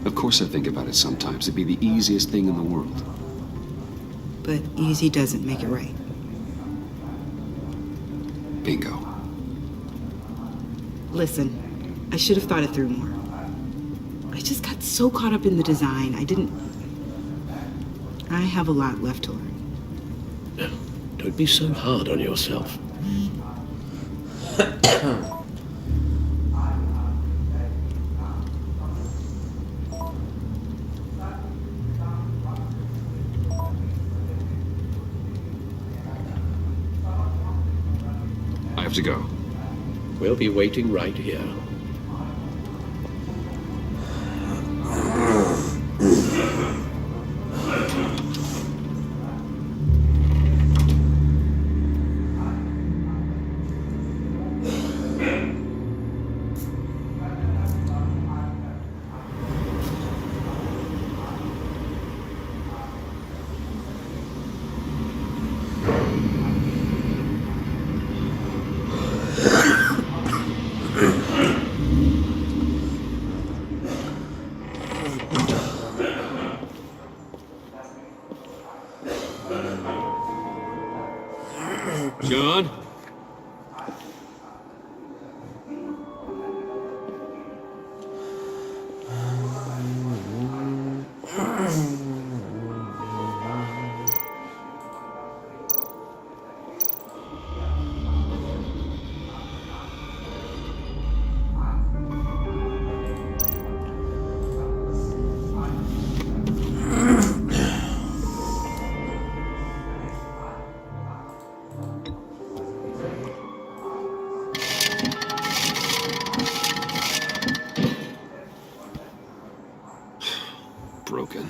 Of course I think about it sometimes. It'd be the easiest thing in the world. But easy doesn't make it right. Bingo. Listen, I should have thought it through more. I just got so caught up in the design, I have a lot left to learn. Now, don't be so hard on yourself. I have to go. We'll be waiting right here. John? Broken.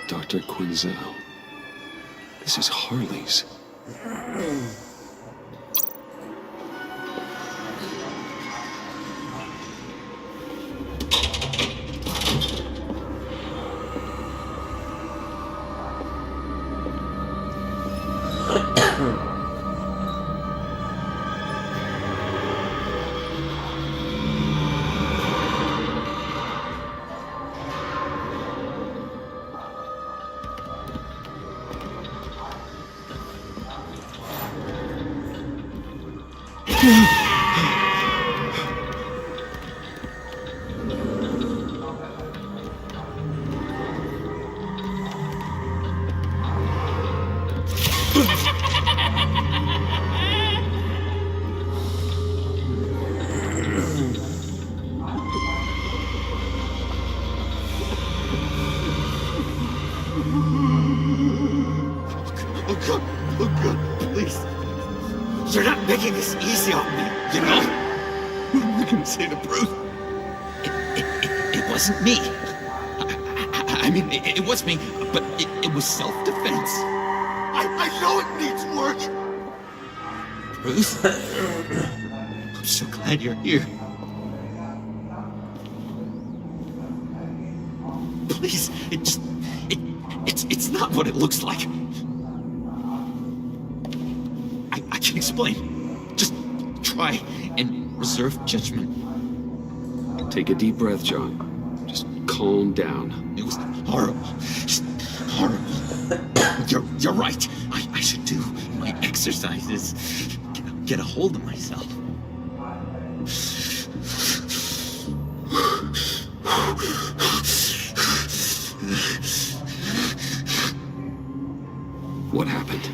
Dr. Quinzel. This is Harley's. Oh God, please. You're not making this easy on me, you know? What am I gonna say to Bruce? It wasn't me. I mean, it was me, but it was self-defense. I know it needs work. Bruce, I'm so glad you're here. Please, it's not what it looks like. I can explain. Just try and reserve judgment. Take a deep breath, John. Just calm down. It was horrible. Just horrible. You're right. I should do my exercises. Get a hold of myself. What happened?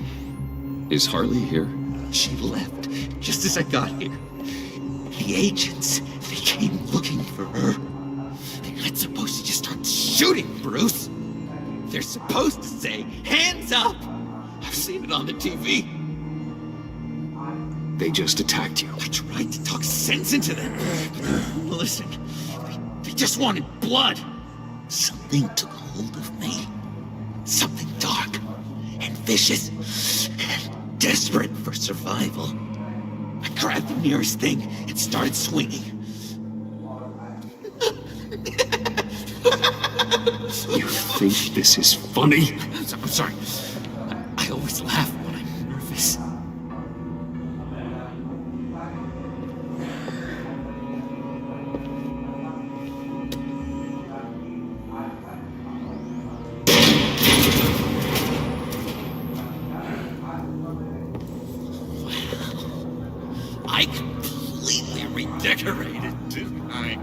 Is Harley here? She left just as I got here. The agents, they came looking for her. They're not supposed to just start shooting, Bruce. They're supposed to say, hands up! I've seen it on the TV. They just attacked you. I tried to talk sense into them. Listen, they just wanted blood. Something took hold of me. Something dark and vicious and desperate for survival. I grabbed the nearest thing and started swinging. You think this is funny? I'm sorry. I always laugh when I'm nervous. I completely redecorated, didn't I?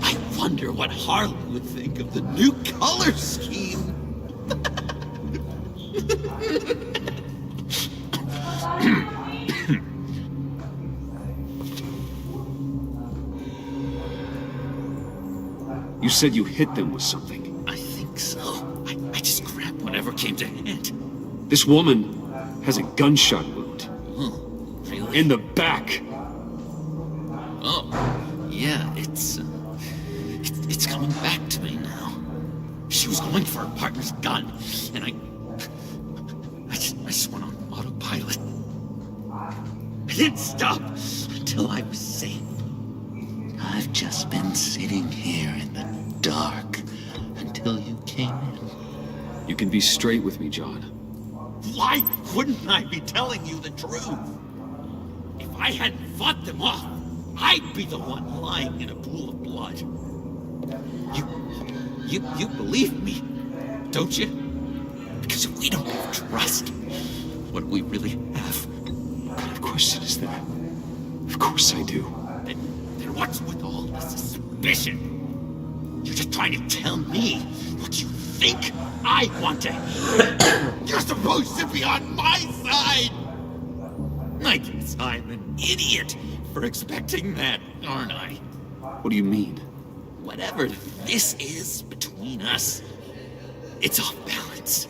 I wonder what Harley would think of the new color scheme. You said you hit them with something. I think so. I just grabbed whatever came to hand. This woman has a gunshot wound. Really? In the back. Oh, yeah, it's coming back to me now. She was going for her partner's gun, and I just went on autopilot. I didn't stop until I was safe. I've just been sitting here in the dark until you came in. You can be straight with me, John. Why wouldn't I be telling you the truth? If I hadn't fought them off, I'd be the one lying in a pool of blood. You believe me, don't you? Because if we don't have trust, what do we really have? What kind of question is that? Of course I do. Then what's with all this suspicion? You're just trying to tell me what you think I want to hear. You're supposed to be on my side! I guess I'm an idiot for expecting that, aren't I? What do you mean? Whatever this is between us, it's off balance.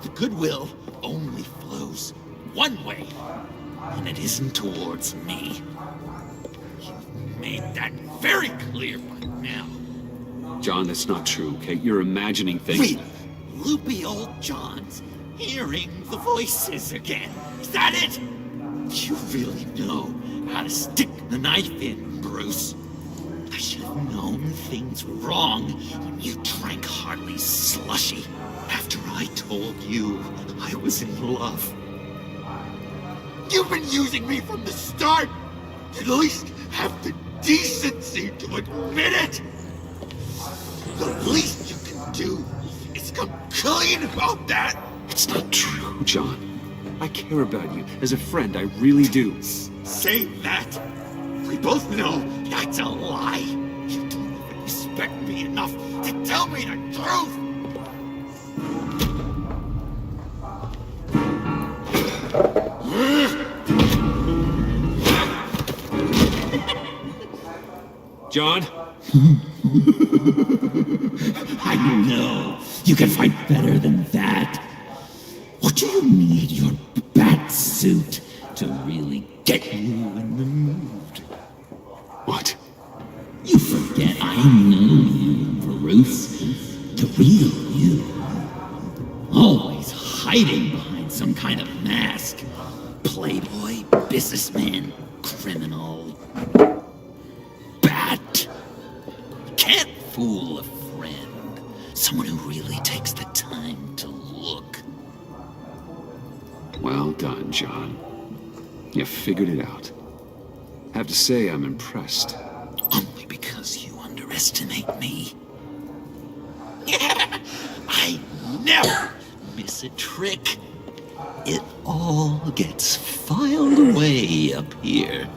The goodwill only flows one way, and it isn't towards me. You've made that very clear by now. John, that's not true, okay? You're imagining things. Really? Loopy old John's hearing the voices again. Is that it? You really know how to stick the knife in, Bruce. I should have known things were wrong when you drank Harley's slushy after I told you I was in love. You've been using me from the start. At least have the decency to admit it. The least you can do is come clean about that. It's not true, John. I care about you. As a friend, I really do. Say that. We both know that's a lie. You don't even respect me enough to tell me the truth. John? I know. You can fight better than that. What do you need your bat suit to really get you in the mood? What? You forget I know you, Bruce. The real you. Always hiding behind some kind of mask. Playboy, businessman, criminal. Bat. Can't fool a friend. Someone who really takes the time to look. Well done, John. You figured it out. Have to say, I'm impressed. Only because you underestimate me. I never miss a trick. It all gets filed away up here.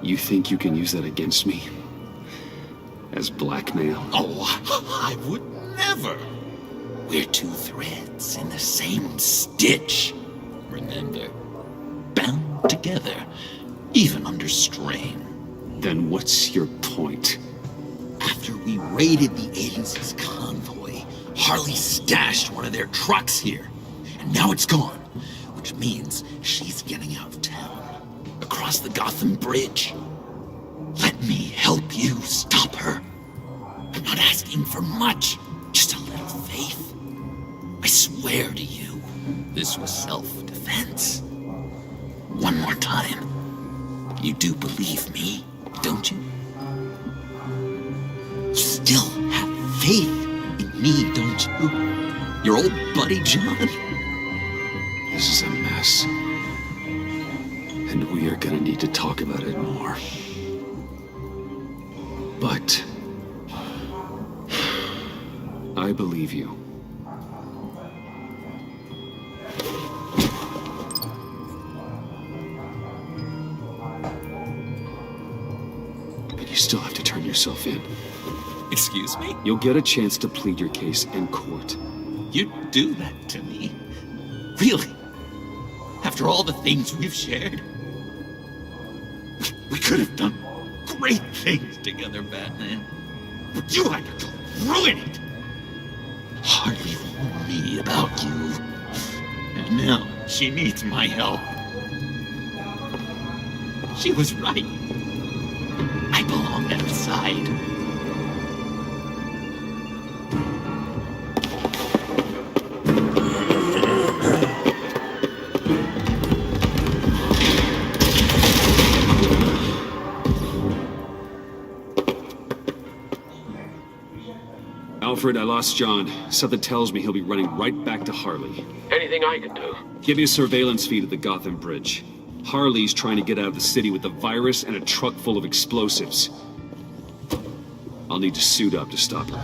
You think you can use that against me? As blackmail? Oh, I would never. We're two threads in the same stitch. Remember, bound together, even under strain. Then what's your point? After we raided the agency's convoy, Harley stashed one of their trucks here. And now it's gone, which means she's getting out of town, across the Gotham Bridge. Let me help you stop her. I'm not asking for much, just a little faith. I swear to you, this was self-defense. One more time. You do believe me, don't you? You still have faith in me, don't you? Your old buddy John? This is a mess. And we are gonna need to talk about it more. But I believe you. But you still have to turn yourself in. Excuse me? You'll get a chance to plead your case in court. You'd do that to me? Really? After all the things we've shared? We could have done great things together, Batman. But you had to go ruin it! Harley warned me about you. And now she needs my help. She was right. I belong at her side. Alfred, I lost John. Something tells me he'll be running right back to Harley. Anything I can do? Give me a surveillance feed at the Gotham Bridge. Harley's trying to get out of the city with a virus and a truck full of explosives. I'll need to suit up to stop her.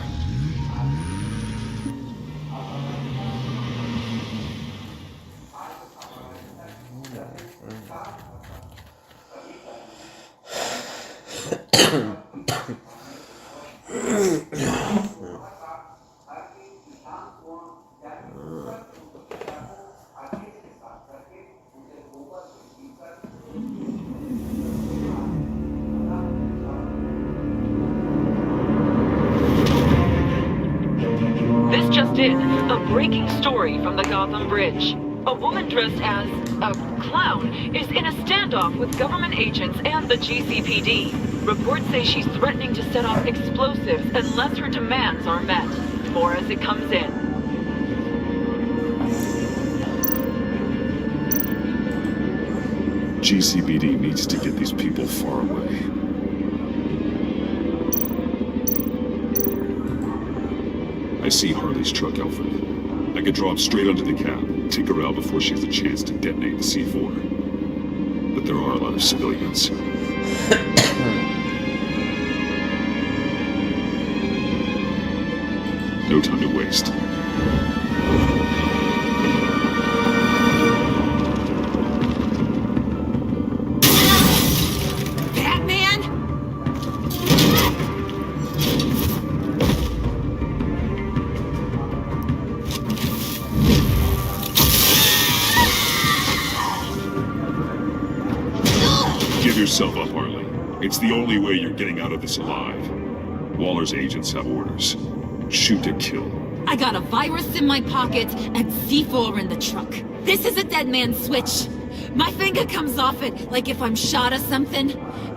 This just in, a breaking story from the Gotham Bridge. A woman dressed as a clown is in a standoff with government agents and the GCPD. Reports say she's threatening to set off explosives unless her demands are met. More as it comes in. GCPD needs to get these people far away. I see Harley's truck, Alfred. I could draw up straight onto the cab, take her out before she has a chance to detonate the C4. But there are a lot of civilians. No time to waste. Give yourself up, Harley. It's the only way you're getting out of this alive. Waller's agents have orders. Shoot to kill. I got a virus in my pocket and C4 in the truck. This is a dead man's switch. My finger comes off it like if I'm shot or something.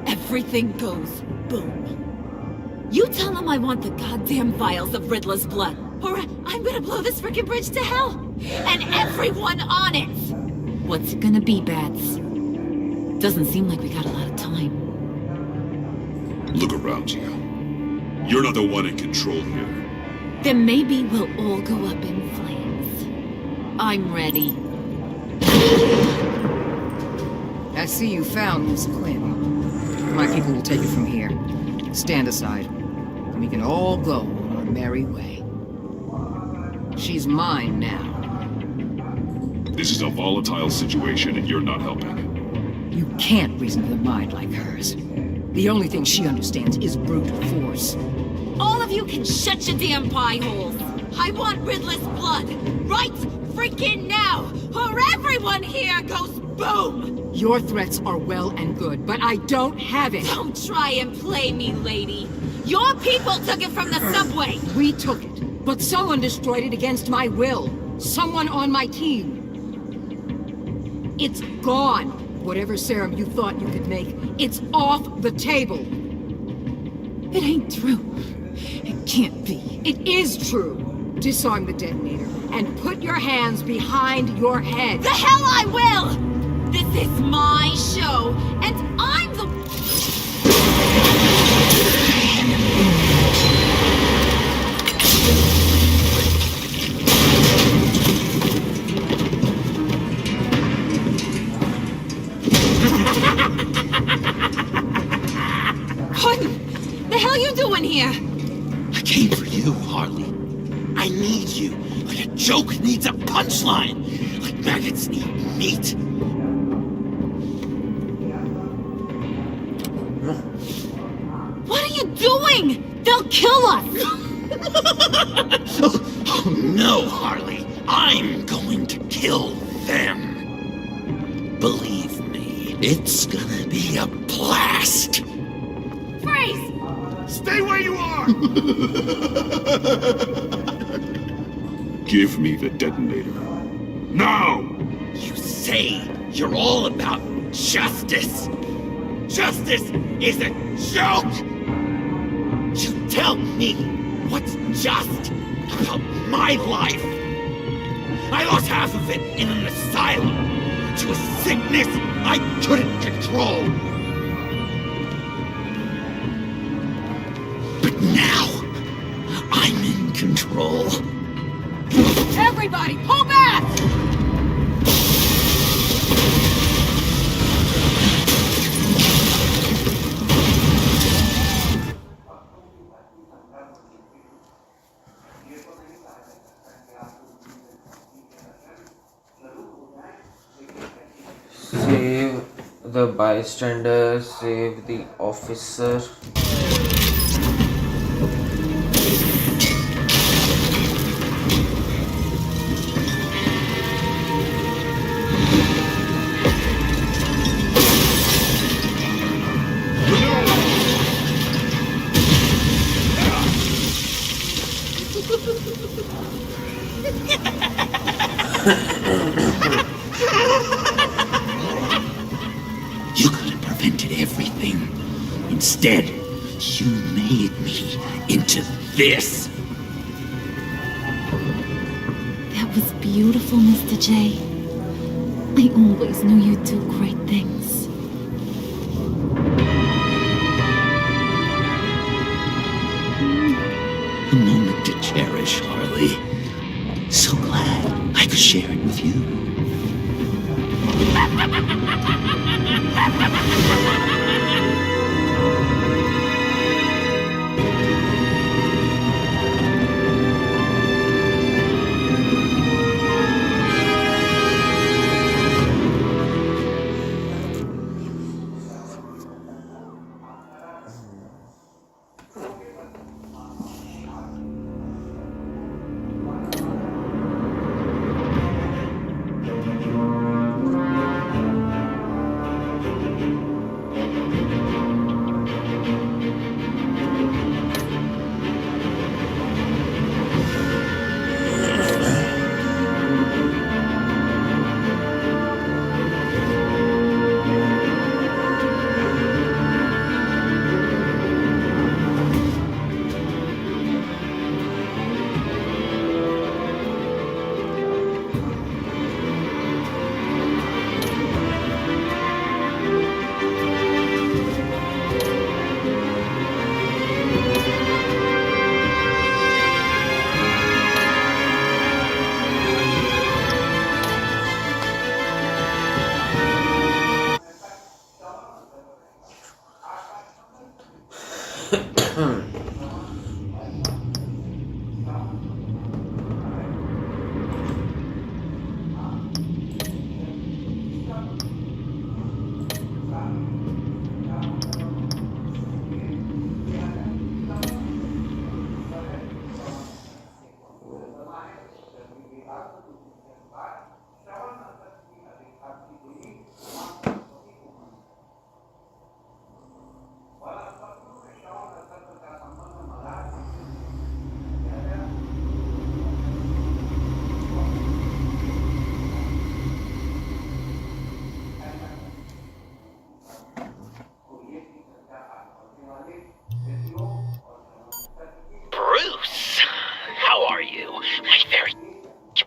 Everything goes boom. You tell him I want the goddamn vials of Riddler's blood, or I'm gonna blow this frickin' bridge to hell. And everyone on it! What's it gonna be, Bats? Doesn't seem like we got a lot of time. Look around you. You're not the one in control here. Then maybe we'll all go up in flames. I'm ready. I see you found Miss Quinn. My people will take it from here. Stand aside, and we can all go on our merry way. She's mine now. This is a volatile situation and you're not helping. You can't reason with a mind like hers. The only thing she understands is brute force. All of you can shut your damn pie holes. I want Riddler's blood, right freaking now, or everyone here goes boom! Your threats are well and good, but I don't have it. Don't try and play me, lady. Your people took it from the subway. We took it, but someone destroyed it against my will. Someone on my team. It's gone. Whatever serum you thought you could make, it's off the table. It ain't true. It can't be. It is true. Disarm the detonator and put your hands behind your head. The hell I will! This is my show, and I'm the... What the hell you doing here? I came for you, Harley. I need you, like a joke needs a punchline, like maggots need meat. What are you doing? They'll kill us! Oh no, Harley. I'm going to kill them. Believe me, it's gonna be a blast. Freeze! Stay where you are! Give me the detonator. Now! You say you're all about justice. Justice is a joke! You tell me what's just about my life. I lost half of it in an asylum to a sickness I couldn't control. But now, I'm in control. Everybody, pull back! Save the bystander, save the officer. You could have prevented everything. Instead, you made me into this. That was beautiful, Mr. J. I always knew you'd do great things. A moment to cherish, Harley. So glad I could share it with you.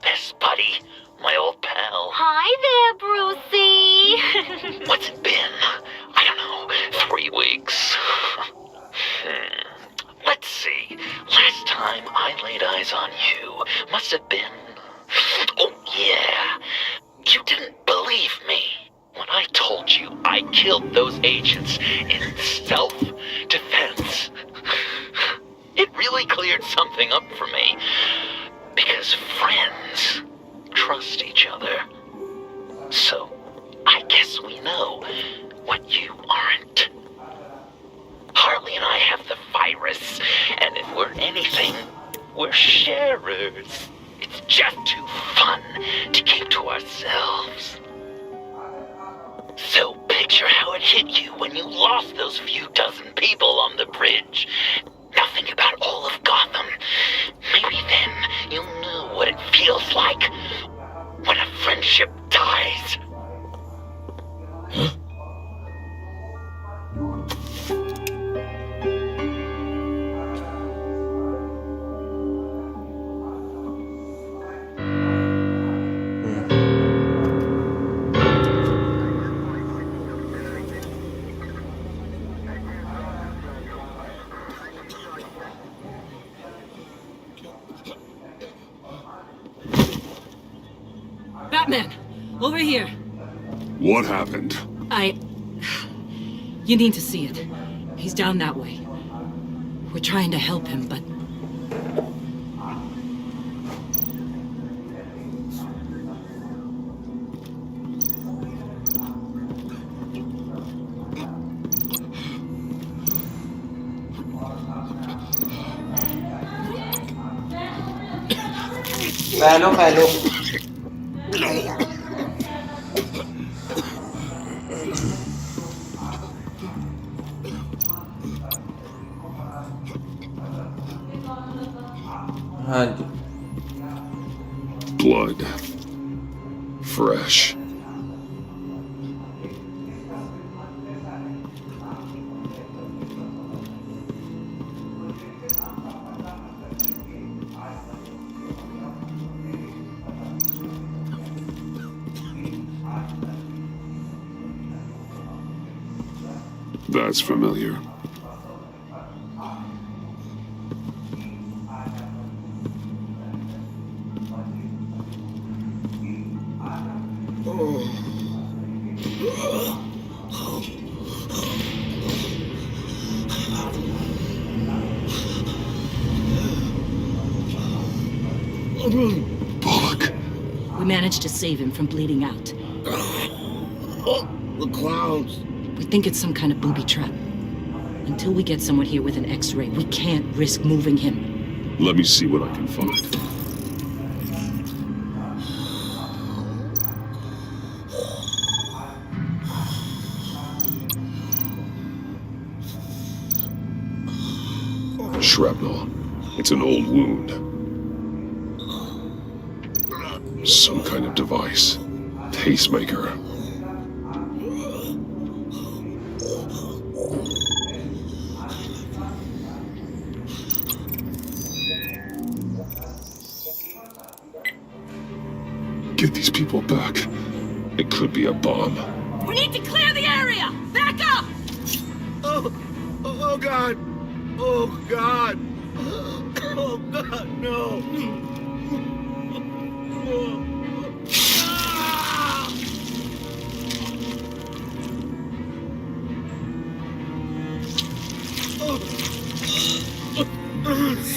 best buddy, my old pal. Hi there, Brucey. What's it been? I don't know, 3 weeks. Let's see. Last time I laid eyes on you must have been... Oh, yeah. You didn't believe me when I told you I killed those agents in self-defense. It really cleared something up for me. Because friends trust each other. So, I guess we know what you aren't. Harley and I have the virus, and if we're anything, we're sharers. It's just too fun to keep to ourselves. So picture how it hit you when you lost those few dozen people on the bridge. Nothing about all of Gotham. Maybe then you'll know what it feels like when a friendship dies. Huh? Batman, over here. What happened? You need to see it. He's down that way. We're trying to help him, but... Palo. हाँ जी. Blood. Fresh. That's familiar. Bullock. We managed to save him from bleeding out. The clouds. We think it's some kind of booby trap. Until we get someone here with an X-ray, we can't risk moving him. Let me see what I can find. Shrapnel. It's an old wound. Some kind of device. Pacemaker. Get these people back. It could be a bomb. We need to clear the area! Back up! Oh God! Oh God! Oh God, no!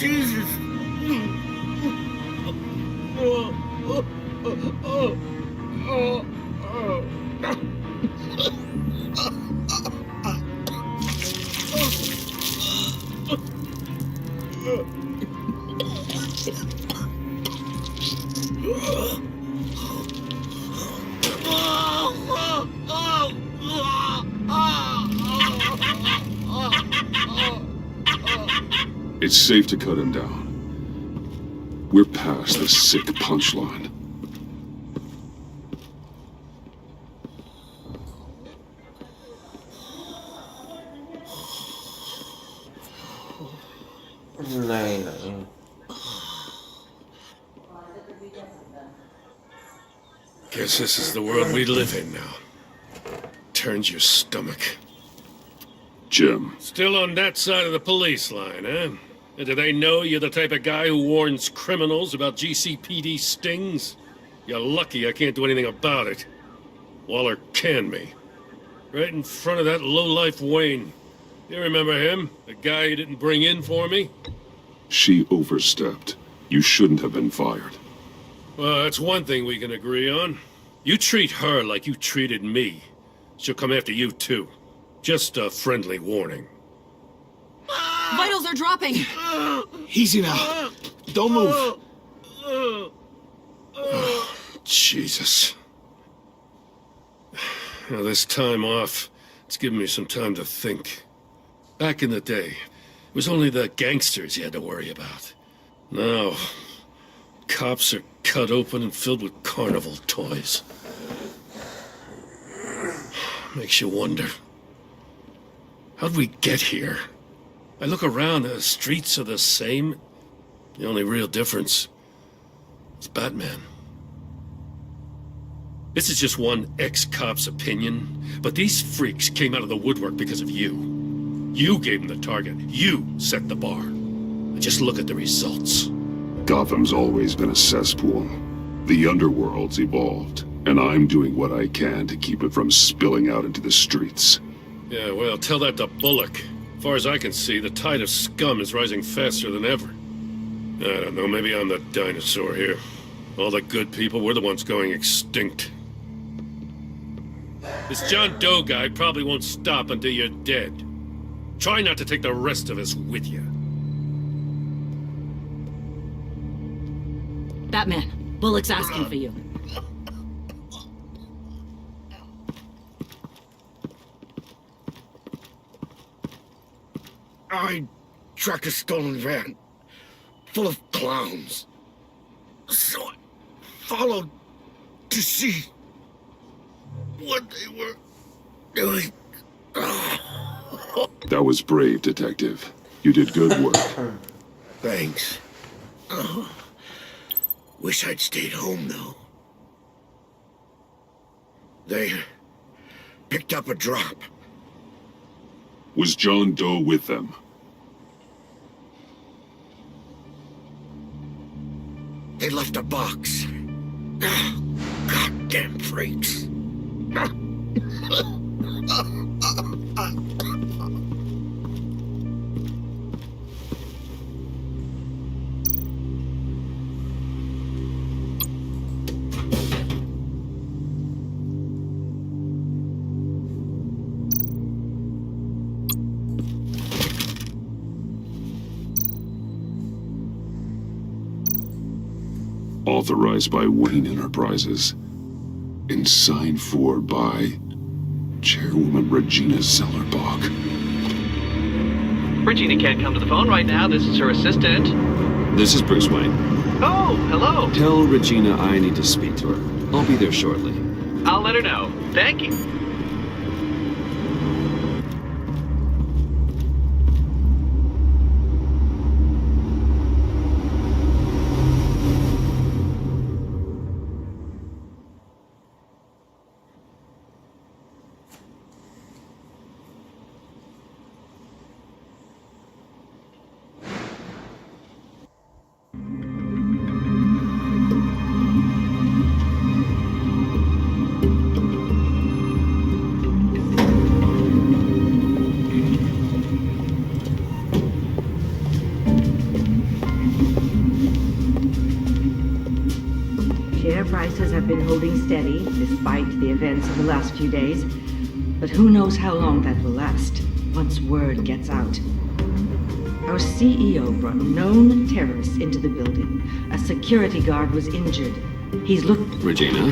Jesus! It's safe to cut him down. We're past the sick punchline. नहीं Guess this is the world we live in now. Turns your stomach. Jim. Still on that side of the police line, eh? And do they know you're the type of guy who warns criminals about GCPD stings? You're lucky I can't do anything about it. Waller canned me. Right in front of that lowlife Wayne. You remember him? The guy you didn't bring in for me? She overstepped. You shouldn't have been fired. Well, that's one thing we can agree on. You treat her like you treated me. She'll come after you, too. Just a friendly warning. Vitals are dropping! Easy now. Don't move. Jesus. Now, this time off, it's given me some time to think. Back in the day, it was only the gangsters you had to worry about. Now, cops are cut open and filled with carnival toys. Makes you wonder. How'd we get here? I look around, the streets are the same. The only real difference is Batman. This is just one ex-cop's opinion, but these freaks came out of the woodwork because of you. You gave them the target. You set the bar. And just look at the results. Gotham's always been a cesspool. The underworld's evolved, and I'm doing what I can to keep it from spilling out into the streets. Yeah, well, tell that to Bullock. As far as I can see, the tide of scum is rising faster than ever. I don't know, maybe I'm the dinosaur here. All the good people, we're the ones going extinct. This John Doe guy probably won't stop until you're dead. Try not to take the rest of us with you. Batman, Bullock's asking for you. I tracked a stolen van full of clowns. So I followed to see what they were doing. That was brave, Detective. You did good work. Thanks. Wish I'd stayed home, though. They picked up a drop. Was John Doe with them? They left a box. Goddamn freaks. Authorized by Wayne Enterprises. And signed for by Chairwoman Regina Zellerbach. Regina can't come to the phone right now. This is her assistant. This is Bruce Wayne. Oh, hello. Tell Regina I need to speak to her. I'll be there shortly. I'll let her know. Thank you. Share prices have been holding steady despite the events of the last few days. But who knows how long that will last once word gets out. Our CEO brought known terrorists into the building. A security guard was injured. He's Regina?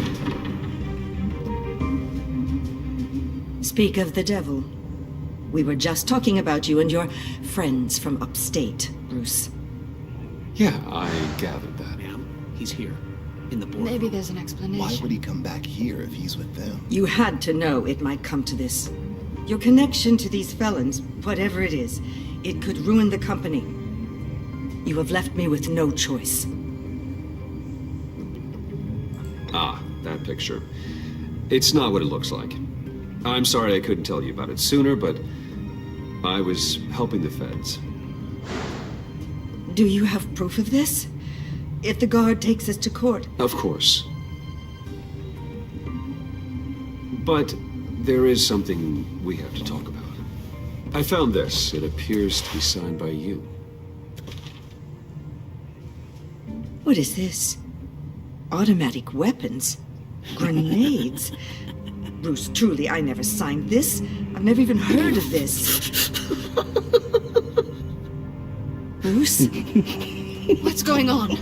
Speak of the devil. We were just talking about you and your friends from upstate, Bruce. Yeah, I gathered that. Ma'am, he's here. In the boardroom. Maybe there's an explanation. Why would he come back here if he's with them? You had to know it might come to this. Your connection to these felons, whatever it is, it could ruin the company. You have left me with no choice. picture. It's not what it looks like. I'm sorry I couldn't tell you about it sooner, but I was helping the feds. Do you have proof of this? If the guard takes us to court? Of course. But there is something we have to talk about. I found this. It appears to be signed by you. What is this? Automatic weapons? Grenades? Bruce, truly, I never signed this. I've never even heard of this. Bruce? What's going on?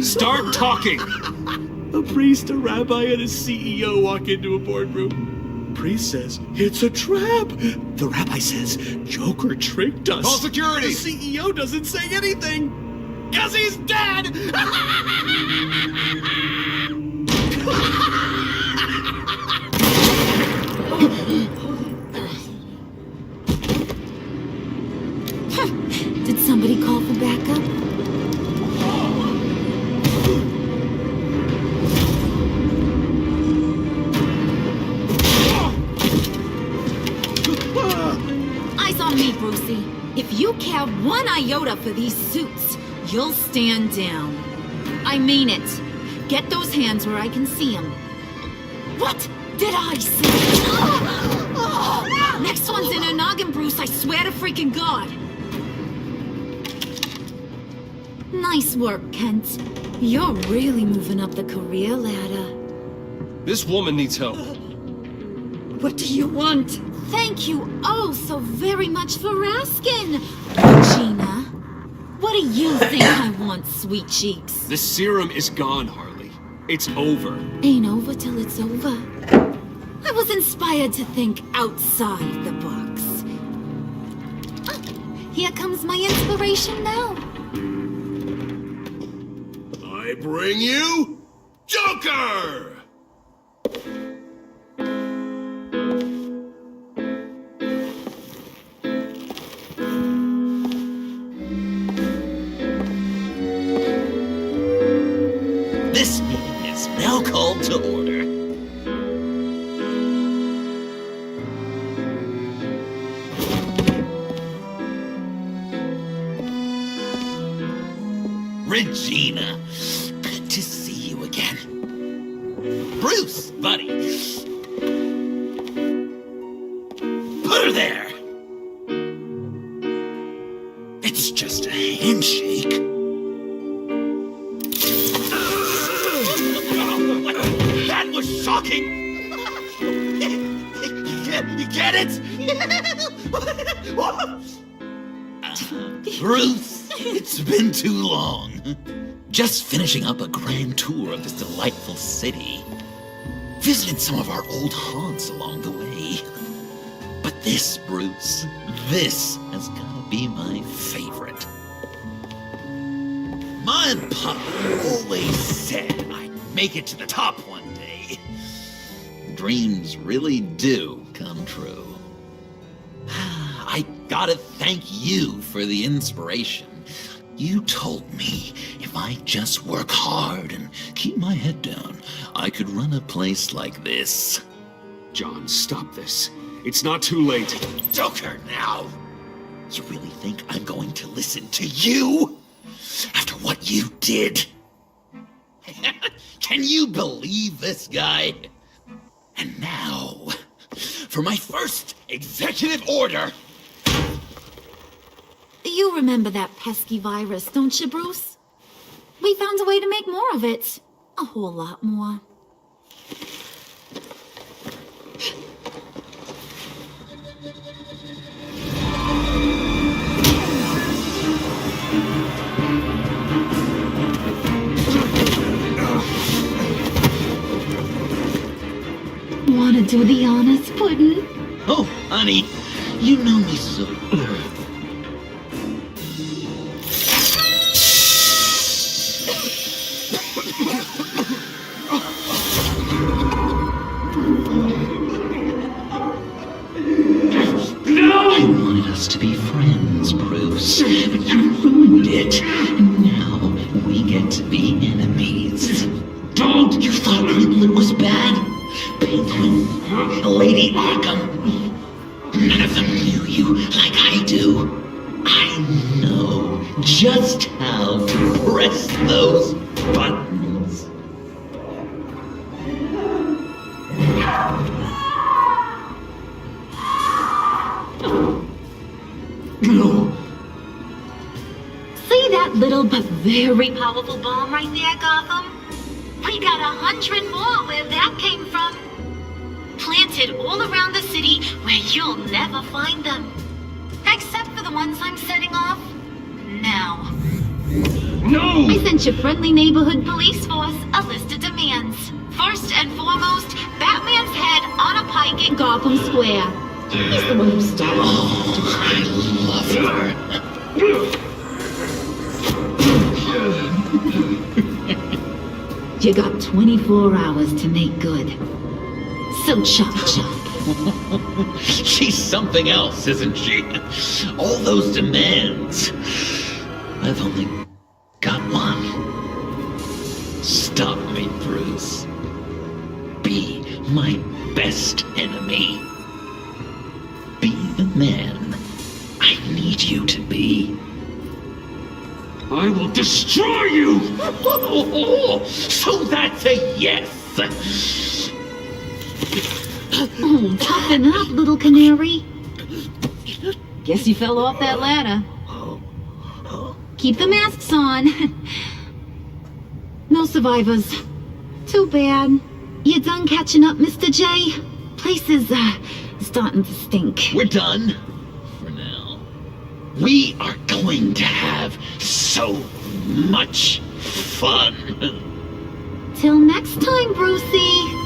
Start talking! A priest, a rabbi, and a CEO walk into a boardroom. Priest says, it's a trap. The rabbi says, Joker tricked us. Call security! The CEO doesn't say anything. 'Cause he's dead! Did somebody call for backup? Eyes on me, Brucey. If you care one iota for these suits, you'll stand down. I mean it. Get those hands where I can see them. What did I say? Next one's in a noggin, Bruce, I swear to freaking God. Nice work, Kent. You're really moving up the career ladder. This woman needs help. What do you want? Thank you oh so very much for asking, Regina. What do you think I want, sweet cheeks? The serum is gone, Harley. It's over. Ain't over till it's over. I was inspired to think outside the box. Oh, here comes my inspiration now. I bring you Joker! This meeting is now called to order. Regina, good to see you again. Bruce, buddy. Put her there. It's just a handshake. That was shocking! You get it? Bruce, it's been too long. Just finishing up a grand tour of this delightful city. Visited some of our old haunts along the way. But this, Bruce, this has gotta be my favorite. My papa always said I'd make it to the top one day. Dreams really do come true. I gotta thank you for the inspiration. You told me if I just work hard and keep my head down, I could run a place like this. John, stop this. It's not too late. Joker, now! You really think I'm going to listen to you? After what you did? Can you believe this guy? And now, for my first executive order. You remember that pesky virus, don't you, Bruce? We found a way to make more of it. A whole lot more. Wanna do the honors, Puddin'? Oh, honey, you know me so. I wanted us to be friends, Bruce, but you ruined it. Now we get to be enemies. Don't! You thought Riddler was bad? Penguin, Lady Arkham. None of them knew you like I do. I know just how to press those buttons. No. See that little but very powerful bomb right there, Gotham? We got 100 more where that came from. Planted all around the city where you'll never find them. Except for the ones I'm setting off now. No! I sent your friendly neighborhood police force a list of demands. First and foremost, Batman's head on a pike in Gotham Square. He's the one who started. Oh, I love her. You got 24 hours to make good. So chop chop. She's something else, isn't she? All those demands. I've only got one. Stop me, Bruce. Be my best enemy. Be the man I need you to be. I will destroy you! So that's a yes. Toughen up, little canary. Guess you fell off that ladder. Keep the masks on. No survivors. Too bad. You done catching up, Mr. J? Place is, starting to stink. We're done. For now. We are going to have so much fun. Till next time, Brucey.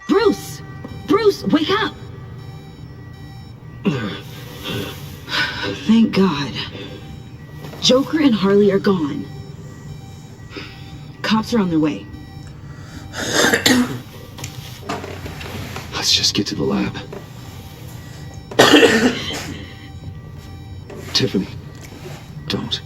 Bruce! Bruce, wake up! Thank God. Joker and Harley are gone. Cops are on their way. Let's just get to the lab. Tiffany, don't.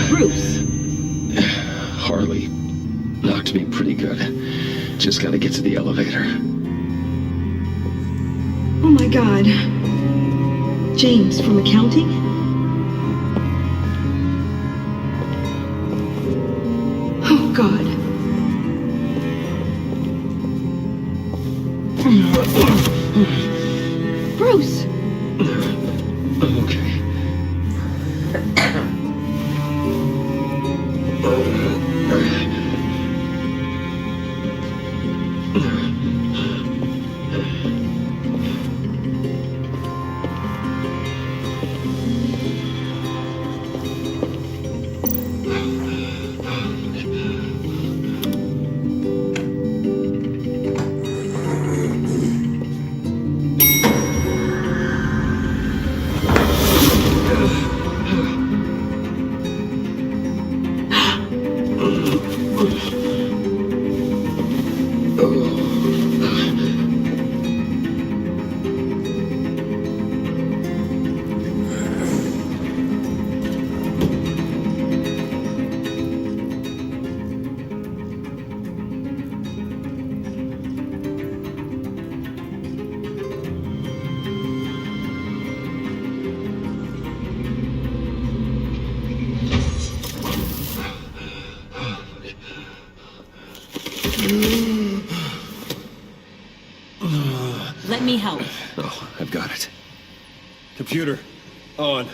Bruce! Harley knocked me pretty good. Just gotta get to the elevator. Oh my God. James from accounting? Oh God. Bruce! I'm okay. Let me help. Oh, I've got it. Computer, on.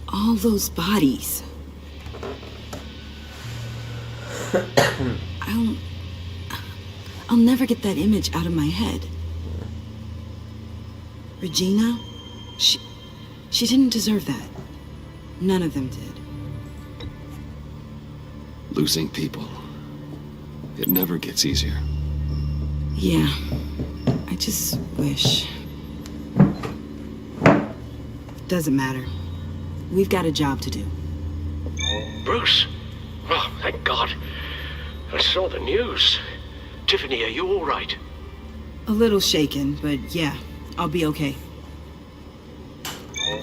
All those bodies. I'll never get that image out of my head. Regina, she didn't deserve that. None of them did. Losing people. It never gets easier. Yeah, I just wish. Doesn't matter. We've got a job to do. Bruce? Oh, thank God. I saw the news. Tiffany, are you all right? A little shaken, but yeah, I'll be okay.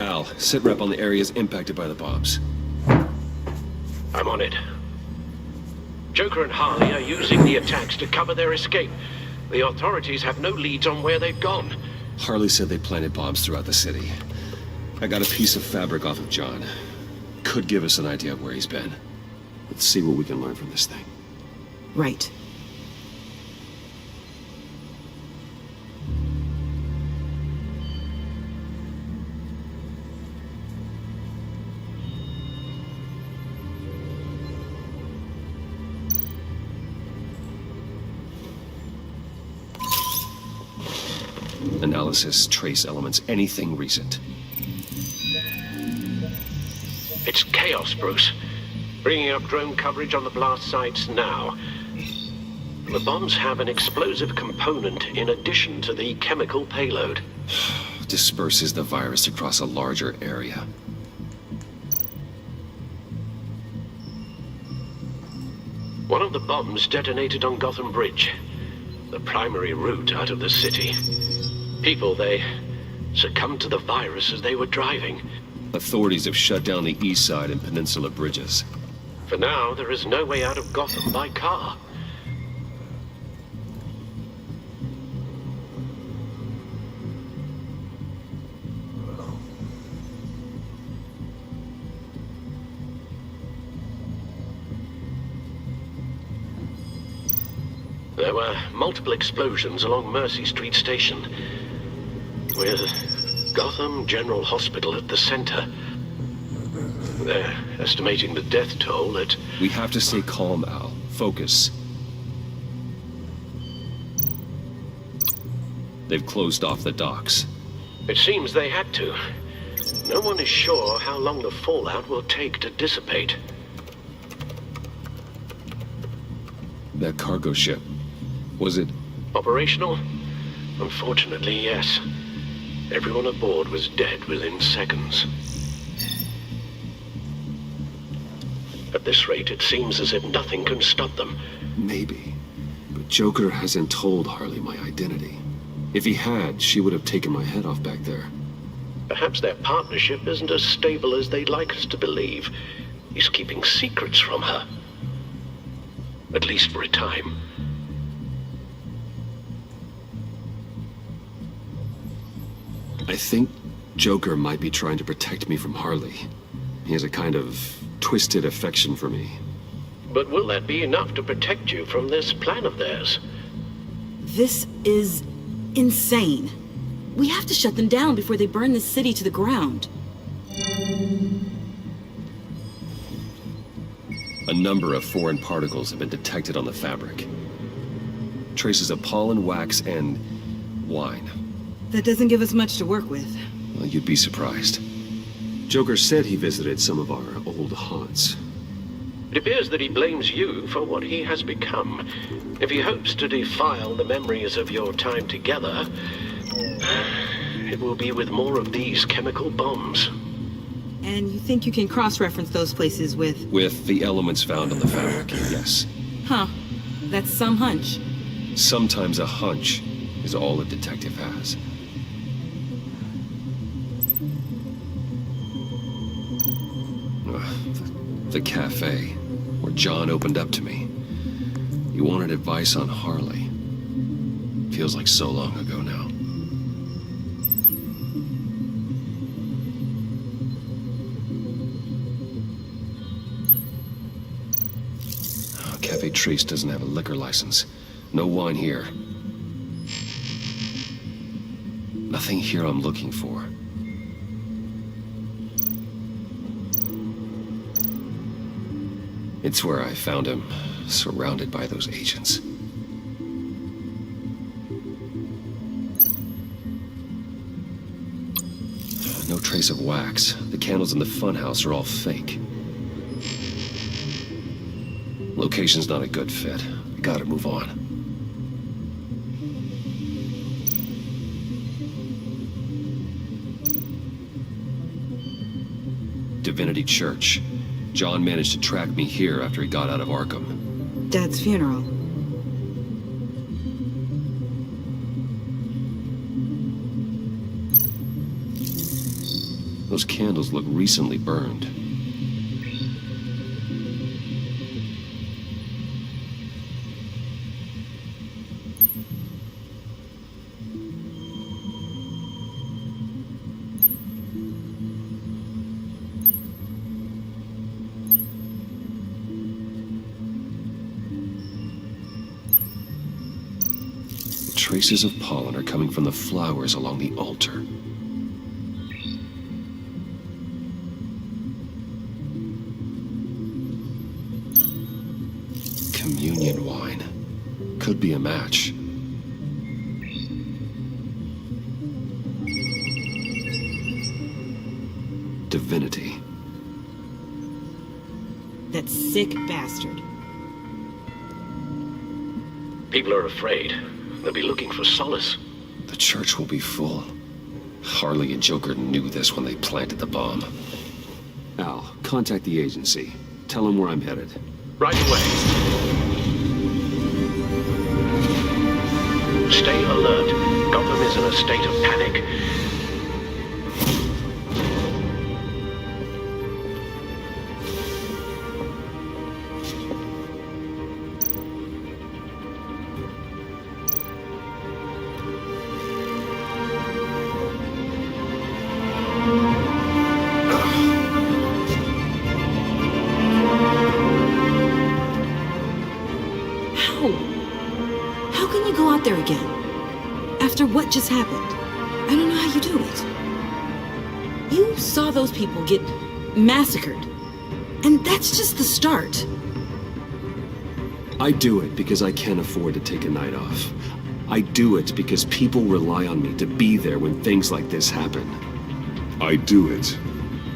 Al, sit rep on the areas impacted by the bombs. I'm on it. Joker and Harley are using the attacks to cover their escape. The authorities have no leads on where they've gone. Harley said they planted bombs throughout the city. I got a piece of fabric off of John. Could give us an idea of where he's been. Let's see what we can learn from this thing. Right. Analysis, trace elements, anything recent. It's chaos, Bruce. Bringing up drone coverage on the blast sites now. The bombs have an explosive component in addition to the chemical payload. Disperses the virus across a larger area. One of the bombs detonated on Gotham Bridge, the primary route out of the city. People, they succumbed to the virus as they were driving. Authorities have shut down the east side and peninsula bridges. For now, there is no way out of Gotham by car. There were multiple explosions along Mercy Street Station, with Gotham General Hospital at the center. They're estimating the death toll at... We have to stay calm, Al. Focus. They've closed off the docks. It seems they had to. No one is sure how long the fallout will take to dissipate. That cargo ship, was it... Operational? Unfortunately, yes. Everyone aboard was dead within seconds. At this rate, it seems as if nothing can stop them. Maybe. But Joker hasn't told Harley my identity. If he had, she would have taken my head off back there. Perhaps their partnership isn't as stable as they'd like us to believe. He's keeping secrets from her. At least for a time. I think Joker might be trying to protect me from Harley. He has a kind of twisted affection for me. But will that be enough to protect you from this plan of theirs? This is insane. We have to shut them down before they burn this city to the ground. A number of foreign particles have been detected on the fabric. Traces of pollen, wax, and wine. That doesn't give us much to work with. Well, you'd be surprised. Joker said he visited some of our old haunts. It appears that he blames you for what he has become. If he hopes to defile the memories of your time together, it will be with more of these chemical bombs. And you think you can cross-reference those places with... With the elements found on the fabric, yes. Huh. That's some hunch. Sometimes a hunch is all a detective has. The cafe, where John opened up to me. He wanted advice on Harley. Feels like so long ago now. Cafe Trace doesn't have a liquor license. No wine here. Nothing here I'm looking for. It's where I found him, surrounded by those agents. No trace of wax. The candles in the funhouse are all fake. Location's not a good fit. I gotta move on. Divinity Church. John managed to track me here after he got out of Arkham. Dad's funeral. Those candles look recently burned. Traces of pollen are coming from the flowers along the altar. Communion wine. Could be a match. Divinity. That sick bastard. People are afraid. They'll be looking for solace. The church will be full. Harley and Joker knew this when they planted the bomb. Al, contact the agency. Tell them where I'm headed. Right away. Stay alert. Gotham is in a state of panic. How can you go out there again? After what just happened? I don't know how you do it. You saw those people get massacred. And that's just the start. I do it because I can't afford to take a night off. I do it because people rely on me to be there when things like this happen. I do it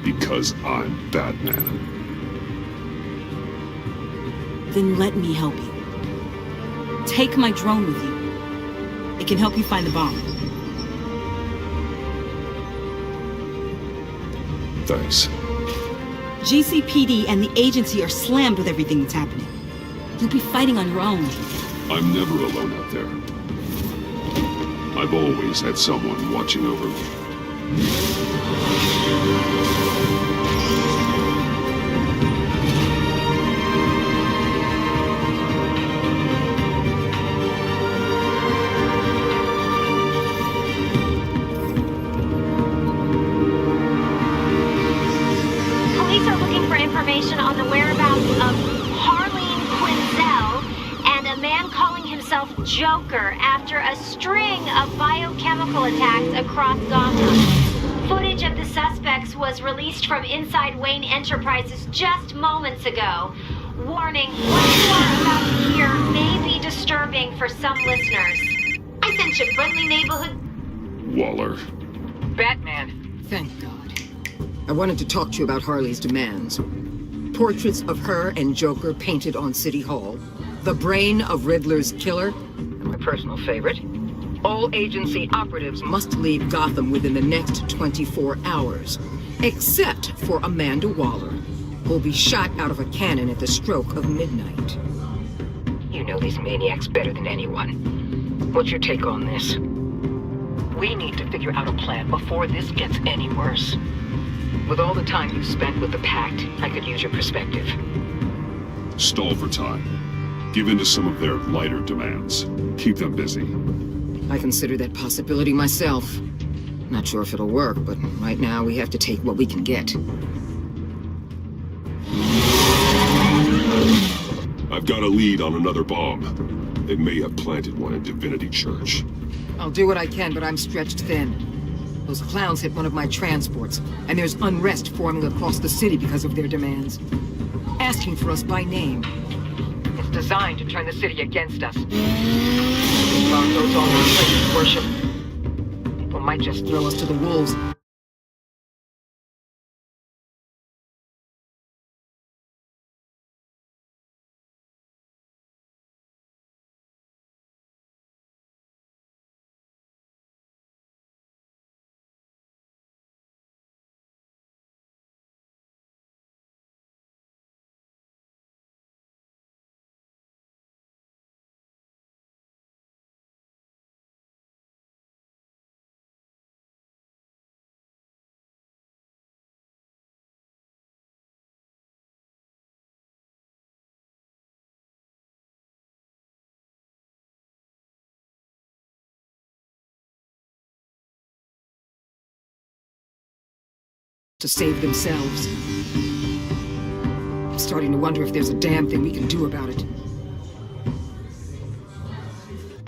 because I'm Batman. Then let me help you. Take my drone with you. It can help you find the bomb. Thanks. GCPD and the agency are slammed with everything that's happening. You'll be fighting on your own. I'm never alone out there. I've always had someone watching over me. Police are looking for information on the whereabouts of Harleen Quinzel and a man calling himself Joker after a string of biochemical attacks across Gotham. Footage of the suspects was released from inside Wayne Enterprises just moments ago. Warning, what you are about to hear may be disturbing for some listeners. I sent you friendly neighborhood... Waller. Batman. Thank God. I wanted to talk to you about Harley's demands. Portraits of her and Joker painted on City Hall. The brain of Riddler's killer. And my personal favorite. All agency operatives must leave Gotham within the next 24 hours. Except for Amanda Waller, who'll be shot out of a cannon at the stroke of midnight. You know these maniacs better than anyone. What's your take on this? We need to figure out a plan before this gets any worse. With all the time you spent with the Pact, I could use your perspective. Stall for time. Give in to some of their lighter demands. Keep them busy. I consider that possibility myself. Not sure if it'll work, but right now we have to take what we can get. I've got a lead on another bomb. They may have planted one in Divinity Church. I'll do what I can, but I'm stretched thin. Those clowns hit one of my transports, and there's unrest forming across the city because of their demands. Asking for us by name. It's designed to turn the city against us. Bomb goes all over places worship. People might just throw us to the wolves. To save themselves. I'm starting to wonder if there's a damn thing we can do about it.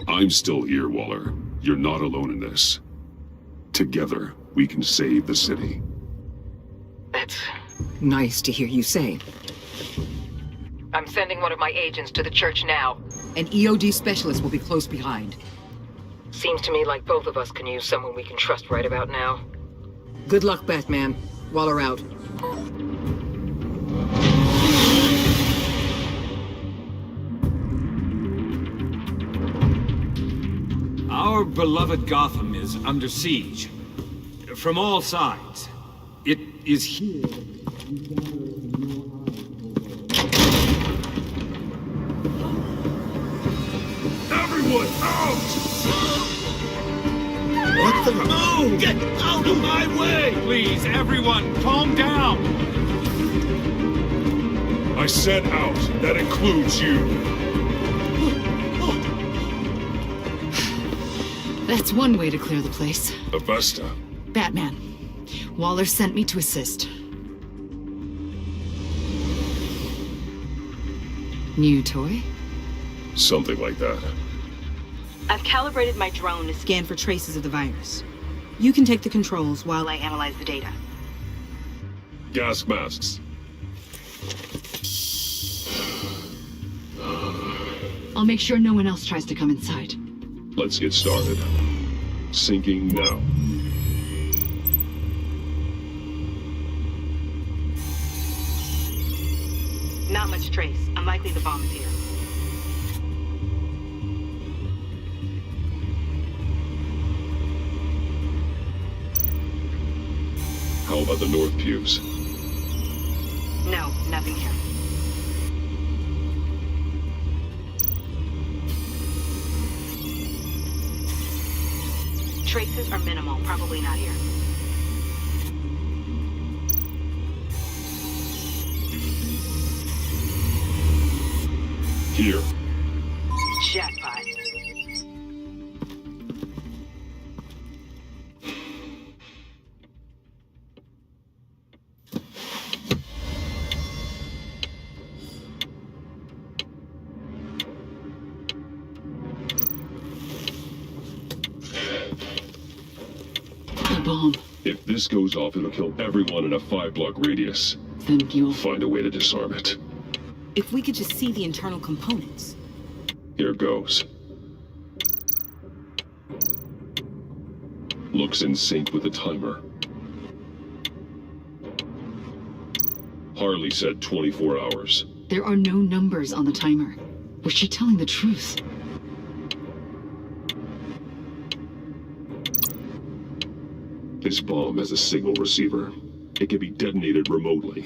I'm still here, Waller. You're not alone in this. Together, we can save the city. That's nice to hear you say. I'm sending one of my agents to the church now. An EOD specialist will be close behind. Seems to me like both of us can use someone we can trust right about now. Good luck, Batman. Waller out. Our beloved Gotham is under siege. From all sides. It is here. Everyone, out! What the? Move! Get out of my way! Please, everyone, calm down! I said out. That includes you. That's one way to clear the place. Avesta. Batman. Waller sent me to assist. New toy? Something like that. I've calibrated my drone to scan for traces of the virus. You can take the controls while I analyze the data. Gas masks. I'll make sure no one else tries to come inside. Let's get started. Syncing now. Not much trace. Unlikely the bomb is here. How about the north pews? No, nothing here. Traces are minimal, probably not here. Here. Jackpot. Bomb. If this goes off, it'll kill everyone in a 5-block radius. Then you'll find a way to disarm it. If we could just see the internal components. Here goes. Looks in sync with the timer. Harley said 24 hours. There are no numbers on the timer. Was she telling the truth? This bomb has a signal receiver. It can be detonated remotely.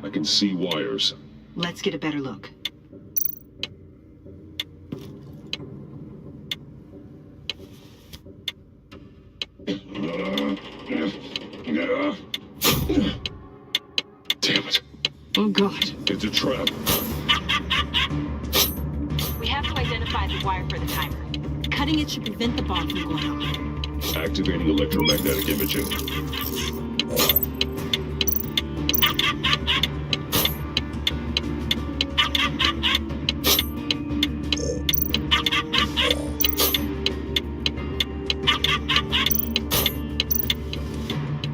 I can see wires. Let's get a better look. Damn it. Oh, God. It's a trap. We have to identify the wire for the timer. Cutting it should prevent the bomb from going off. Activating electromagnetic imaging.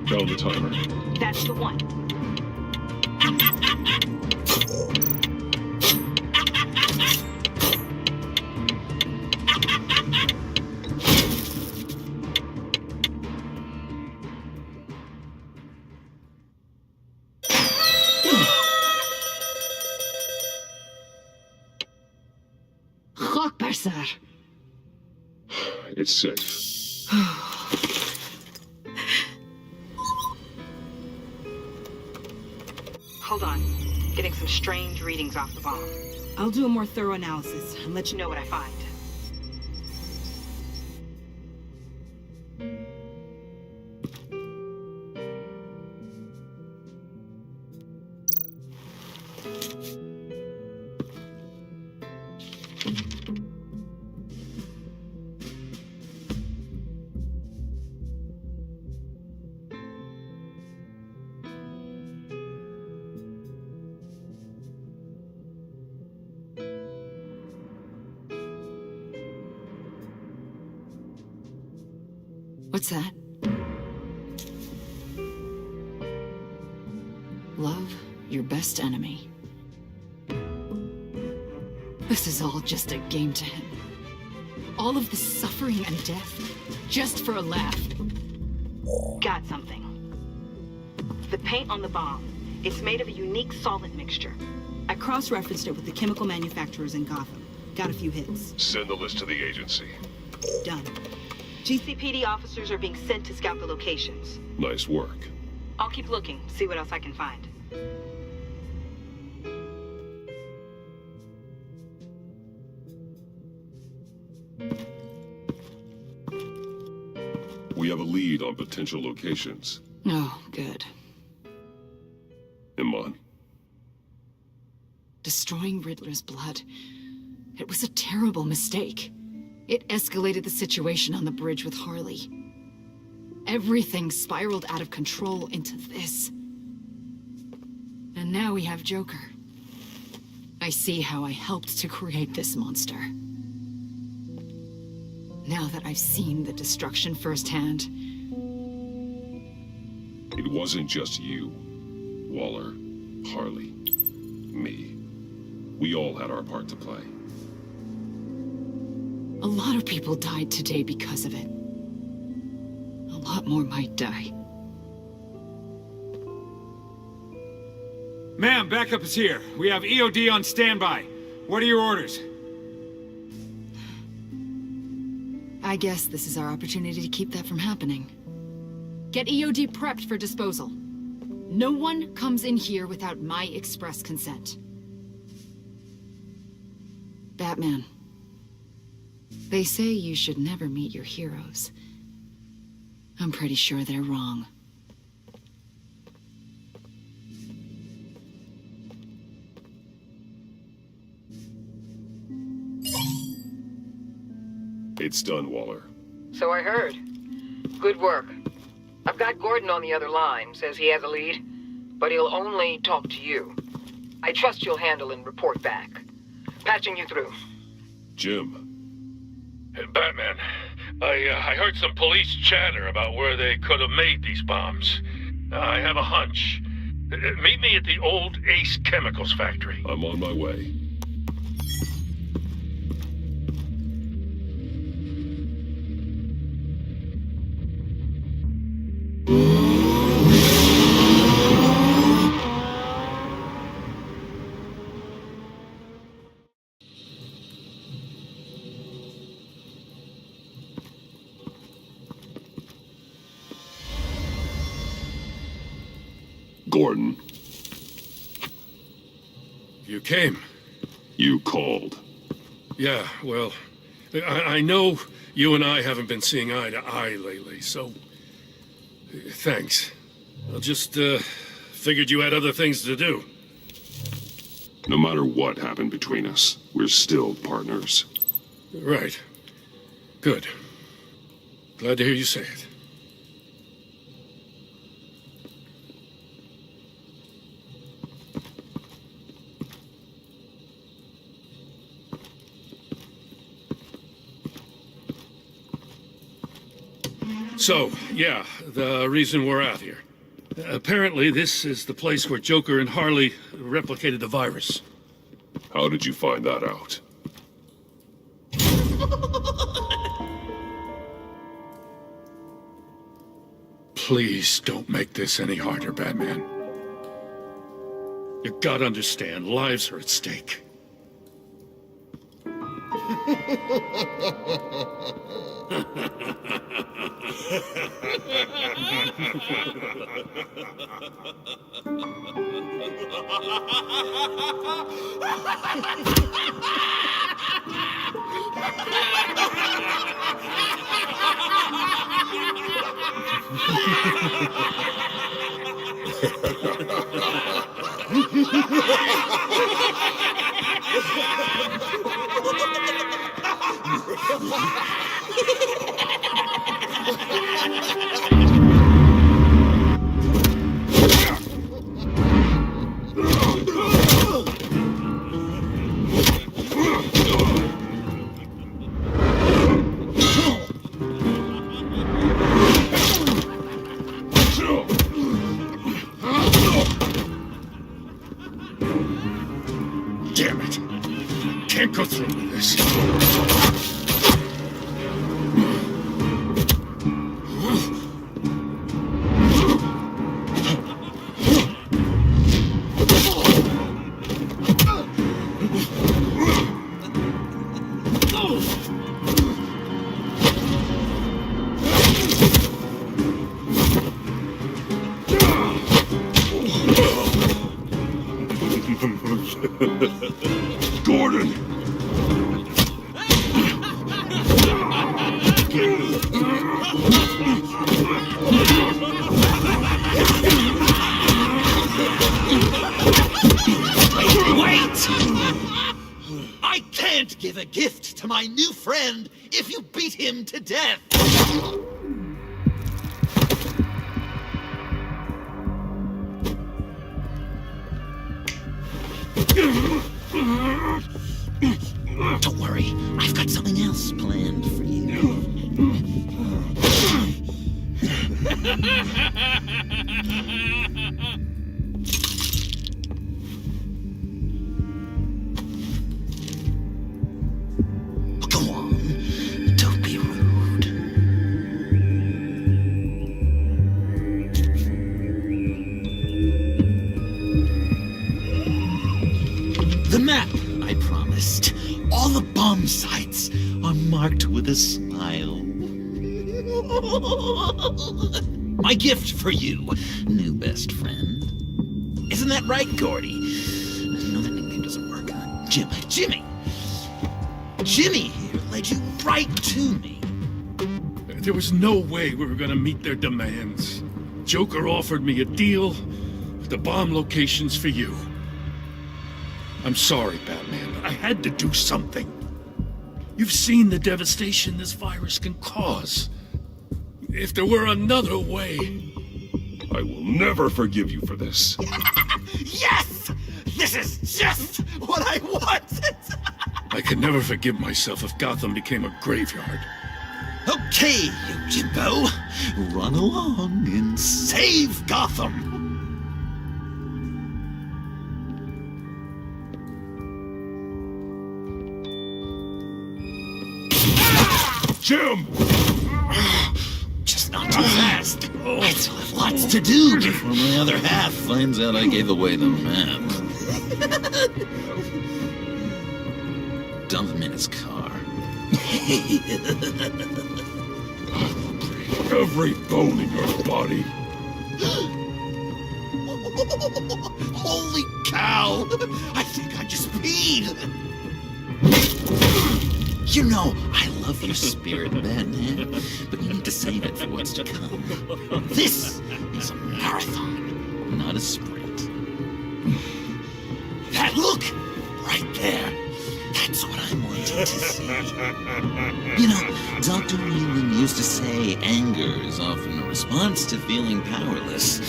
Tell the timer. That's the one. Sir. It's safe. Hold on. Getting some strange readings off the bomb. I'll do a more thorough analysis and let you know what I find. What's that? Love your best enemy. This is all just a game to him. All of the suffering and death, just for a laugh. Got something. The paint on the bomb. It's made of a unique solvent mixture. I cross-referenced it with the chemical manufacturers in Gotham. Got a few hits. Send the list to the agency. Done. GCPD officers are being sent to scout the locations. Nice work. I'll keep looking, see what else I can find. We have a lead on potential locations. Oh, good. Iman. Destroying Riddler's blood. It was a terrible mistake. It escalated the situation on the bridge with Harley. Everything spiraled out of control into this. And now we have Joker. I see how I helped to create this monster. Now that I've seen the destruction firsthand. It wasn't just you, Waller, Harley, me. We all had our part to play. A lot of people died today because of it. A lot more might die. Ma'am, backup is here. We have EOD on standby. What are your orders? I guess this is our opportunity to keep that from happening. Get EOD prepped for disposal. No one comes in here without my express consent. Batman. They say you should never meet your heroes. I'm pretty sure they're wrong. It's done, Waller. So I heard. Good work. I've got Gordon on the other line, says he has a lead, but he'll only talk to you. I trust you'll handle and report back. Patching you through. Jim. Batman, I heard some police chatter about where they could have made these bombs. I have a hunch. Meet me at the old Ace Chemicals factory. I'm on my way. Gordon. You came. You called. Yeah, well, I know you and I haven't been seeing eye to eye lately, so thanks. I just figured you had other things to do. No matter what happened between us, we're still partners. Right. Good. Glad to hear you say it. So, yeah, the reason we're out here. Apparently, this is the place where Joker and Harley replicated the virus. How did you find that out? Please don't make this any harder, Batman. You gotta understand, lives are at stake. Damn it. Can't go through with this. Gordon! Wait! I can't give a gift to my new friend if you beat him to death! Don't worry, I've got something else planned for you. Go on, don't be rude. The map I promised. All the bomb sites are marked with a smile. My gift for you, new best friend. Isn't that right, Gordy? No, that nickname doesn't work. Jimmy! Jimmy here led you right to me. There was no way we were gonna meet their demands. Joker offered me a deal with the bomb locations for you. I'm sorry, Batman, but I had to do something. You've seen the devastation this virus can cause. If there were another way... I will never forgive you for this. Yes! This is just what I wanted! I could never forgive myself if Gotham became a graveyard. Okay, you Jimbo. Run along and save Gotham! Jim! Just not too fast. I still have lots to do before my other half finds out I gave away the map. Dump him in his car. Every bone in your body. Holy cow! I think I just peed! You know, I love your spirit, Batman, but you need to save it for what's to come. This is a marathon, not a sprint. That look! Right there. That's what I'm wanting to see. You know, Dr. Whelan used to say anger is often a response to feeling powerless.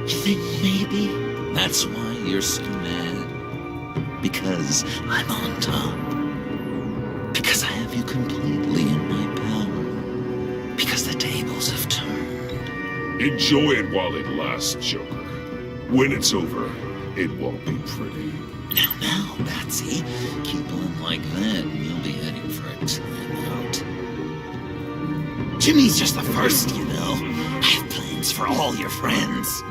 You think maybe that's why you're so mad? Because I'm on top. Because I have you completely in my power. Enjoy it while it lasts, Joker. When it's over, it won't be pretty. Now, Batsy, keep on like that and you'll be heading for a timeout. Jimmy's just the first, you know. I have plans for all your friends.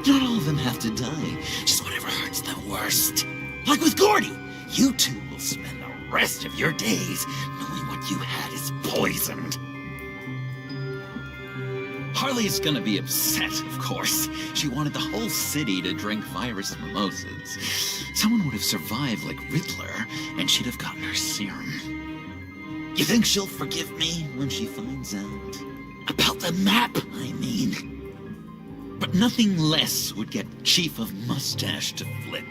Not all of them have to die, just whatever hurts them worst. Like with Gordy, you two will spend the rest of your days knowing what you had is poisoned. Harley's gonna be upset, of course. She wanted the whole city to drink virus mimosas. Someone would have survived like Riddler, and she'd have gotten her serum. You think she'll forgive me when she finds out? About the map, I mean. But nothing less would get Chief of Mustache to flip.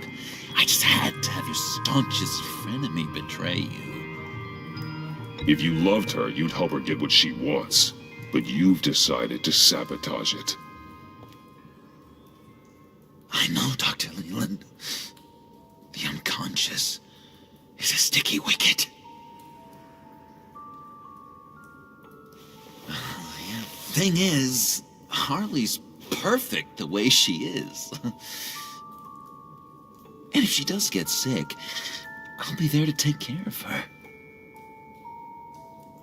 I just had to have your staunchest frenemy betray you. If you loved her, you'd help her get what she wants. But you've decided to sabotage it. I know, Dr. Leland. The unconscious is a sticky wicket. Thing is, Harley's perfect the way she is. And if she does get sick, I'll be there to take care of her.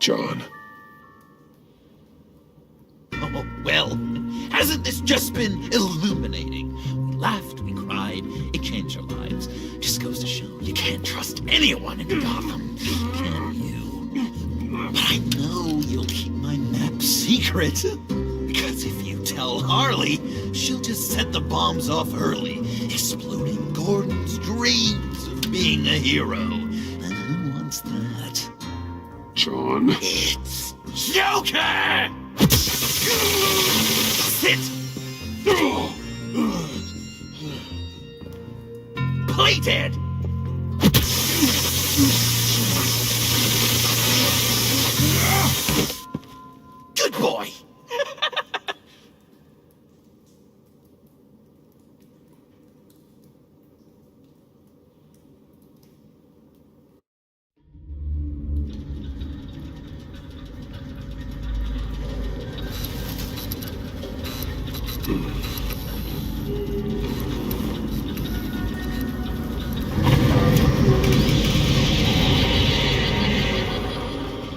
John. Oh, well, hasn't this just been illuminating? We laughed, we cried, it changed our lives. Just goes to show you can't trust anyone in Gotham, can you? But I know you'll keep my map secret. Because if you tell Harley, she'll just set the bombs off early, exploding Gordon's dreams of being a hero. And who wants that? John. It's Joker! Sit! Play dead! Good boy!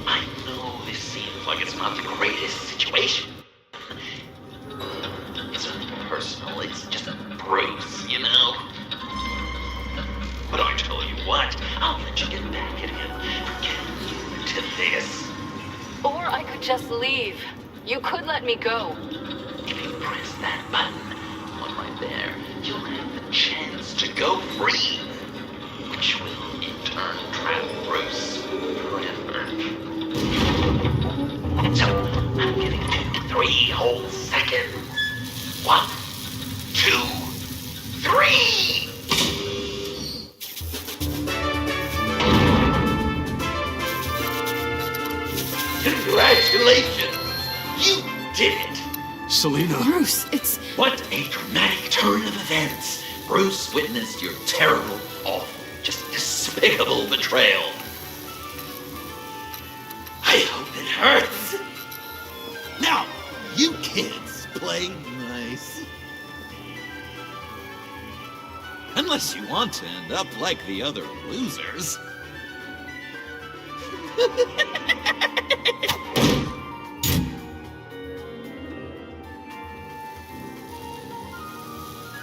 I know this seems like it's not the greatest situation. It's not personal, it's just a bruise, you know? But I tell you what, I'll let you get back at him for getting you into this. Or I could just leave. You could let me go. If you press that button, one right there, you'll have the chance to go free. Which will, in turn, trap Bruce forever. So, I'm giving you 3 whole seconds. 1, 2, 3! Congratulations! You did it! Selina. Bruce, it's... What a dramatic turn of events! Bruce witnessed your terrible, awful, just despicable betrayal. I hope it hurts. Now, you kids play nice. Unless you want to end up like the other losers.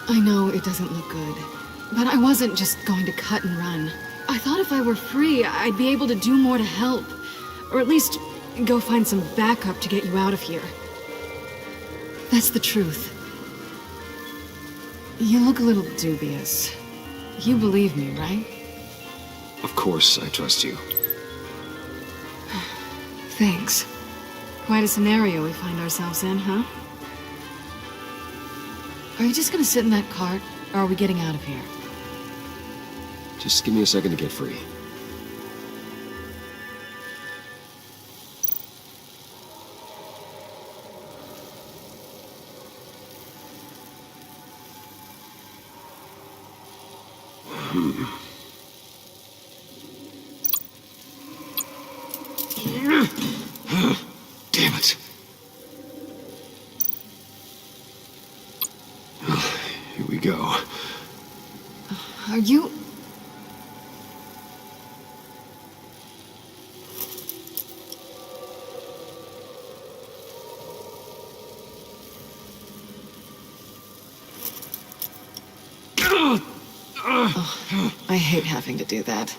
I know it doesn't look good, but I wasn't just going to cut and run. I thought if I were free, I'd be able to do more to help. Or at least go find some backup to get you out of here. That's the truth. You look a little dubious. You believe me, right? Of course, I trust you. Thanks. Quite a scenario we find ourselves in, huh? Are you just gonna sit in that cart, or are we getting out of here? Just give me a second to get free. Damn it. go. Are you... Oh, I hate having to do that.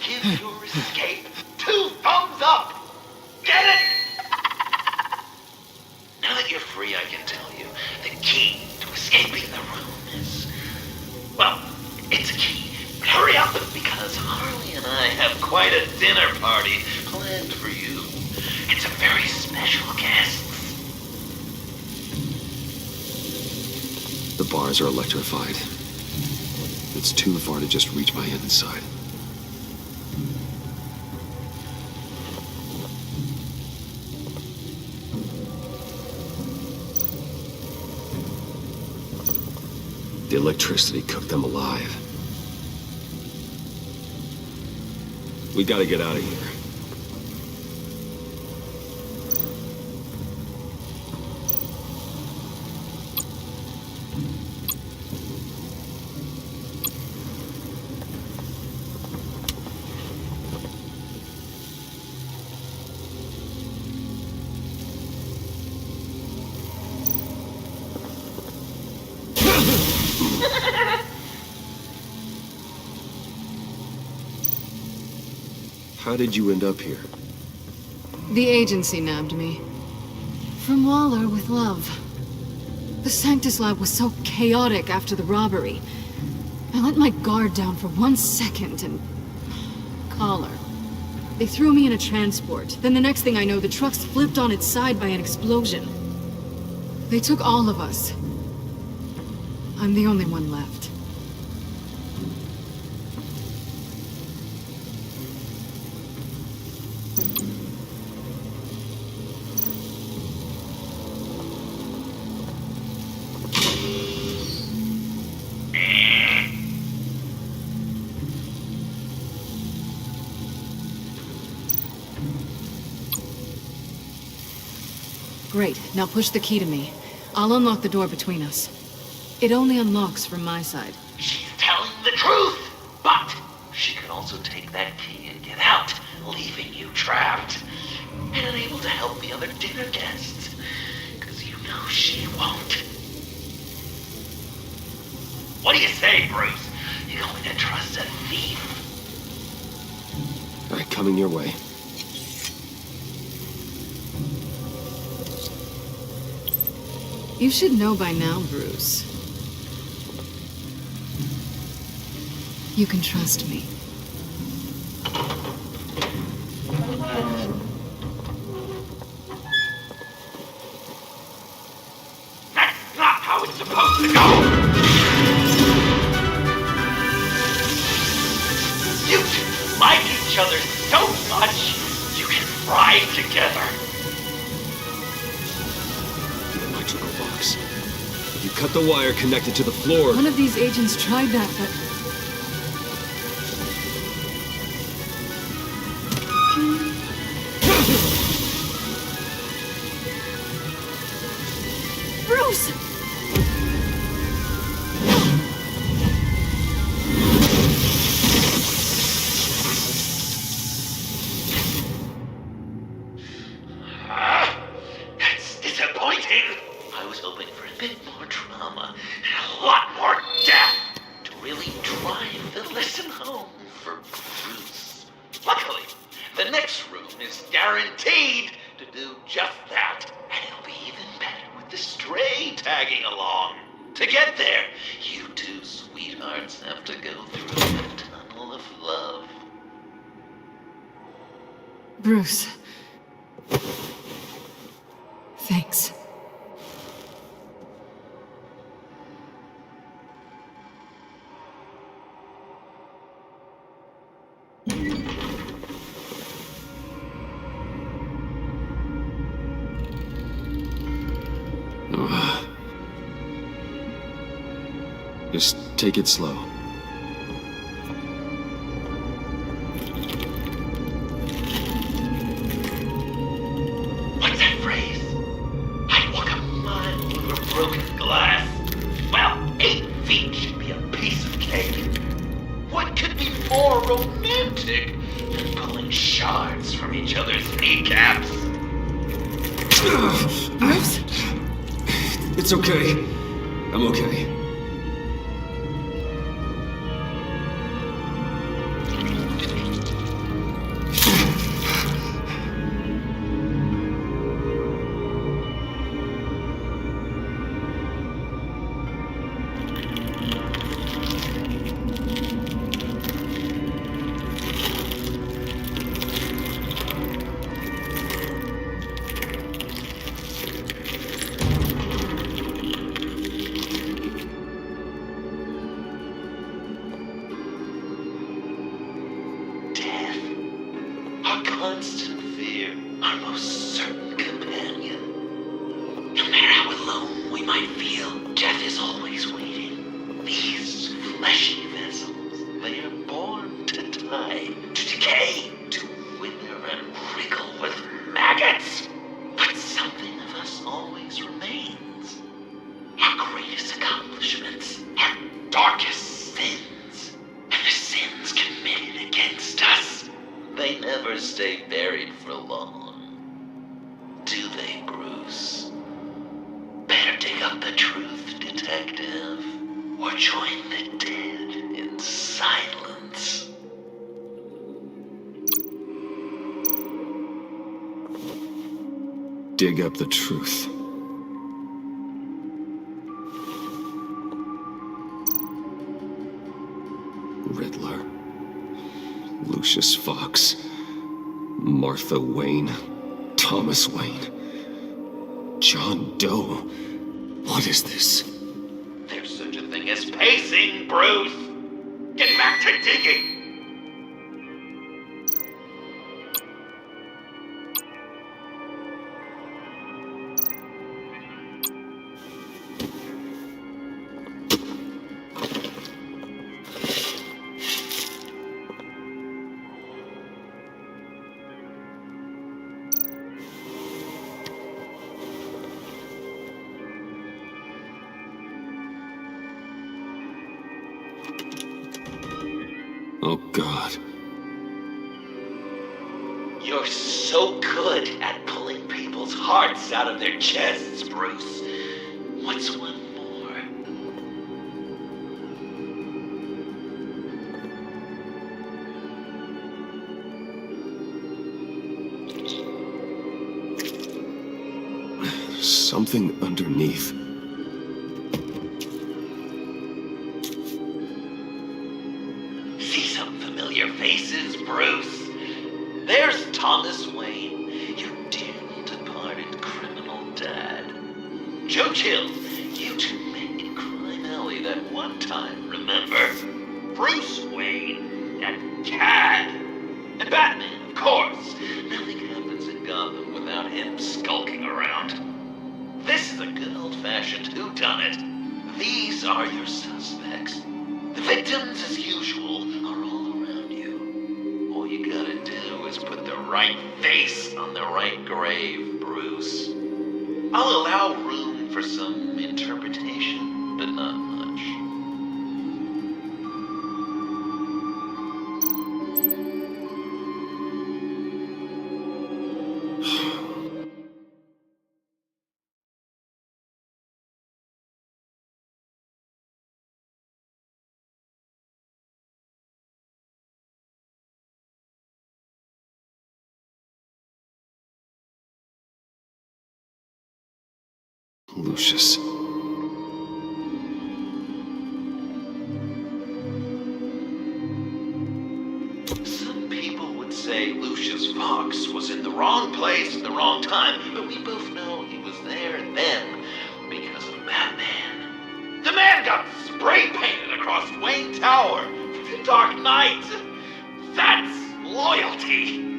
Give your escape 2 thumbs up! Get it? Now that you're free, I can tell you the key to escaping the room is... well, it's a key. But hurry up, because Harley and I have quite a dinner party planned for you. It's a very special guest. The bars are electrified. It's too far to just reach my hand inside. The electricity cooked them alive. We gotta get out of here. How did you end up here? The agency nabbed me. From Waller with love. The Sanctus lab was so chaotic after the robbery. I let my guard down for 1 second and... collar. They threw me in a transport. Then the next thing I know, the truck's flipped on its side by an explosion. They took all of us. I'm the only one left. Great. Now push the key to me. I'll unlock the door between us. It only unlocks from my side. She's telling the truth, but she could also take that key and get out, leaving you trapped and unable to help the other dinner guests. Because you know she won't. What do you say, Bruce? You going to trust a thief? All right, coming your way. You should know by now, Bruce. You can trust me. That's not how it's supposed to go! You two like each other so much, you can thrive together. Box. You cut the wire connected to the floor. One of these agents tried that, but... Bruce! That's disappointing. I was hoping for a bit more drama and a lot more death to really drive the lesson home for Bruce. Luckily, the next room is guaranteed to do just that, and it'll be even better with the stray tagging along. To get there, you two sweethearts have to go through the tunnel of love. Bruce. Thanks. Just take it slow. lunatic and pulling shards from each other's kneecaps. Bruce? It's okay. I'm okay. Our constant fear, our most certain companion. No matter how alone we might feel, death is always waiting. These fleshy vessels, they are born to die, to decay, to wither and wriggle with maggots. But something of us always remains. Our greatest accomplishments, our darkest sins, and the sins committed against us. They never stay buried for long. Do they, Bruce? Better dig up the truth, detective, or join the dead in silence. Dig up the truth. Riddler. Lucius Fox, Martha Wayne, Thomas Wayne, John Doe. What is this? There's such a thing as pacing, Bruce! Get back to digging! Oh, God. You're so good at pulling people's hearts out of their chests, Bruce. What's one more? Something underneath. See some familiar faces, Bruce? There's Thomas Wayne, your dearly departed criminal dad. Joe Chill, you two met in Crime Alley that one time, remember? Bruce Wayne and Cad. And Batman, of course. Nothing happens in Gotham without him skulking around. This is a good old-fashioned whodunit. These are your suspects. The victims, as usual, are all around you. All you gotta do is put the right face on the right grave, Bruce. I'll allow room for some interpretation, but not much. Lucius. Some people would say Lucius Fox was in the wrong place at the wrong time, but we both know he was there then because of Batman. The man got spray painted across Wayne Tower for the Dark Knight. That's loyalty.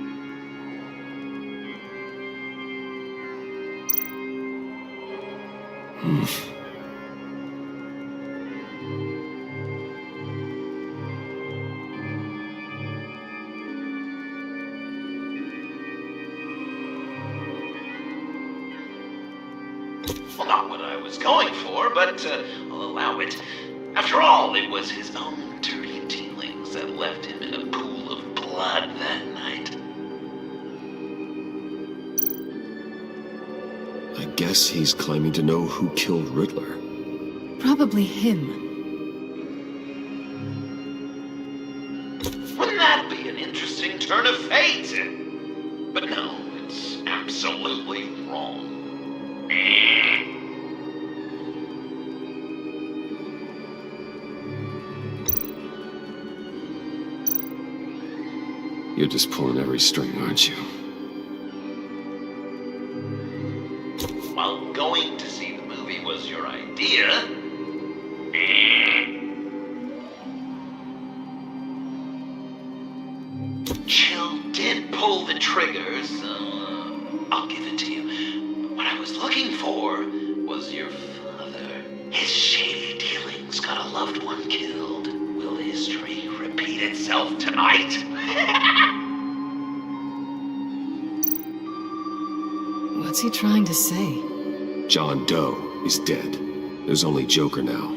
Well, not what I was going for, but I'll allow it. After all, it was his own dirty dealings that left him in a pool of blood. blood that night. I guess he's claiming to know who killed Riddler. Probably him. Wouldn't that be an interesting turn of fate? But no, it's absolutely wrong. You're just pulling every string, aren't you? While going to see the movie was your idea. Chill did pull the trigger, so I'll give it to you. What I was looking for was your father. His shady dealings got a loved one killed. Will history repeat itself tonight? What's he trying to say? John Doe is dead. There's only Joker now.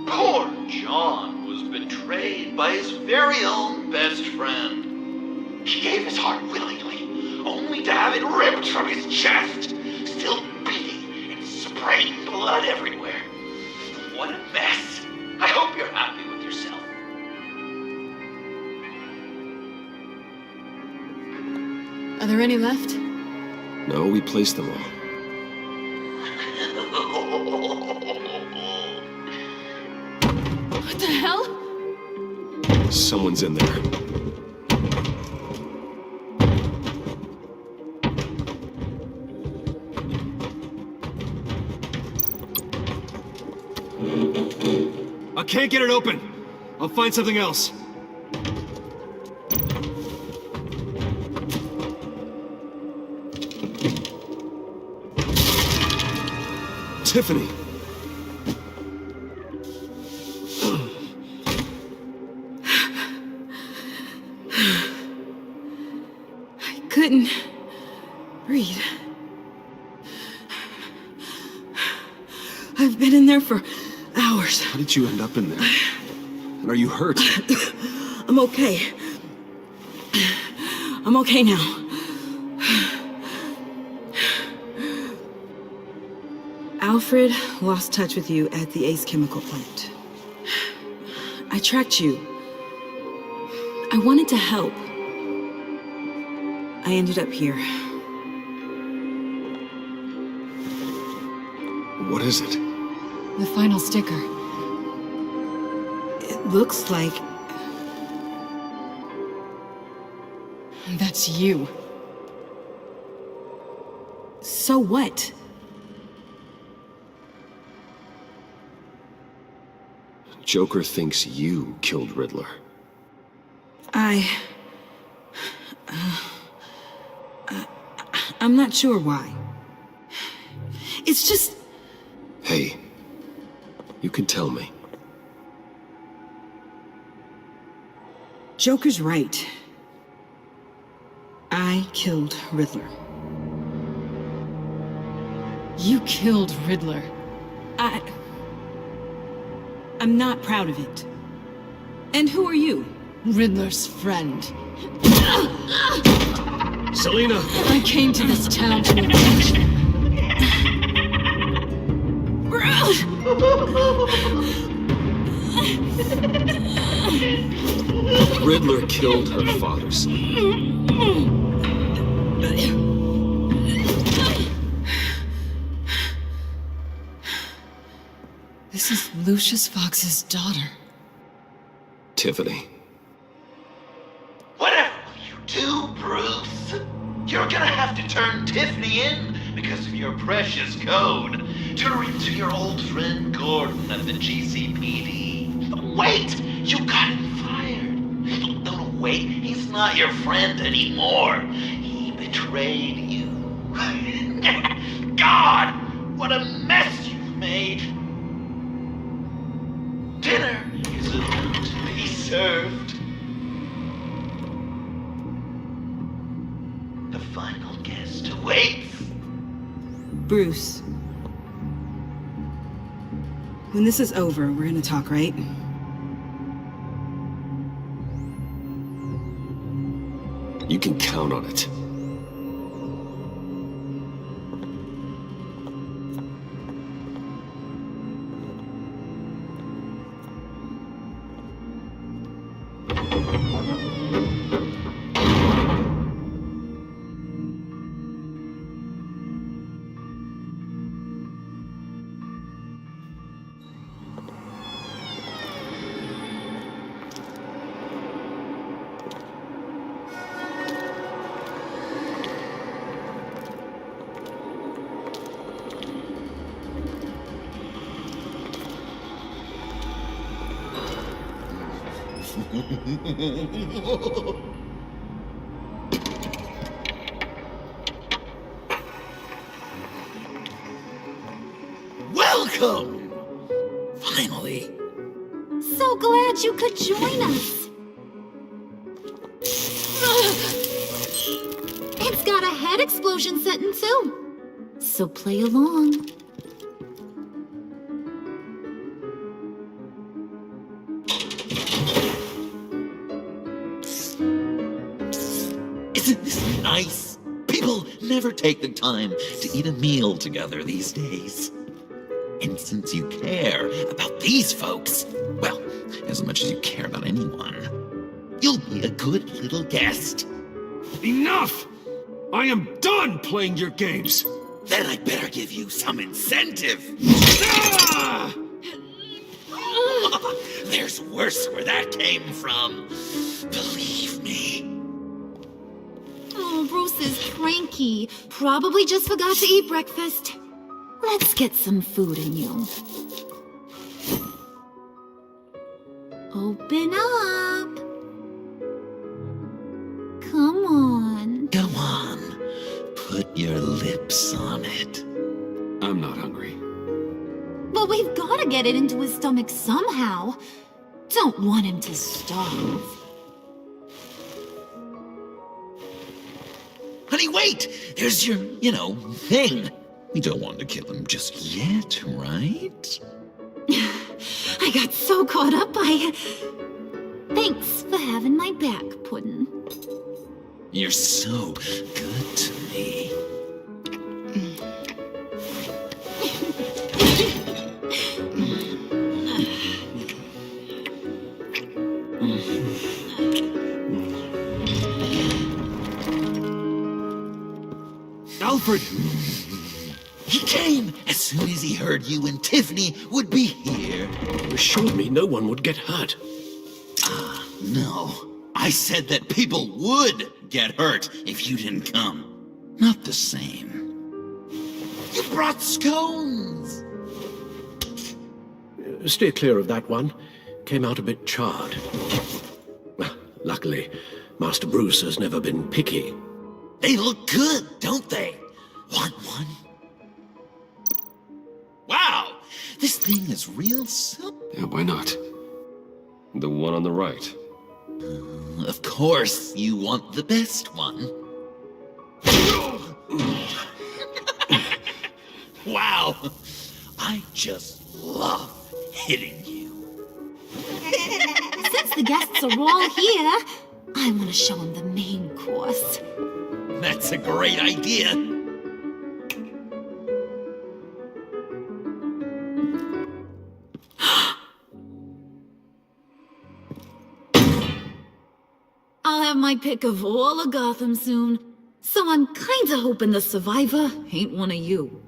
Poor John was betrayed by his very own best friend. He gave his heart willingly, only to have it ripped from his chest, still beating and spraying blood everywhere. What a mess. I hope you're happy with yourself. Are there any left? No, we placed them all. What the hell? Someone's in there. I can't get it open. I'll find something else. Tiffany! I couldn't breathe. I've been in there for hours. How did you end up in there? And are you hurt? I'm okay. I'm okay now. Alfred lost touch with you at the Ace Chemical plant. I tracked you. I wanted to help. I ended up here. What is it? The final sticker. It looks like... That's you. So what? Joker thinks you killed Riddler. I'm not sure why. It's just... Hey, you can tell me. Joker's right. I killed Riddler. You killed Riddler. I'm not proud of it. And who are you? Riddler's friend. Selina! I came to this town to avenge him. Riddler killed her father's son. This is Lucius Fox's daughter. Tiffany. Whatever will you do, Bruce? You're gonna have to turn Tiffany in because of your precious code. Turn her into your old friend Gordon at the GCPD. Wait! You got him fired. No, wait. He's not your friend anymore. He betrayed you. God! What a mess you've made! Dinner is about to be served. The final guest awaits. Bruce. When this is over, we're gonna talk, right? can count on it. Welcome! Finally. So glad you could join us. It's got a head explosion setting too. So play along. Isn't this nice? People never take the time to eat a meal together these days. And since you care about these folks, well, as much as you care about anyone, you'll be a good little guest. Enough! I am done playing your games! Then I better give you some incentive. Ah! There's worse where that came from. Believe me. Oh, Bruce is cranky. Probably just forgot to eat breakfast. Let's get some food in you. Open up. Come on. Come on. Put your lips on it. I'm not hungry. But we've got to get it into his stomach somehow. Don't want him to starve. Honey, wait! There's your, thing. We don't want to kill him just yet, right? I got so caught up by... Thanks for having my back, Puddin'. You're so good to me. Alfred! He came as soon as he heard you and Tiffany would be here. You assured me no one would get hurt. No. I said that people would get hurt if you didn't come. Not the same. You brought scones! Steer clear of that one. Came out a bit charred. Luckily, Master Bruce has never been picky. They look good, don't they? Want one? Wow! This thing is real simple. Yeah, why not? The one on the right. Of course, you want the best one. Wow! I just love hitting you. Since the guests are all here, I want to show them the main course. That's a great idea. I'll have my pick of all of Gotham soon, so I'm kinda hoping the survivor ain't one of you.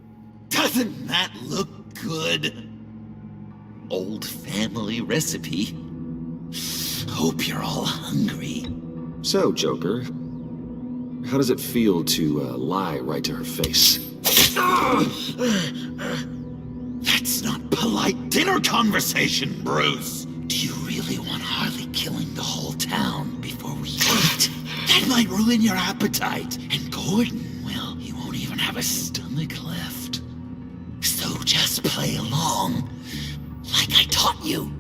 Doesn't that look good? Old family recipe. Hope you're all hungry. So, Joker, how does it feel to lie right to her face? That's not polite dinner conversation, Bruce. Do you really want Harley killing the whole town before we eat? That might ruin your appetite. And Gordon, well, he won't even have a stomach left. So just play along, like I taught you.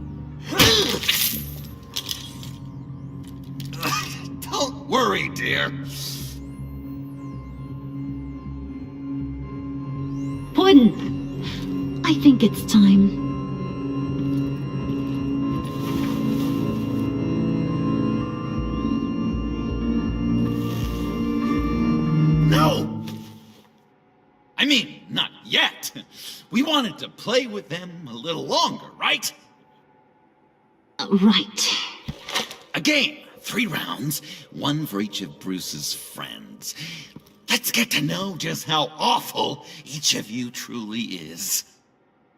Don't worry, dear. Puddin', I think it's time. I mean, not yet. We wanted to play with them a little longer, right? Right. A game. 3 rounds, 1 for each of Bruce's friends. Let's get to know just how awful each of you truly is.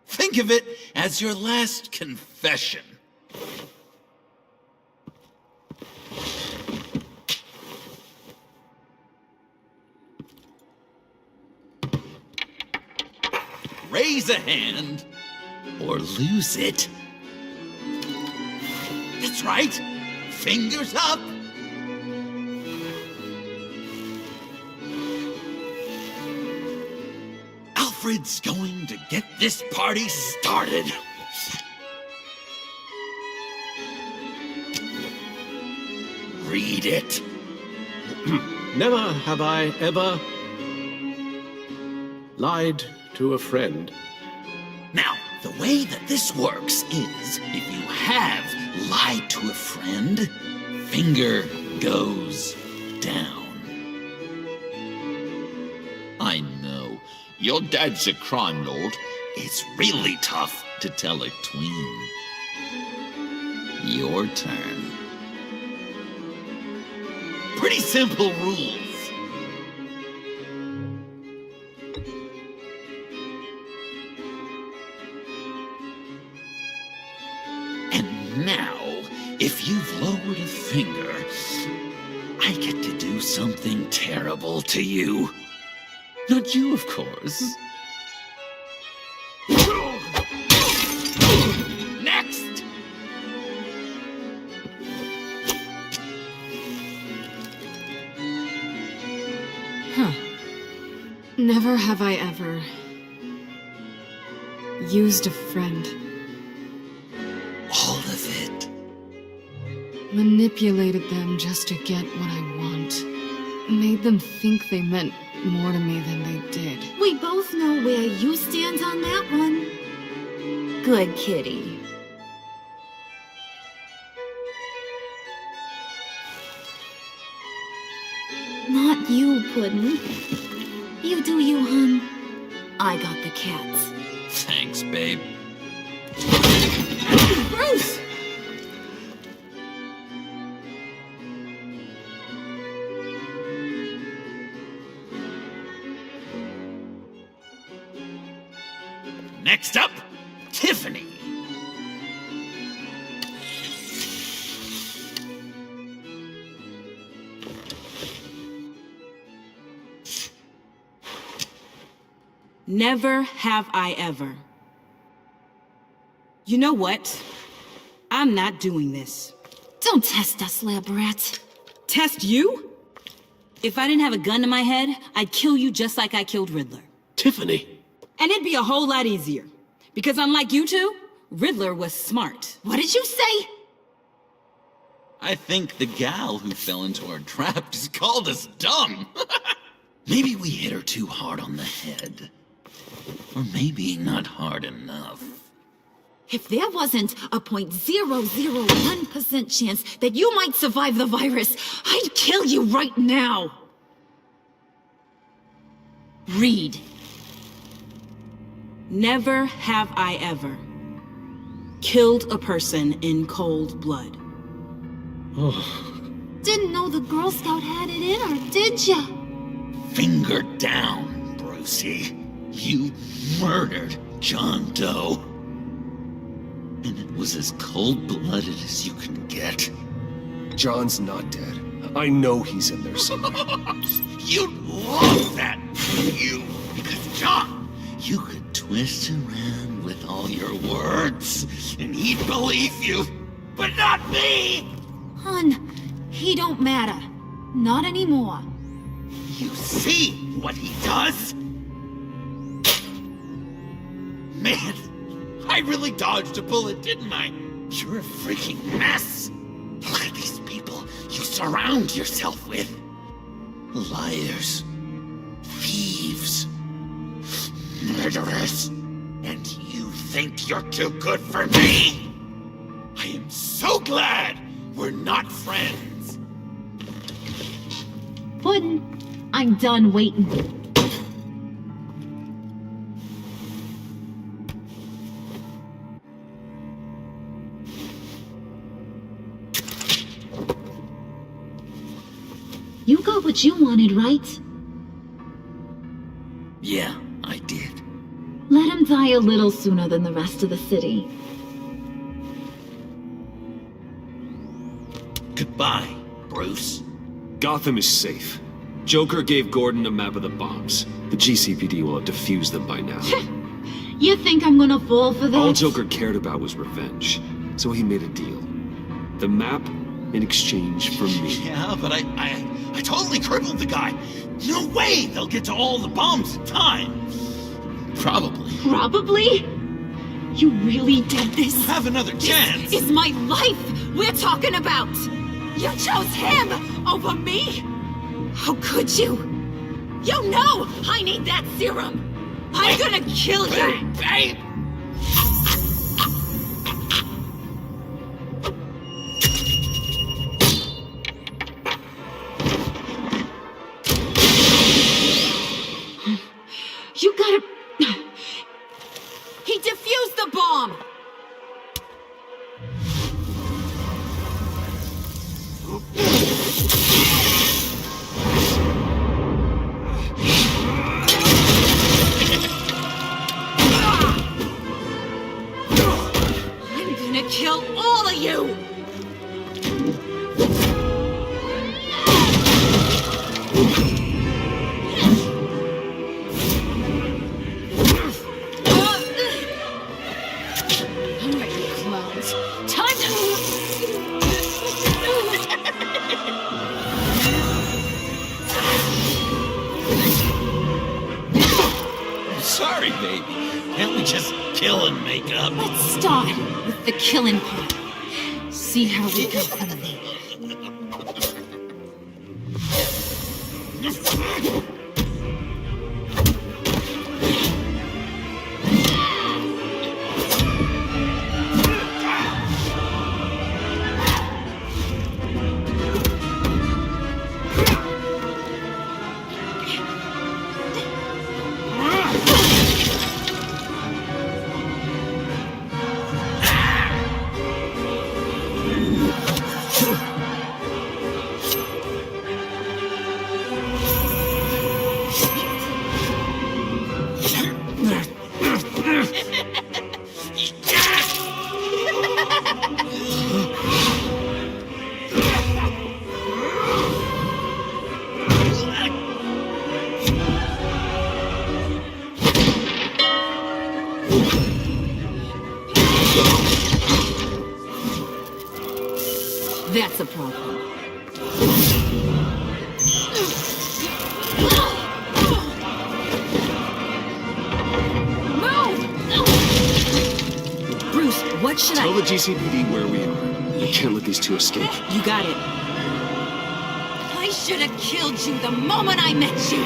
Think of it as your last confession. Raise a hand, or lose it. That's right. Fingers up. Alfred's going to get this party started. Read it. Never have I ever lied to a friend. Now, the way that this works is, if you have lied to a friend, finger goes down. I know, your dad's a crime lord. It's really tough to tell a tween. Your turn. Pretty simple rules. Now, if you've lowered a finger, I get to do something terrible to you. Not you, of course. Next! Huh. Never have I ever used a friend. All of it. Manipulated them just to get what I want. Made them think they meant more to me than they did. We both know where you stand on that one. Good kitty. Not you, Puddin'. You do you, hun. I got the cats. Thanks, babe. Bruce! Next up, Tiffany. Never have I ever. You know what? I'm not doing this. Don't test us, lab rat. Test you? If I didn't have a gun to my head, I'd kill you just like I killed Riddler. Tiffany. And it'd be a whole lot easier. Because unlike you two, Riddler was smart. What did you say? I think the gal who fell into our trap just called us dumb. Maybe we hit her too hard on the head. Or maybe not hard enough. If there wasn't a 0.001% chance that you might survive the virus, I'd kill you right now. Read. Never have I ever killed a person in cold blood. Didn't know the Girl Scout had it in her, did ya? Finger down, Brucey. You murdered John Doe. And it was as cold-blooded as you can get. John's not dead. I know he's in there somewhere. You'd love that, you. Because, John, you could twist around with all your words, and he'd believe you. But not me! Hun, he don't matter. Not anymore. You see what he does? Man, I really dodged a bullet, didn't I? You're a freaking mess. Look at these people you surround yourself with. Liars. Thieves. Murderers. And you think you're too good for me? I am so glad we're not friends. Puddin', I'm done waiting. You got what you wanted, right? Yeah, I did. Let him die a little sooner than the rest of the city. Goodbye, Bruce. Gotham is safe. Joker gave Gordon a map of the bombs. The GCPD will have defused them by now. You think I'm gonna fall for this? All Joker cared about was revenge, so he made a deal. The map in exchange for me. Yeah, but I totally crippled the guy. No way they'll get to all the bombs in time. Probably. Probably? You really did this? We'll have another chance. This is my life we're talking about. You chose him over me? How could you? You know I need that serum. I'm gonna kill you. Babe! You gotta... He defused the bomb! I'm gonna kill all of you! Alright, you clowns. Time Sorry, baby. Can't we just kill and make up? Let's start with the killing part. See how we go from there. That's a problem. Bruce, what should Tell the GCPD where we are. We can't let these two escape. You got it. I should have killed you the moment I met you.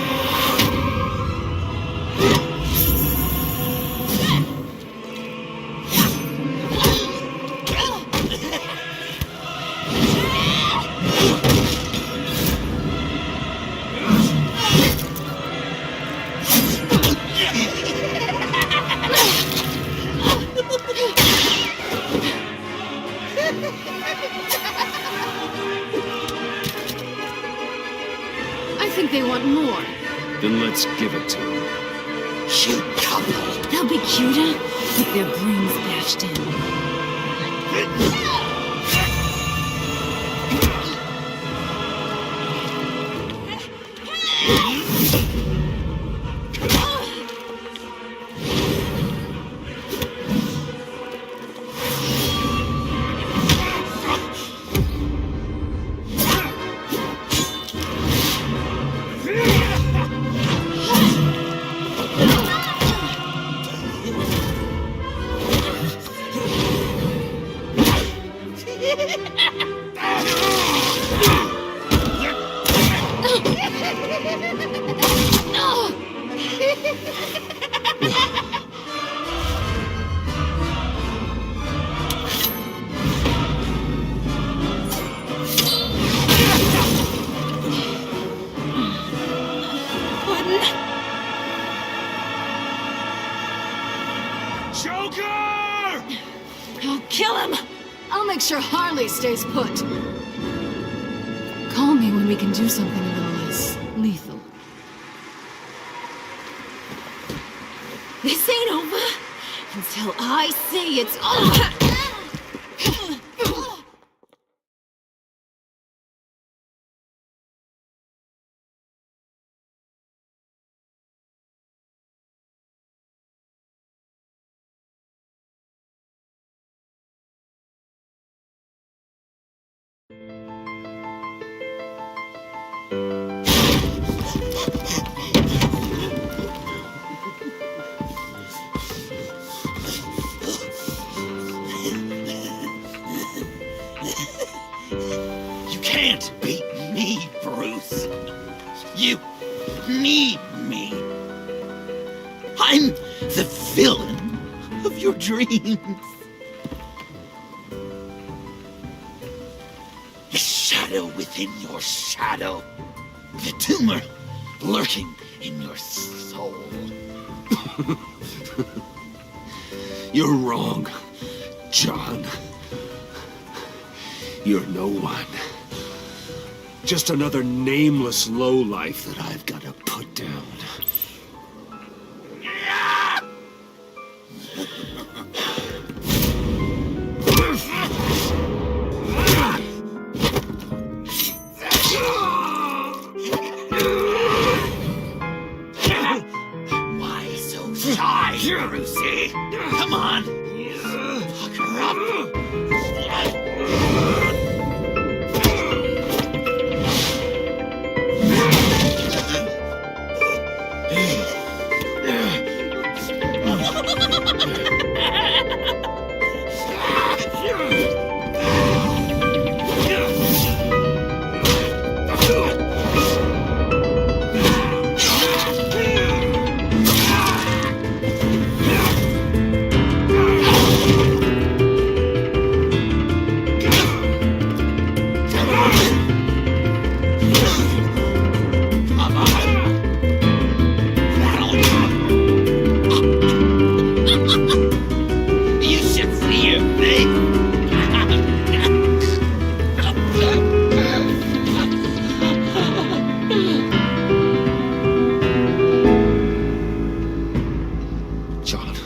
I think they want more. Then let's give it to them. Cute couple. They'll be cuter with their brains bashed in. I'll make sure Harley stays put. Calm me when we can do something a little less lethal. This ain't over until I say it's over. You can't beat me, Bruce. You need me. I'm the villain of your dreams. The shadow within your shadow. The tumor lurking in your soul. You're wrong, John. You're no one. Just another nameless lowlife that I've got to put down. Why so shy, Brucey? Come on. Pucker up. You should see your face. John.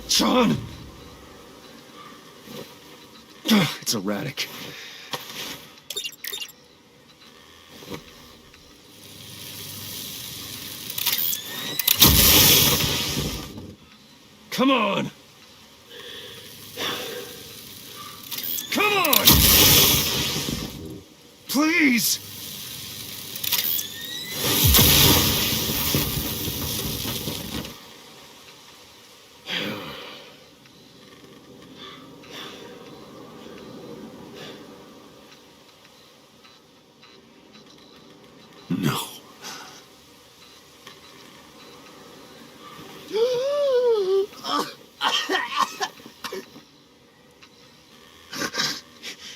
John! It's erratic. Come on! Come on! Please! No.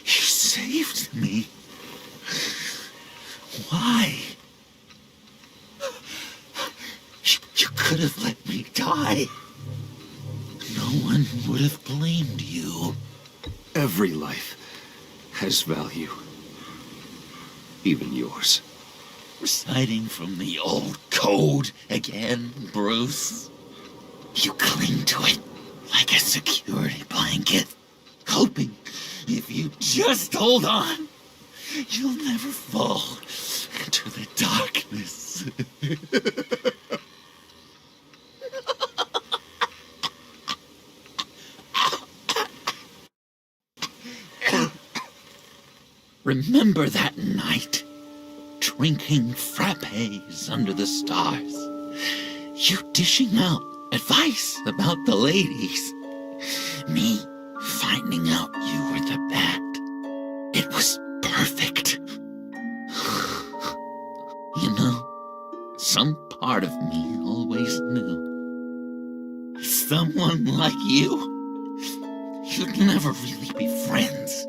You saved me. Why? You could have let me die. No one would have blamed you. Every life has value. Even yours. Reciting from the old code again, Bruce. You cling to it like a security blanket, hoping if you just hold on, you'll never fall into the darkness. Remember that night, drinking frappes under the stars, you dishing out advice about the ladies, me finding out you were the bat. It was perfect. You know, some part of me always knew. Someone like you'd never really be friends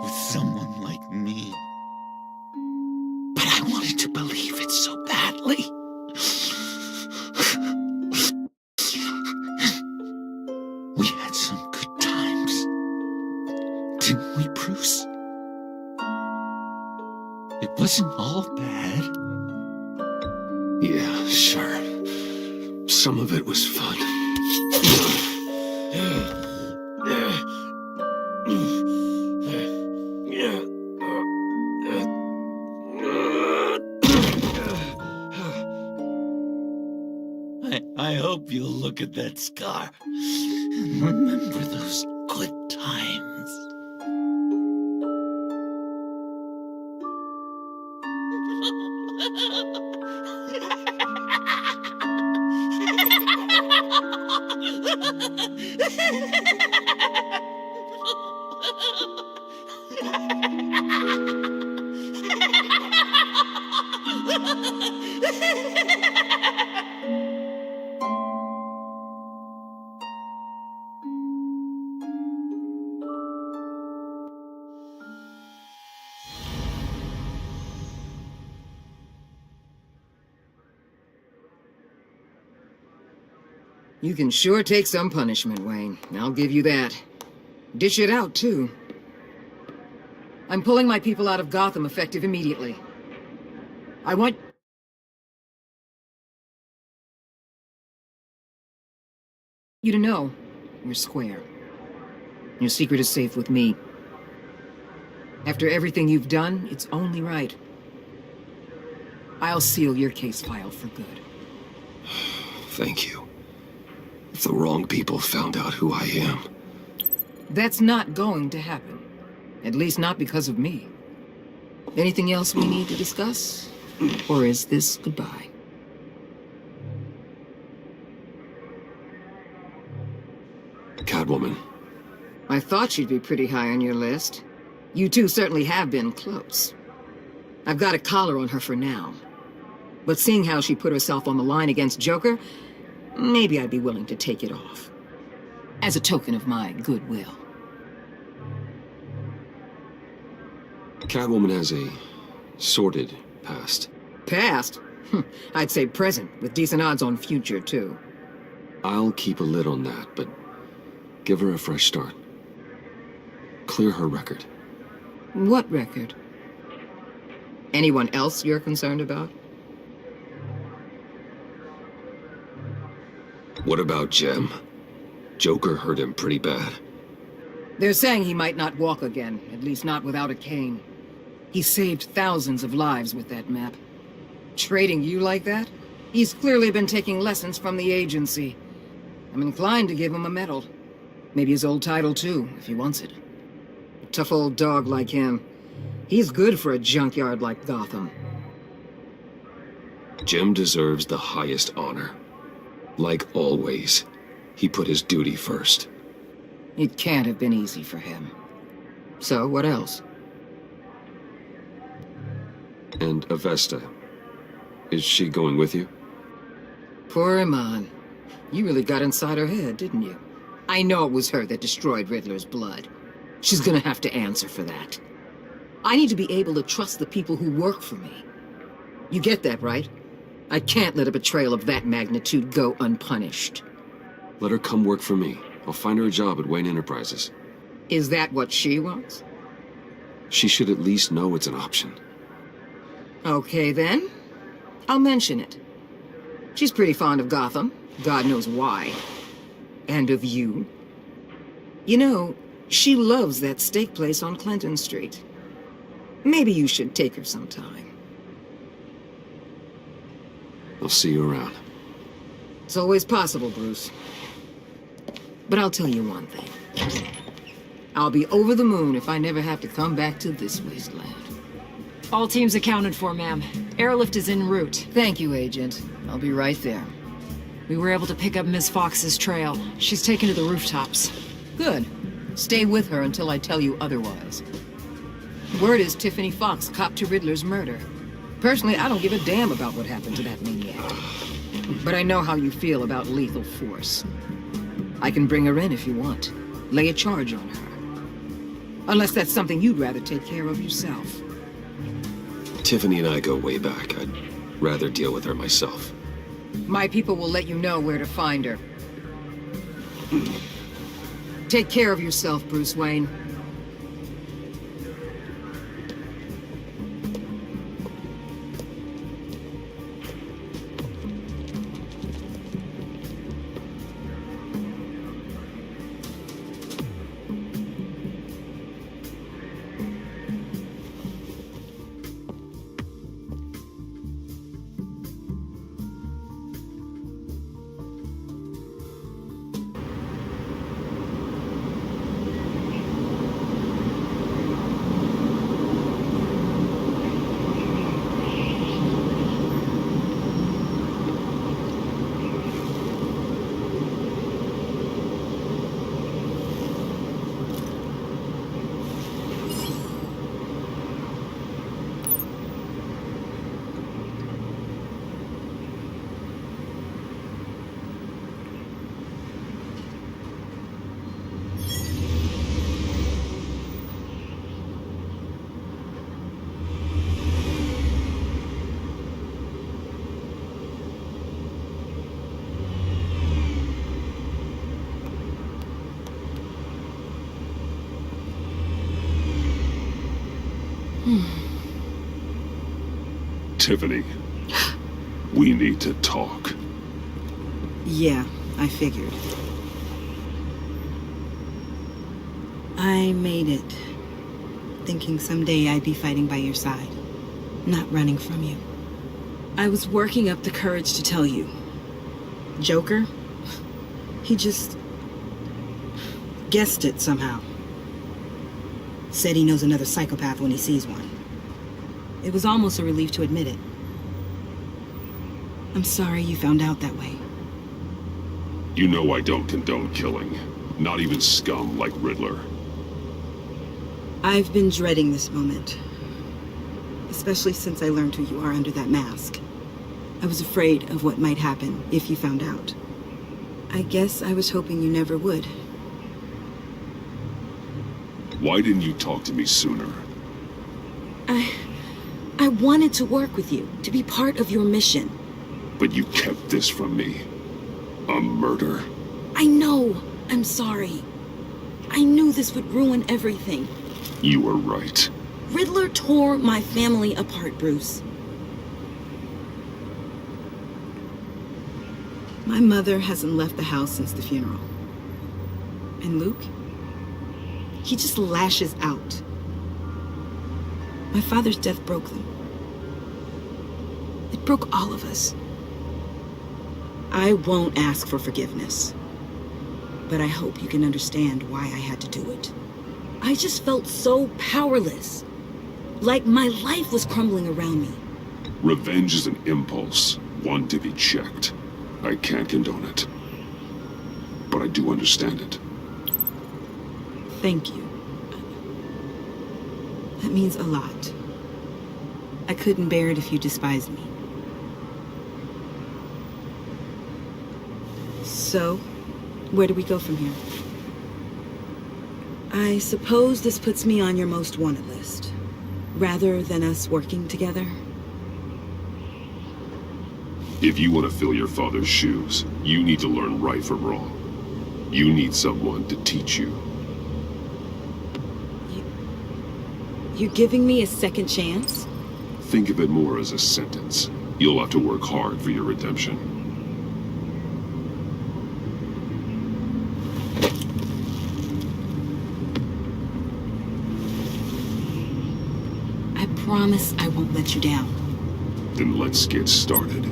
with someone like me. But I wanted to believe it so badly. We had some good times, didn't we, Bruce? wasn't all bad. Yeah, sure. Some of it was fun. I hope you'll look at that scar and remember those good times. You can sure take some punishment, Wayne. I'll give you that. Dish it out, too. I'm pulling my people out of Gotham effective immediately. I want... you to know we're square. Your secret is safe with me. After everything you've done, it's only right. I'll seal your case file for good. Thank you. If the wrong people found out who I am. That's not going to happen. At least not because of me. Anything else we need to discuss? Or is this goodbye? Catwoman. I thought she'd be pretty high on your list. You two certainly have been close. I've got a collar on her for now. But seeing how she put herself on the line against Joker, maybe I'd be willing to take it off. As a token of my goodwill. Catwoman has a sordid past. Past? I'd say present, with decent odds on future, too. I'll keep a lid on that, but give her a fresh start. Clear her record. What record? Anyone else you're concerned about? What about Jem? Joker hurt him pretty bad. They're saying he might not walk again, at least not without a cane. He saved thousands of lives with that map. Trading you like that? He's clearly been taking lessons from the agency. I'm inclined to give him a medal. Maybe his old title too, if he wants it. A tough old dog like him. He's good for a junkyard like Gotham. Jem deserves the highest honor. Like always, he put his duty first. It can't have been easy for him. So, what else? And Avesta. Is she going with you? Poor Iman. You really got inside her head, didn't you? I know it was her that destroyed Riddler's blood. She's gonna have to answer for that. I need to be able to trust the people who work for me. You get that, right? I can't let a betrayal of that magnitude go unpunished. Let her come work for me. I'll find her a job at Wayne Enterprises. Is that what she wants? She should at least know it's an option. Okay, then. I'll mention it. She's pretty fond of Gotham. God knows why. And of you. You know, she loves that steak place on Clinton Street. Maybe you should take her sometime. I'll see you around. It's always possible, Bruce. But I'll tell you one thing. I'll be over the moon if I never have to come back to this wasteland. All teams accounted for, ma'am. Airlift is en route. Thank you, Agent. I'll be right there. We were able to pick up Miss Fox's trail. She's taken to the rooftops. Good. Stay with her until I tell you otherwise. Word is Tiffany Fox copped to Riddler's murder. Personally, I don't give a damn about what happened to that maniac. But I know how you feel about lethal force. I can bring her in if you want. Lay a charge on her. Unless that's something you'd rather take care of yourself. Tiffany and I go way back. I'd rather deal with her myself. My people will let you know where to find her. Take care of yourself, Bruce Wayne. Tiffany, we need to talk. Yeah, I figured. I made it, thinking someday I'd be fighting by your side, not running from you. I was working up the courage to tell you. Joker? He just guessed it somehow. Said he knows another psychopath when he sees one. It was almost a relief to admit it. I'm sorry you found out that way. You know I don't condone killing. Not even scum like Riddler. I've been dreading this moment. Especially since I learned who you are under that mask. I was afraid of what might happen if you found out. I guess I was hoping you never would. Why didn't you talk to me sooner? I wanted to work with you, to be part of your mission. But you kept this from me. A murder. I know. I'm sorry. I knew this would ruin everything. You were right. Riddler tore my family apart, Bruce. My mother hasn't left the house since the funeral. And Luke? He just lashes out. My father's death broke them. It broke all of us. I won't ask for forgiveness. But I hope you can understand why I had to do it. I just felt so powerless. Like my life was crumbling around me. Revenge is an impulse, one to be checked. I can't condone it. But I do understand it. Thank you. That means a lot. I couldn't bear it if you despised me. So, where do we go from here? I suppose this puts me on your most wanted list, rather than us working together. If you want to fill your father's shoes, you need to learn right from wrong. You need someone to teach you. You're giving me a second chance? Think of it more as a sentence. You'll have to work hard for your redemption. I promise I won't let you down. Then let's get started.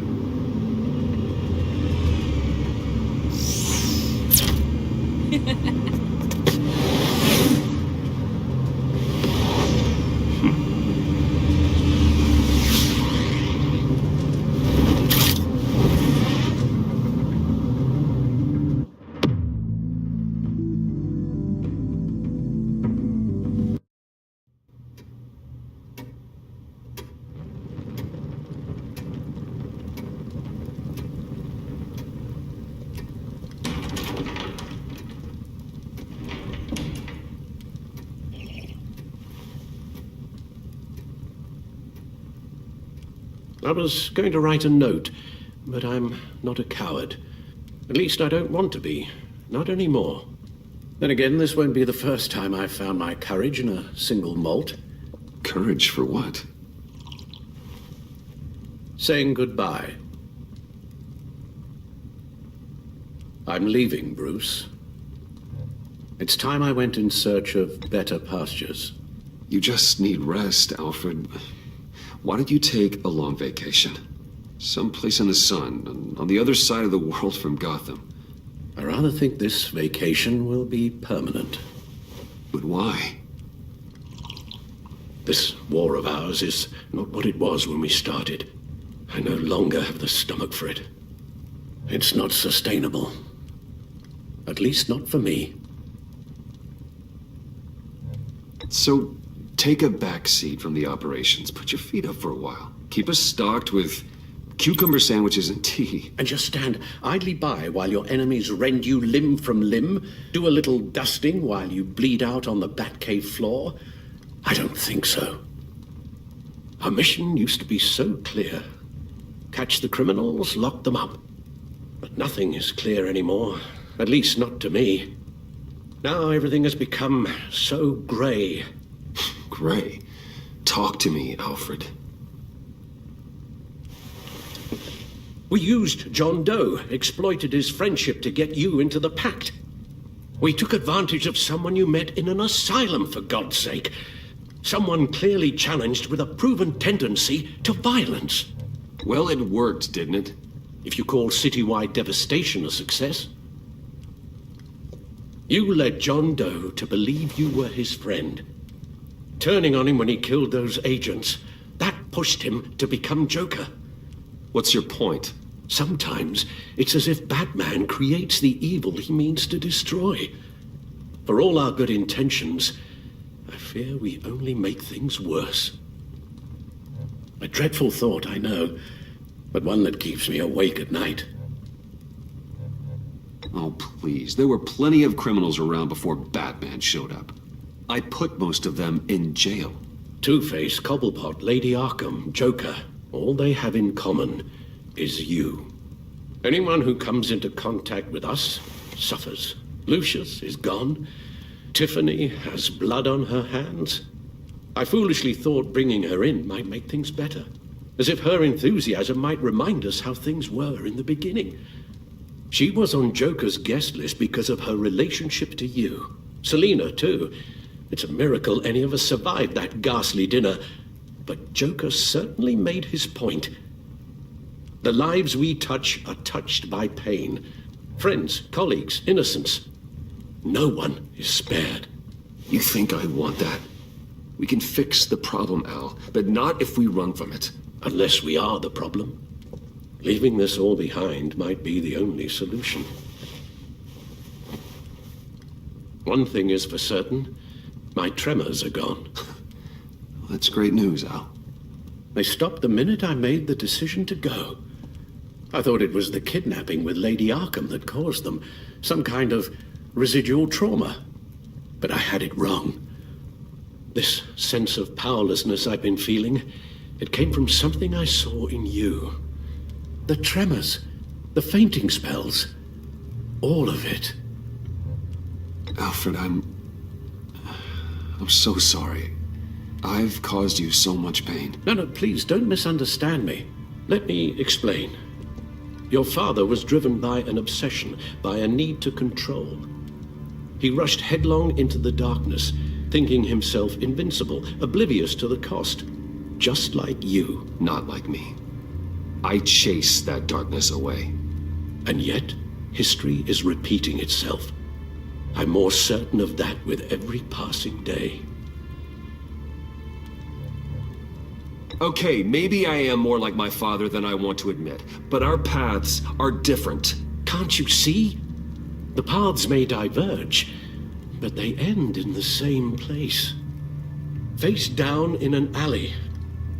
I was going to write a note, but I'm not a coward. At least I don't want to be. Not anymore. Then again, this won't be the first time I've found my courage in a single malt. Courage for what? Saying goodbye. I'm leaving, Bruce. It's time I went in search of better pastures. You just need rest, Alfred. Why don't you take a long vacation? Someplace in the sun, on the other side of the world from Gotham. I rather think this vacation will be permanent. But why? This war of ours is not what it was when we started. I no longer have the stomach for it. It's not sustainable. At least not for me. So, take a back seat from the operations. Put your feet up for a while. Keep us stocked with cucumber sandwiches and tea. And just stand idly by while your enemies rend you limb from limb? Do a little dusting while you bleed out on the Batcave floor? I don't think so. Our mission used to be so clear. Catch the criminals, lock them up. But nothing is clear anymore. At least not to me. Now everything has become so grey. Gray, talk to me, Alfred. We used John Doe, exploited his friendship to get you into the pact. We took advantage of someone you met in an asylum, for God's sake. Someone clearly challenged with a proven tendency to violence. Well, it worked, didn't it? If you call citywide devastation a success. You led John Doe to believe you were his friend. Turning on him when he killed those agents, that pushed him to become Joker. What's your point? Sometimes it's as if Batman creates the evil he means to destroy. For all our good intentions, I fear we only make things worse. A dreadful thought, I know, but one that keeps me awake at night. Oh, please. There were plenty of criminals around before Batman showed up. I put most of them in jail. Two-Face, Cobblepot, Lady Arkham, Joker, all they have in common is you. Anyone who comes into contact with us suffers. Lucius is gone. Tiffany has blood on her hands. I foolishly thought bringing her in might make things better. As if her enthusiasm might remind us how things were in the beginning. She was on Joker's guest list because of her relationship to you. Selina, too. It's a miracle any of us survived that ghastly dinner. But Joker certainly made his point. The lives we touch are touched by pain. Friends, colleagues, innocents. No one is spared. You think I want that? We can fix the problem, Al, but not if we run from it. Unless we are the problem. Leaving this all behind might be the only solution. One thing is for certain, my tremors are gone. That's great news, Al. They stopped the minute I made the decision to go. I thought it was the kidnapping with Lady Arkham that caused them, some kind of residual trauma. But I had it wrong. This sense of powerlessness I've been feeling, it came from something I saw in you. The tremors, the fainting spells, all of it. Alfred, I'm so sorry. I've caused you so much pain. No, please, don't misunderstand me. Let me explain. Your father was driven by an obsession, by a need to control. He rushed headlong into the darkness, thinking himself invincible, oblivious to the cost. Just like you. Not like me. I chased that darkness away. And yet, history is repeating itself. I'm more certain of that with every passing day. Okay, maybe I am more like my father than I want to admit, but our paths are different. Can't you see? The paths may diverge, but they end in the same place. Face down in an alley,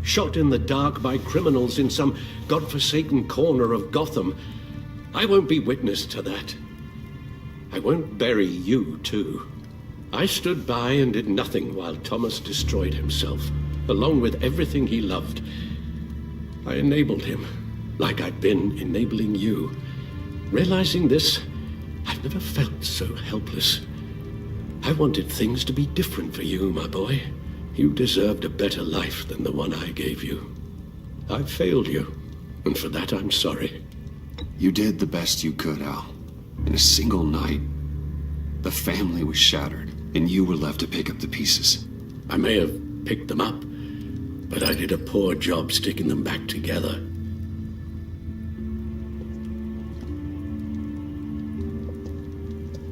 shot in the dark by criminals in some godforsaken corner of Gotham. I won't be witness to that. I won't bury you, too. I stood by and did nothing while Thomas destroyed himself, along with everything he loved. I enabled him, like I'd been enabling you. Realizing this, I've never felt so helpless. I wanted things to be different for you, my boy. You deserved a better life than the one I gave you. I failed you, and for that I'm sorry. You did the best you could, Al. In a single night, the family was shattered, and you were left to pick up the pieces. I may have picked them up, but I did a poor job sticking them back together.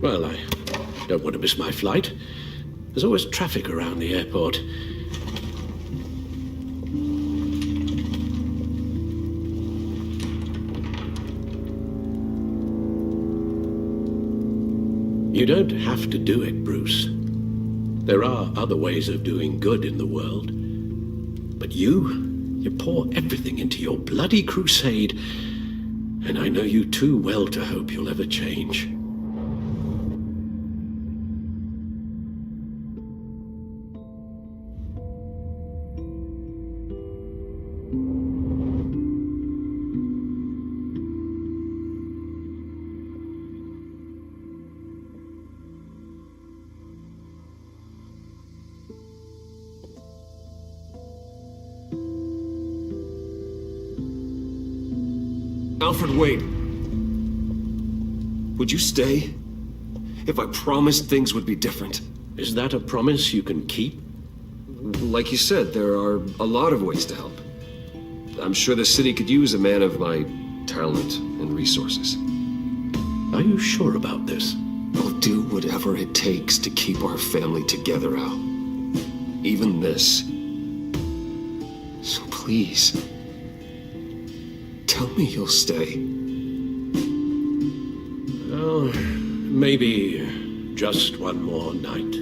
Well, I don't want to miss my flight. There's always traffic around the airport. You don't have to do it, Bruce. There are other ways of doing good in the world. But you pour everything into your bloody crusade, and I know you too well to hope you'll ever change. Alfred, wait. Would you stay? If I promised things would be different. Is that a promise you can keep? Like you said, there are a lot of ways to help. I'm sure the city could use a man of my talent and resources. Are you sure about this? I'll do whatever it takes to keep our family together, Al. Even this. So please, tell me you'll stay. Well, maybe just one more night.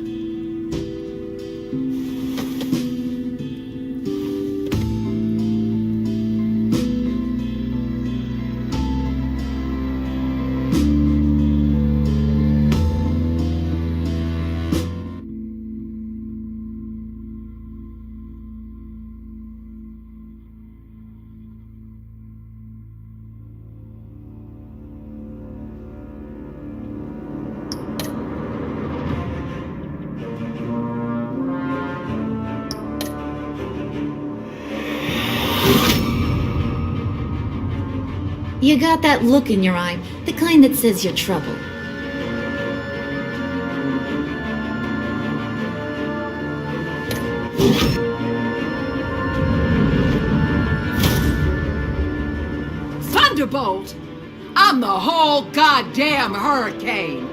You got that look in your eye, the kind that says you're trouble. Thunderbolt! I'm the whole goddamn hurricane!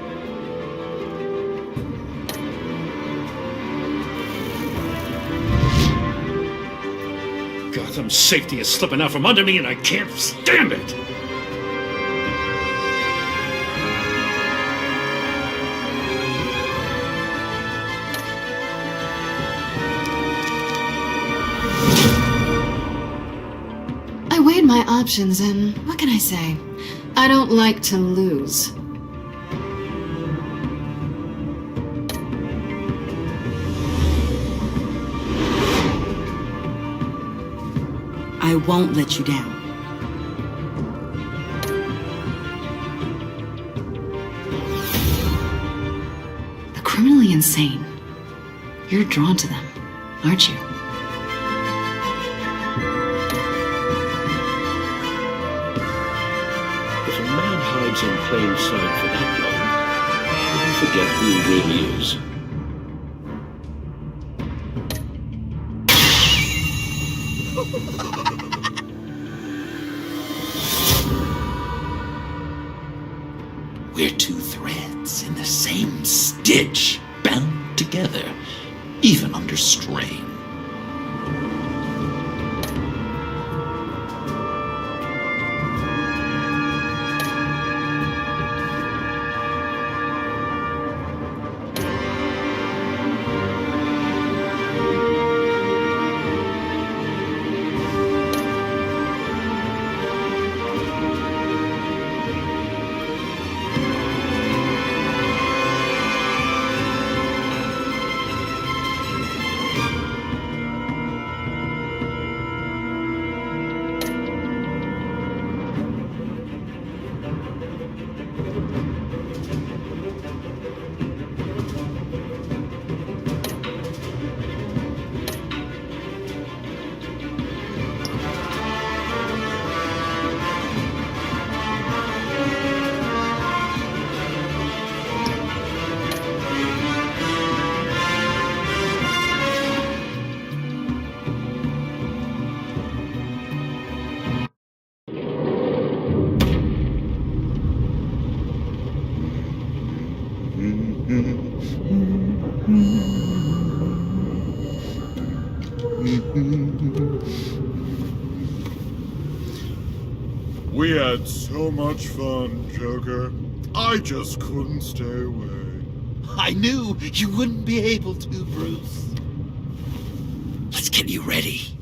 Gotham's safety is slipping out from under me and I can't stand it! I weighed my options and what can I say? I don't like to lose. I won't let you down. The criminally insane. You're drawn to them, aren't you? If a man hides in plain sight for that long, he'll forget who he really is. We're two threads in the same stitch, bound together, even under strain. We had so much fun, Joker. I just couldn't stay away. I knew you wouldn't be able to, Bruce. Let's get you ready.